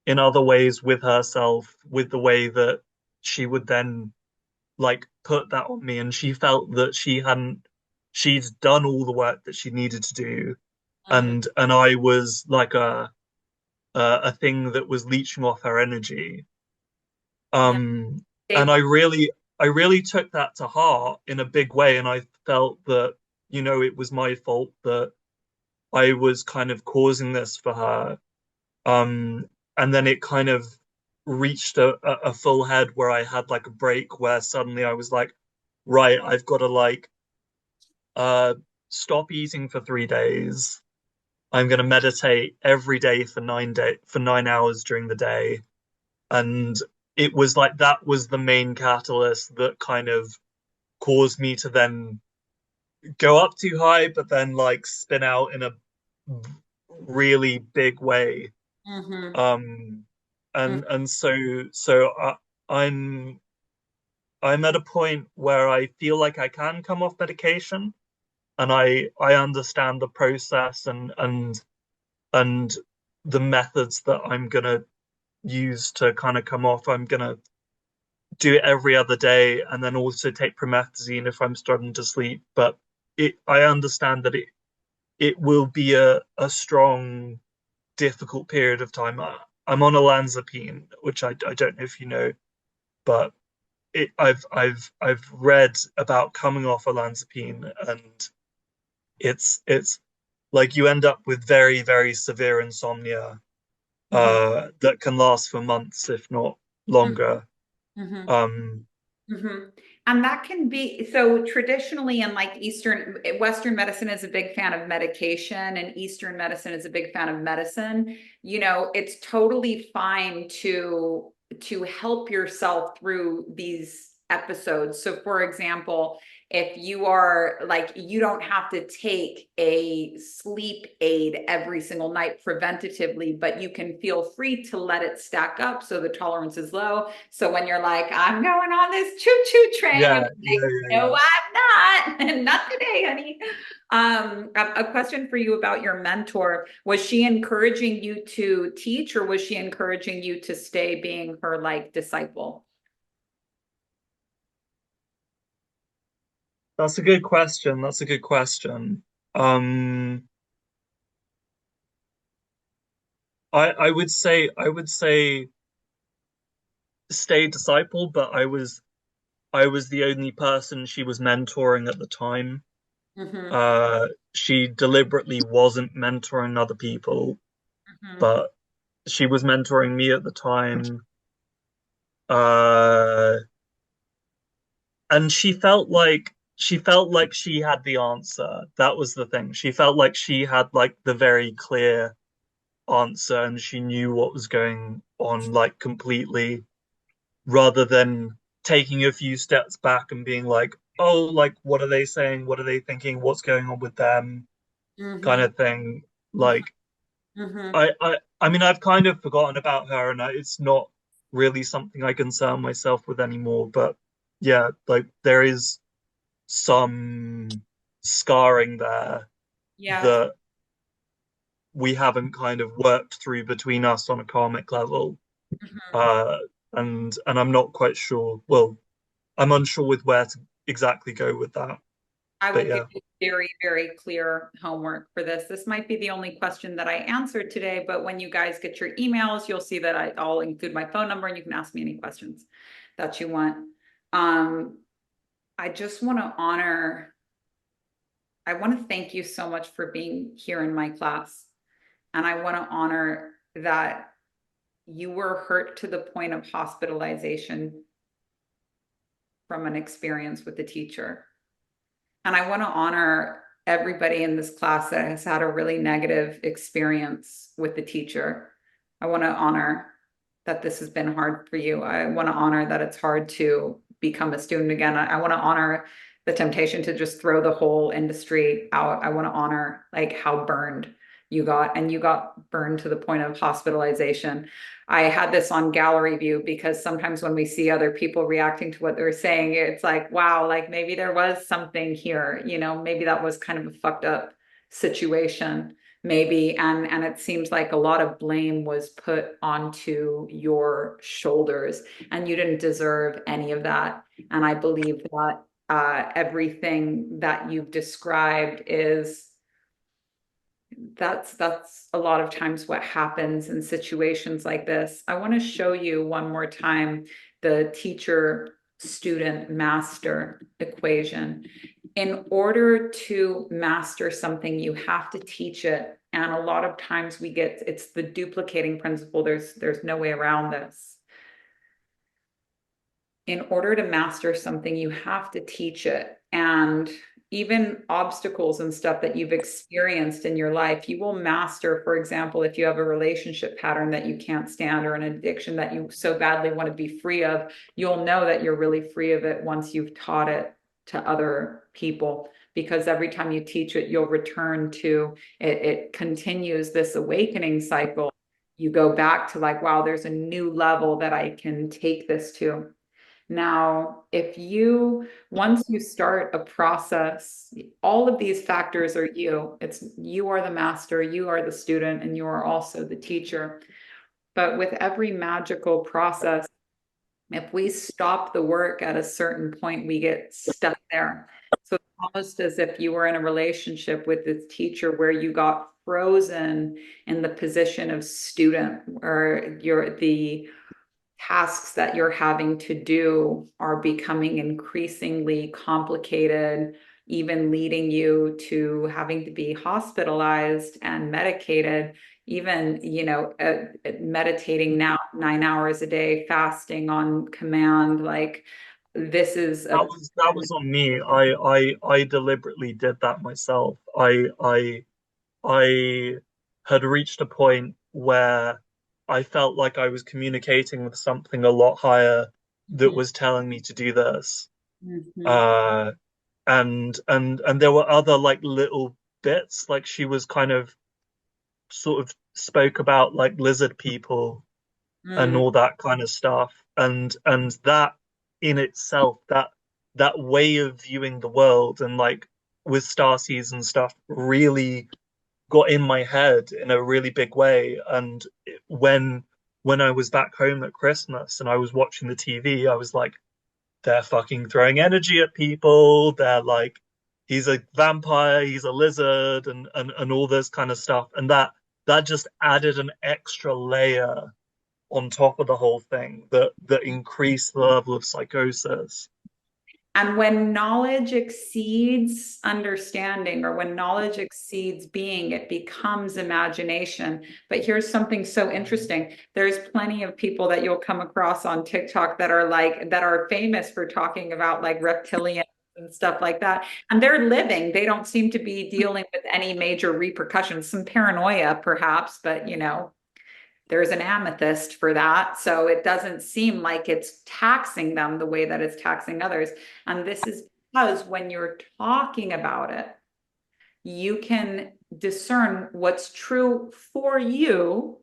in other ways with herself, with the way that she would then like put that on me, and she felt that she's done all the work that she needed to do, Mhm. and I was like a thing that was leeching off her energy. Yeah. And They, I really took that to heart in a big way, and I felt that, it was my fault that I was kind of causing this for her. Um, and then it kind of reached a full head where I had like a break where suddenly I was like, right, I've got to like uh stop eating for 3 days. I'm gonna meditate every day for 9 hours during the day. And it was like that was the main catalyst that kind of caused me to then go up too high, but then like spin out in a really big way. mhm, Um, mhm, and so I'm I'm at a point where I feel like I can come off medication, and I understand the process and the methods that I'm gonna use to kind of come off. I'm gonna do it every other day, and then also take promethazine if I'm struggling to sleep. But I understand that it will be a strong, difficult period of time. I'm on olanzapine, which I don't know if you know, but I've read about coming off olanzapine, and it's like you end up with very, very severe insomnia mhm, that can last for months, if not mhm, longer. mhm. Um, Hmm. And that can be so traditionally in like Western medicine is a big fan of medication, and Eastern medicine is a big fan of medicine. It's totally fine to help yourself through these episodes. So, for example, if you are like, you don't have to take a sleep aid every single night preventatively, but you can feel free to let it stack up so the tolerance is low. So when you're like, I'm going on this choo-choo train, you're yeah, like, yeah, yeah, no, yeah. I'm not. Not today, honey. A question for you about your mentor. Was she encouraging you to teach, or was she encouraging you to stay being her like disciple? That's a good question. That's a good question. Um, I would say stay disciple, but I was the only person she was mentoring at the time. Mm-hmm, She deliberately wasn't mentoring other people, mm-hmm, but she was mentoring me at the time. Uh, and she felt like she had the answer. That was the thing. She felt like she had like the very clear answer, and she knew what was going on like completely, rather than taking a few steps back and being like, oh, like what are they saying? What are they thinking? What's going on with them? Kind mm-hmm, of thing. Like mm-hmm, I mean, I've kind of forgotten about her, and it's not really something I concern myself with anymore. But yeah, like there is some scarring there yes. that we haven't kind of worked through between us on a karmic level. Uh, and I'm not quite sure. Well, I'm unsure with where to exactly go with that. I But will give yeah. you very, very clear homework for this. This might be the only question that I answered today, but when you guys get your emails, you'll see that I'll include my phone number and you can ask me any questions that you want. I just want to I want to thank you so much for being here in my class. And I want to honor that you were hurt to the point of hospitalization from an experience with the teacher. And I want to honor everybody in this class that has had a really negative experience with the teacher. I want to honor that this has been hard for you. I want to honor that it's hard to become a student again. I want to honor the temptation to just throw the whole industry out. I want to honor like how burned you got, and you got burned to the point of hospitalization. I had this on gallery view because sometimes when we see other people reacting to what they're saying, it's like, wow, like maybe there was something here, you know, maybe that was kind of a fucked up situation, maybe. And it seems like a lot of blame was put onto your shoulders, and you didn't deserve any of that. And I believe that everything that you've described is that's a lot of times what happens in situations like this. I want to show you one more time the teacher student master equation. In order to master something, you have to teach it. And a lot of times it's the duplicating principle. There's no way around this. In order to master something, you have to teach it. And even obstacles and stuff that you've experienced in your life, you will master. For example, if you have a relationship pattern that you can't stand or an addiction that you so badly want to be free of, you'll know that you're really free of it once you've taught it to other people. Because every time you teach it, you'll return to it. It continues this awakening cycle. You go back to like, wow, there's a new level that I can take this to. Now, once you start a process, all of these factors are you. You are the master, you are the student, and you are also the teacher. But with every magical process, if we stop the work at a certain point, we get stuck there. So it's almost as if you were in a relationship with this teacher where you got frozen in the position of student, or the tasks that you're having to do are becoming increasingly complicated, even leading you to having to be hospitalized and medicated, even, meditating now 9 hours a day, fasting on command. Like this is That was on me. I deliberately did that myself. I had reached a point where I felt like I was communicating with something a lot higher that was telling me to do this. Mhm. Uh, and there were other like little bits, like she was kind of sort of spoke about like lizard people and Mm. all that kind of stuff. And that in itself, that way of viewing the world and like with star seeds and stuff really got in my head in a really big way. And when I was back home at Christmas and I was watching the TV, I was like, they're fucking throwing energy at people. They're like, he's a vampire, he's a lizard, and all this kind of stuff. And that just added an extra layer on top of the whole thing that increased the level of psychosis. And when knowledge exceeds understanding, or when knowledge exceeds being, it becomes imagination. But here's something so interesting. There's plenty of people that you'll come across on TikTok that are famous for talking about like reptilians and stuff like that. And they're living. They don't seem to be dealing with any major repercussions, some paranoia perhaps, but there's an amethyst for that. So it doesn't seem like it's taxing them the way that it's taxing others. And this is because when you're talking about it, you can discern what's true for you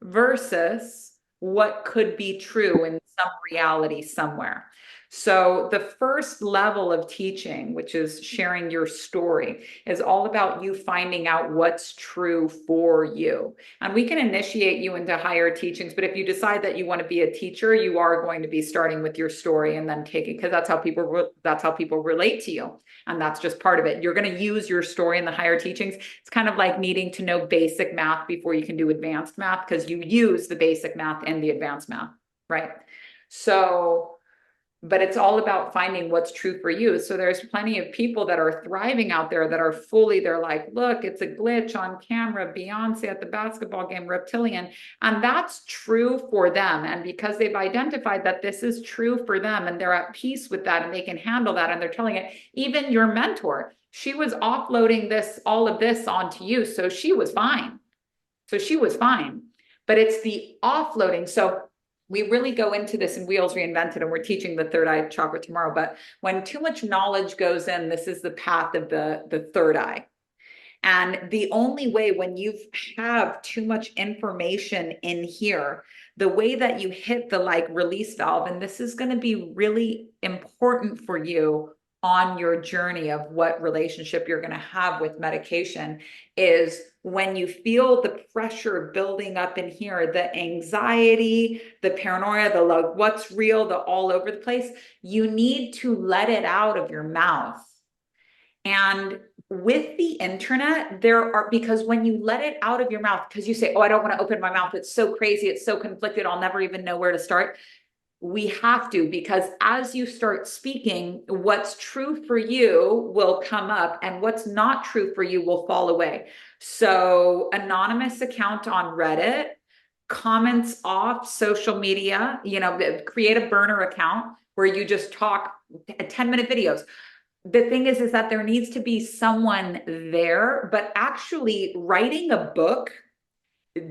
versus what could be true in some reality somewhere. So the first level of teaching, which is sharing your story, is all about you finding out what's true for you. And we can initiate you into higher teachings, but if you decide that you want to be a teacher, you are going to be starting with your story and then taking, because that's how people relate to you. And that's just part of it. You're going to use your story in the higher teachings. It's kind of like needing to know basic math before you can do advanced math, because you use the basic math and the advanced math, right? So, but it's all about finding what's true for you. So there's plenty of people that are thriving out there that are they're like, look, it's a glitch on camera, Beyonce at the basketball game, reptilian. And that's true for them. And because they've identified that this is true for them and they're at peace with that and they can handle that and they're telling it, even your mentor, she was offloading all of this onto you. So she was fine. But it's the offloading. So we really go into this in Wheels Reinvented, and we're teaching the third eye chakra tomorrow. But when too much knowledge goes in, this is the path of the third eye. And the only way, when you have too much information in here, the way that you hit the release valve, and this is going to be really important for you on your journey of what relationship you're going to have with medication, is when you feel the pressure building up in here, the anxiety, the paranoia, the what's real, the all over the place, you need to let it out of your mouth. And with the internet, because when you let it out of your mouth, because you say, oh, I don't want to open my mouth, it's so crazy, it's so conflicted, I'll never even know where to start. We have to, because as you start speaking, what's true for you will come up and what's not true for you will fall away. So anonymous account on Reddit, comments off social media, create a burner account where you just talk 10-minute videos. The thing is that there needs to be someone there, but actually writing a book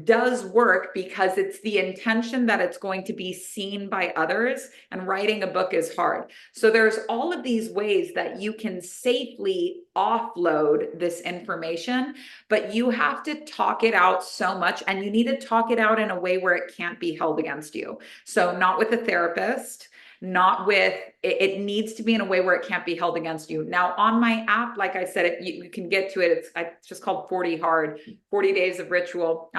does work because it's the intention that it's going to be seen by others, and writing a book is hard. So there's all of these ways that you can safely offload this information, but you have to talk it out so much, and you need to talk it out in a way where it can't be held against you. So not with a therapist, not with it needs to be in a way where it can't be held against you. Now on my app, like I said, you can get to it. It's just called 40 days of ritual.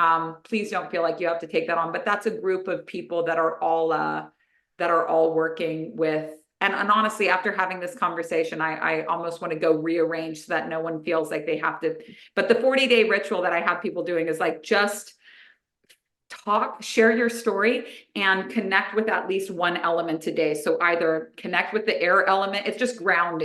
Please don't feel like you have to take that on, but that's a group of people that are all working with. And honestly, after having this conversation, I almost want to go rearrange so that no one feels like they have to. But the 40-day ritual that I have people doing is just share your story and connect with at least one element a day. So either connect with the air element, it's just ground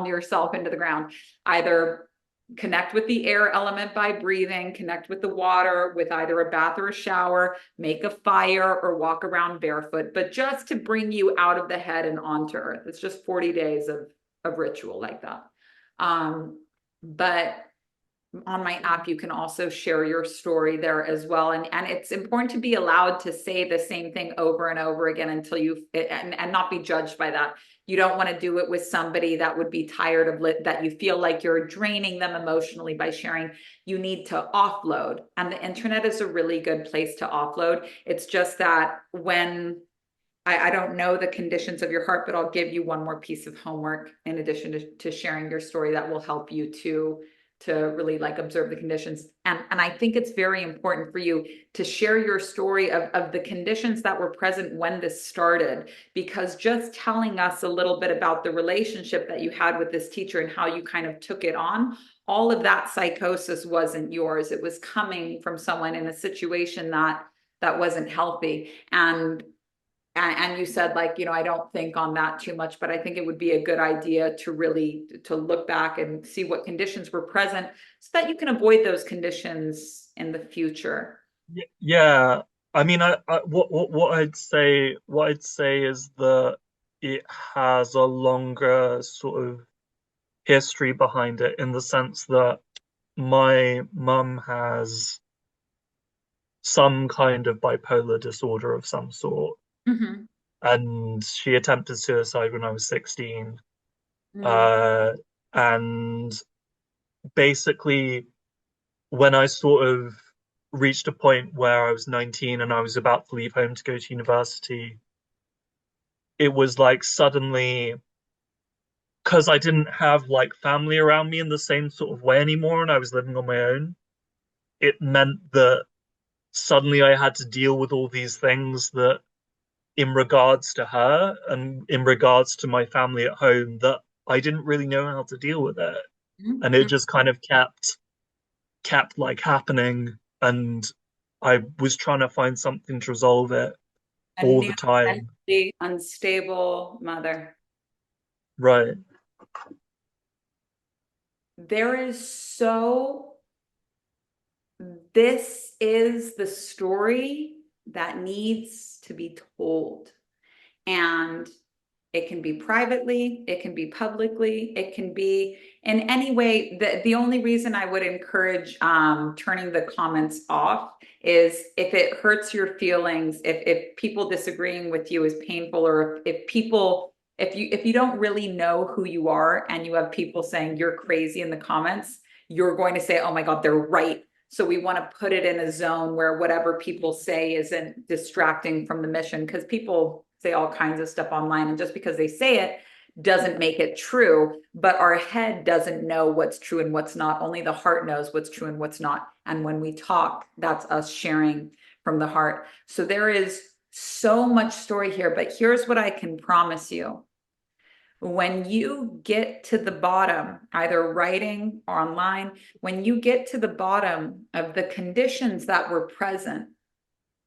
yourself into the ground. Either connect with the air element by breathing, connect with the water with either a bath or a shower, make a fire, or walk around barefoot, but just to bring you out of the head and onto earth. It's just 40 days of ritual like that. But on my app, you can also share your story there as well. And it's important to be allowed to say the same thing over and over again until and not be judged by that. You don't want to do it with somebody that would be tired of that you feel like you're draining them emotionally by sharing. You need to offload. And the internet is a really good place to offload. It's just that when I don't know the conditions of your heart, but I'll give you one more piece of homework in addition to sharing your story that will help you to really observe the conditions. And I think it's very important for you to share your story of the conditions that were present when this started, because just telling us a little bit about the relationship that you had with this teacher and how you kind of took it on, all of that psychosis wasn't yours. It was coming from someone in a situation that wasn't healthy. And you said I don't think on that too much, but I think it would be a good idea to look back and see what conditions were present so that you can avoid those conditions in the future. Yeah. I mean, what I'd say is that it has a longer sort of history behind it, in the sense that my mum has some kind of bipolar disorder of some sort. Mm-hmm. And she attempted suicide when I was 16. Mm. Uh, and basically, when I sort of reached a point where I was 19 and I was about to leave home to go to university, it was like suddenly, because I didn't have like family around me in the same sort of way anymore and I was living on my own, it meant that suddenly I had to deal with all these things that in regards to her and in regards to my family at home that I didn't really know how to deal with it. And it Mhm. just kind of kept like happening, and I was trying to find something to resolve it A all the new, time. mentally unstable mother. Right. There is this is the story that needs to be told. And it can be privately, it can be publicly, it can be in any way. The only reason I would encourage turning the comments off is if it hurts your feelings, if people disagreeing with you is painful, or if you don't really know who you are and you have people saying you're crazy in the comments, you're going to say, oh my God, they're right. So we want to put it in a zone where whatever people say isn't distracting from the mission, because people say all kinds of stuff online, and just because they say it doesn't make it true. But our head doesn't know what's true and what's not. Only the heart knows what's true and what's not. And when we talk, that's us sharing from the heart. So there is so much story here, but here's what I can promise you. When you get to the bottom, either writing or online, when you get to the bottom of the conditions that were present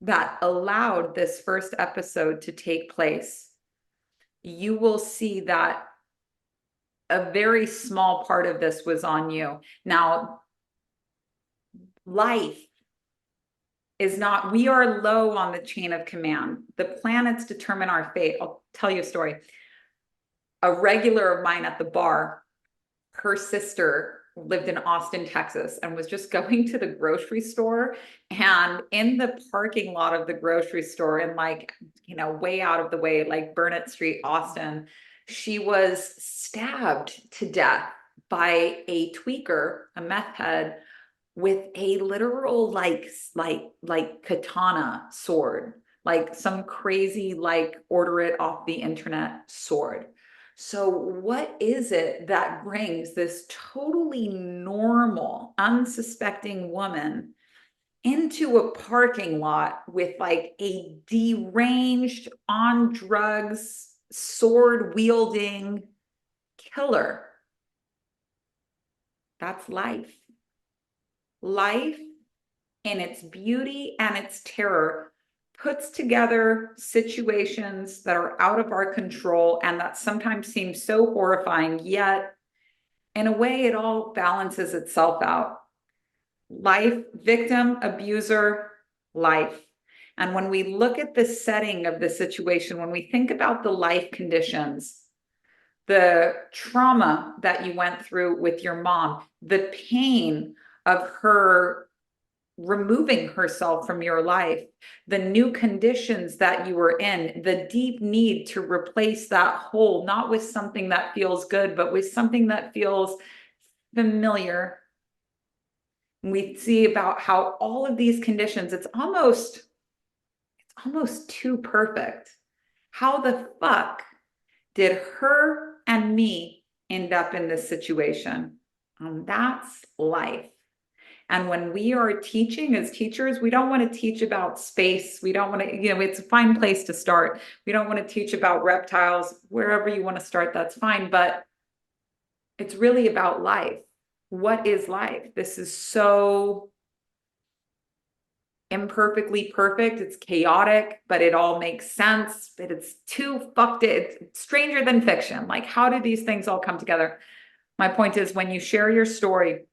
that allowed this first episode to take place, you will see that a very small part of this was on you. Now, life is not, we are low on the chain of command. The planets determine our fate. I'll tell you a story. A regular of mine at the bar, her sister lived in Austin, Texas, and was just going to the grocery store. And in the parking lot of the grocery store, and like, way out of the way, like Burnett Street, Austin, she was stabbed to death by a tweaker, a meth head, with a literal like katana sword, like some crazy like order it off the internet sword. So what is it that brings this totally normal, unsuspecting woman into a parking lot with like a deranged, on drugs, sword wielding killer? That's life. Life in its beauty and its terror puts together situations that are out of our control and that sometimes seem so horrifying, yet in a way it all balances itself out. Life, victim, abuser, life. And when we look at the setting of the situation, when we think about the life conditions, the trauma that you went through with your mom, the pain of her removing herself from your life, the new conditions that you were in, the deep need to replace that hole, not with something that feels good, but with something that feels familiar. We see about how all of these conditions, it's almost too perfect. How the fuck did her and me end up in this situation? That's life. And when we are teaching as teachers, we don't want to teach about space. We don't want to, it's a fine place to start. We don't want to teach about reptiles. Wherever you want to start, that's fine. But it's really about life. What is life? This is so imperfectly perfect. It's chaotic, but it all makes sense. But it's too fucked. It's stranger than fiction. Like, how do these things all come together? My point is, when you share your story,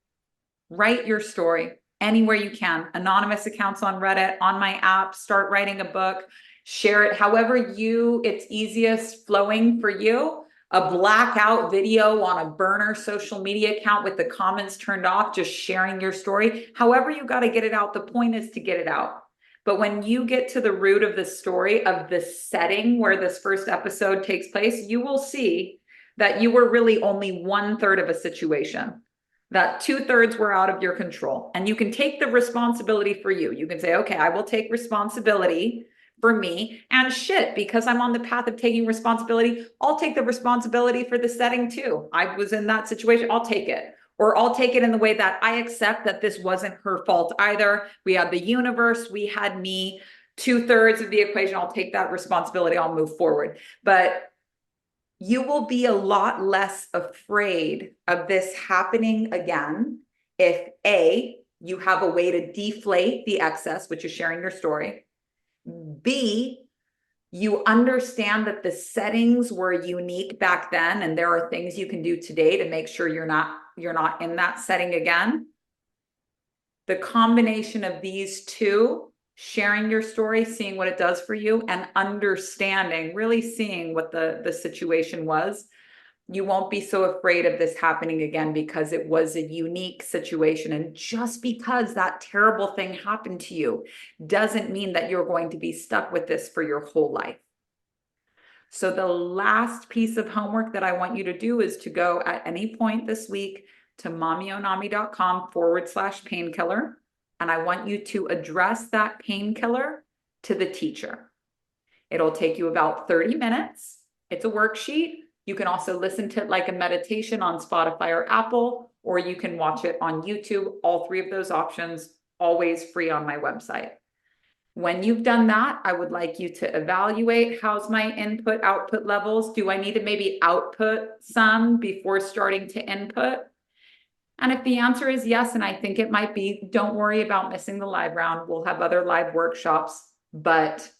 write your story anywhere you can. Anonymous accounts on Reddit, on my app, start writing a book, share it however it's easiest flowing for you. A blackout video on a burner social media account with the comments turned off, just sharing your story. However you got to get it out, the point is to get it out. But when you get to the root of the story, of the setting where this first episode takes place, you will see that you were really only 1/3 of a situation, that 2/3 were out of your control. And you can take the responsibility for you. You can say, okay, I will take responsibility for me, and shit, because I'm on the path of taking responsibility, I'll take the responsibility for the setting too. I was in that situation, I'll take it. Or I'll take it in the way that I accept that this wasn't her fault either. We had the universe, we had me, 2/3 of the equation. I'll take that responsibility, I'll move forward. But you will be a lot less afraid of this happening again if A, you have a way to deflate the excess, which is sharing your story. B, you understand that the settings were unique back then, and there are things you can do today to make sure you're not in that setting again. The combination of these two, sharing your story, seeing what it does for you, and understanding, really seeing what the situation was, you won't be so afraid of this happening again because it was a unique situation. And just because that terrible thing happened to you doesn't mean that you're going to be stuck with this for your whole life. So the last piece of homework that I want you to do is to go at any point this week to mommyonami.com/painkiller. And I want you to address that painkiller to the teacher. It'll take you about 30 minutes. It's a worksheet. You can also listen to it like a meditation on Spotify or Apple, or you can watch it on YouTube. All three of those options, always free on my website. When you've done that, I would like you to evaluate, how's my input output levels? Do I need to maybe output some before starting to input? And if the answer is yes, and I think it might be, don't worry about missing the live round. We'll have other live workshops, but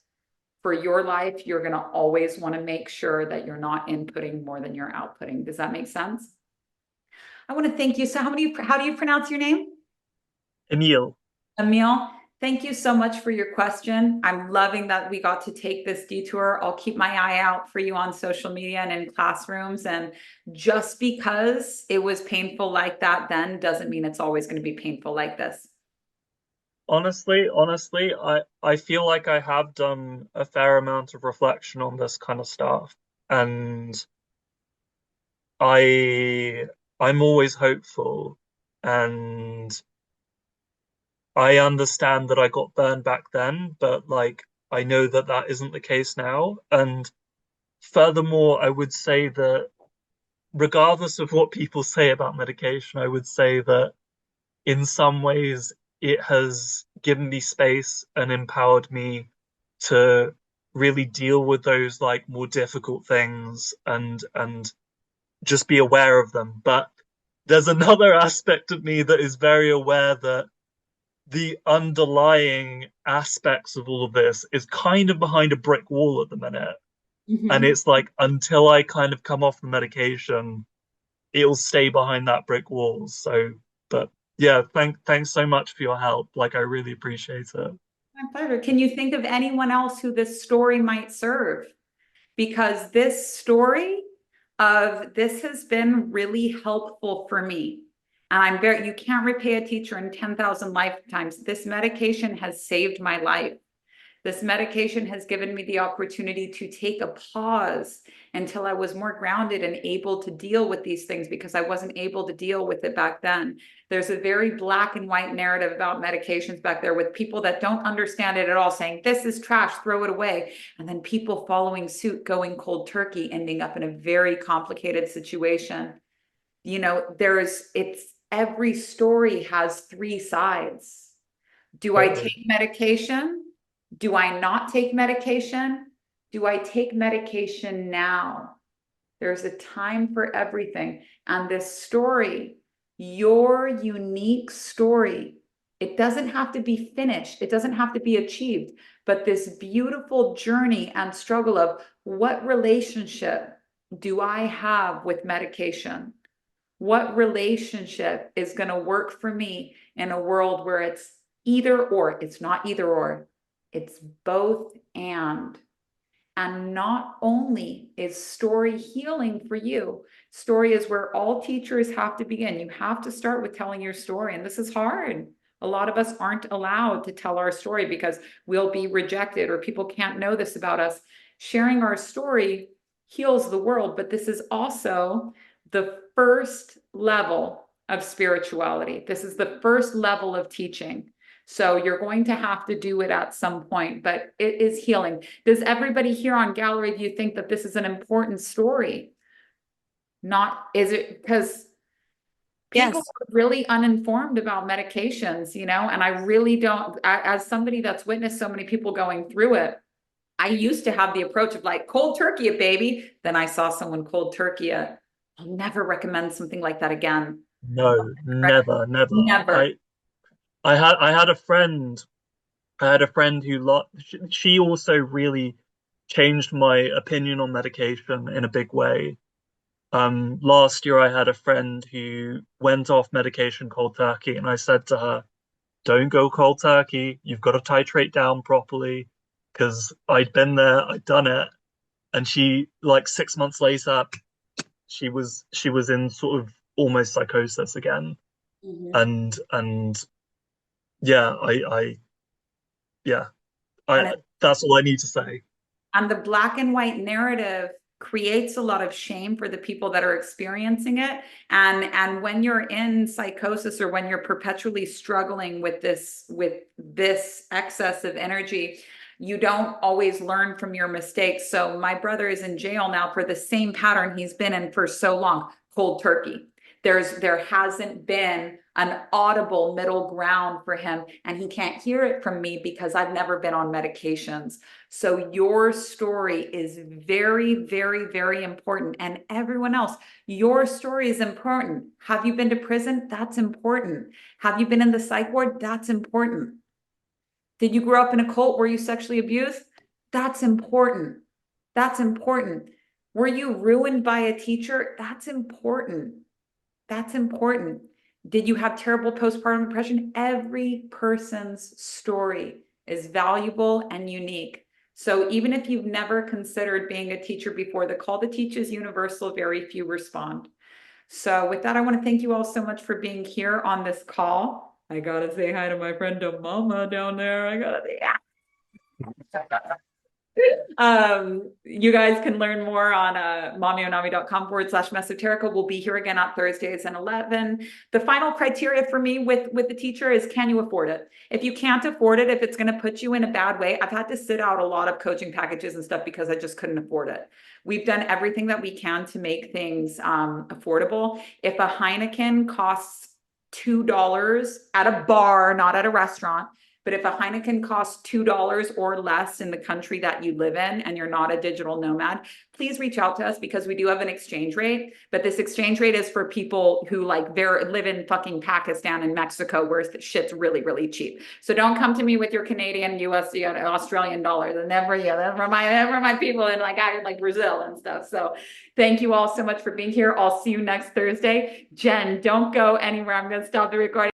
for your life, you're going to always want to make sure that you're not inputting more than you're outputting. Does that make sense? I want to thank you. So how do you pronounce your name? Emil. Emil, thank you so much for your question. I'm loving that we got to take this detour. I'll keep my eye out for you on social media and in classrooms. And just because it was painful like that then doesn't mean it's always going to be painful like this. Honestly, I feel like I have done a fair amount of reflection on this kind of stuff, and I'm always hopeful, and I understand that I got burned back then, but like I know that that isn't the case now. And furthermore, I would say that regardless of what people say about medication, I would say that in some ways it has given me space and empowered me to really deal with those like more difficult things and just be aware of them. But there's another aspect of me that is very aware that the underlying aspects of all of this is kind of behind a brick wall at the minute. And it's like until I kind of come off the medication, it'll stay behind that brick wall. So, but yeah, thanks so much for your help. Like I really appreciate it. My pleasure. Can you think of anyone else who this story might serve? Because this story of this has been really helpful for me. And you can't repay a teacher in 10,000 lifetimes. This medication has saved my life. This medication has given me the opportunity to take a pause until I was more grounded and able to deal with these things because I wasn't able to deal with it back then. There's a very black and white narrative about medications back there with people that don't understand it at all, saying, this is trash, throw it away. And then people following suit, going cold turkey, ending up in a very complicated situation. You know, every story has three sides. Do I take medication? Do I not take medication? Do I take medication now? There's a time for everything. And this story, your unique story, it doesn't have to be finished. It doesn't have to be achieved. But this beautiful journey and struggle of what relationship do I have with medication? What relationship is going to work for me in a world where it's either or? It's not either or. It's both and. And not only is story healing for you, story is where all teachers have to begin. You have to start with telling your story. And this is hard. A lot of us aren't allowed to tell our story because we'll be rejected or people can't know this about us. Sharing our story heals the world, but this is also the first level of spirituality. This is the first level of teaching. So you're going to have to do it at some point, but it is healing. Does everybody here on Gallery View think that this is an important story? Not, is it, because people Yes. are really uninformed about medications, you know, and I really don't, as somebody that's witnessed so many people going through it, I used to have the approach of like cold turkey it, baby. Then I saw someone cold turkey it. I'll never recommend something like that again. No, never, never. Never. I had a friend. I had a friend who she also really changed my opinion on medication in a big way. Last year I had a friend who went off medication cold turkey, and I said to her, "Don't go cold turkey. You've got to titrate down properly." Because I'd been there, I'd done it, and she, like 6 months later, she was in sort of almost psychosis again. And yeah, yeah, And I that's all I need to say. And the black and white narrative creates a lot of shame for the people that are experiencing it. And when you're in psychosis, or when you're perpetually struggling with this excess of energy, you don't always learn from your mistakes. So my brother is in jail now for the same pattern he's been in for so long, cold turkey. There hasn't been an audible middle ground for him, and he can't hear it from me because I've never been on medications. So your story is very, very, very important. And everyone else, your story is important. Have you been to prison? That's important. Have you been in the psych ward? That's important. Did you grow up in a cult? Were you sexually abused? That's important. That's important. Were you ruined by a teacher? That's important. That's important. Did you have terrible postpartum depression? Every person's story is valuable and unique. So even if you've never considered being a teacher before, the call to teach is universal. Very few respond. So with that, I want to thank you all so much for being here on this call. I gotta say hi to my friend Mama down there. I gotta say, you guys can learn more on mommyonami.com/mesoterica. We'll be here again on Thursdays at 11. The final criteria for me with the teacher is, can you afford it? If you can't afford it, if it's going to put you in a bad way, I've had to sit out a lot of coaching packages and stuff because I just couldn't afford it. We've done everything that we can to make things affordable. If a Heineken costs $2 at a bar, not at a restaurant, but if a Heineken costs $2 or less in the country that you live in and you're not a digital nomad, please reach out to us, because we do have an exchange rate. But this exchange rate is for people who live in fucking Pakistan and Mexico, where shit's really, really cheap. So don't come to me with your Canadian, USD, Australian dollars. And never my people in like Brazil and stuff. So thank you all so much for being here. I'll see you next Thursday. Jen, don't go anywhere. I'm going to stop the recording.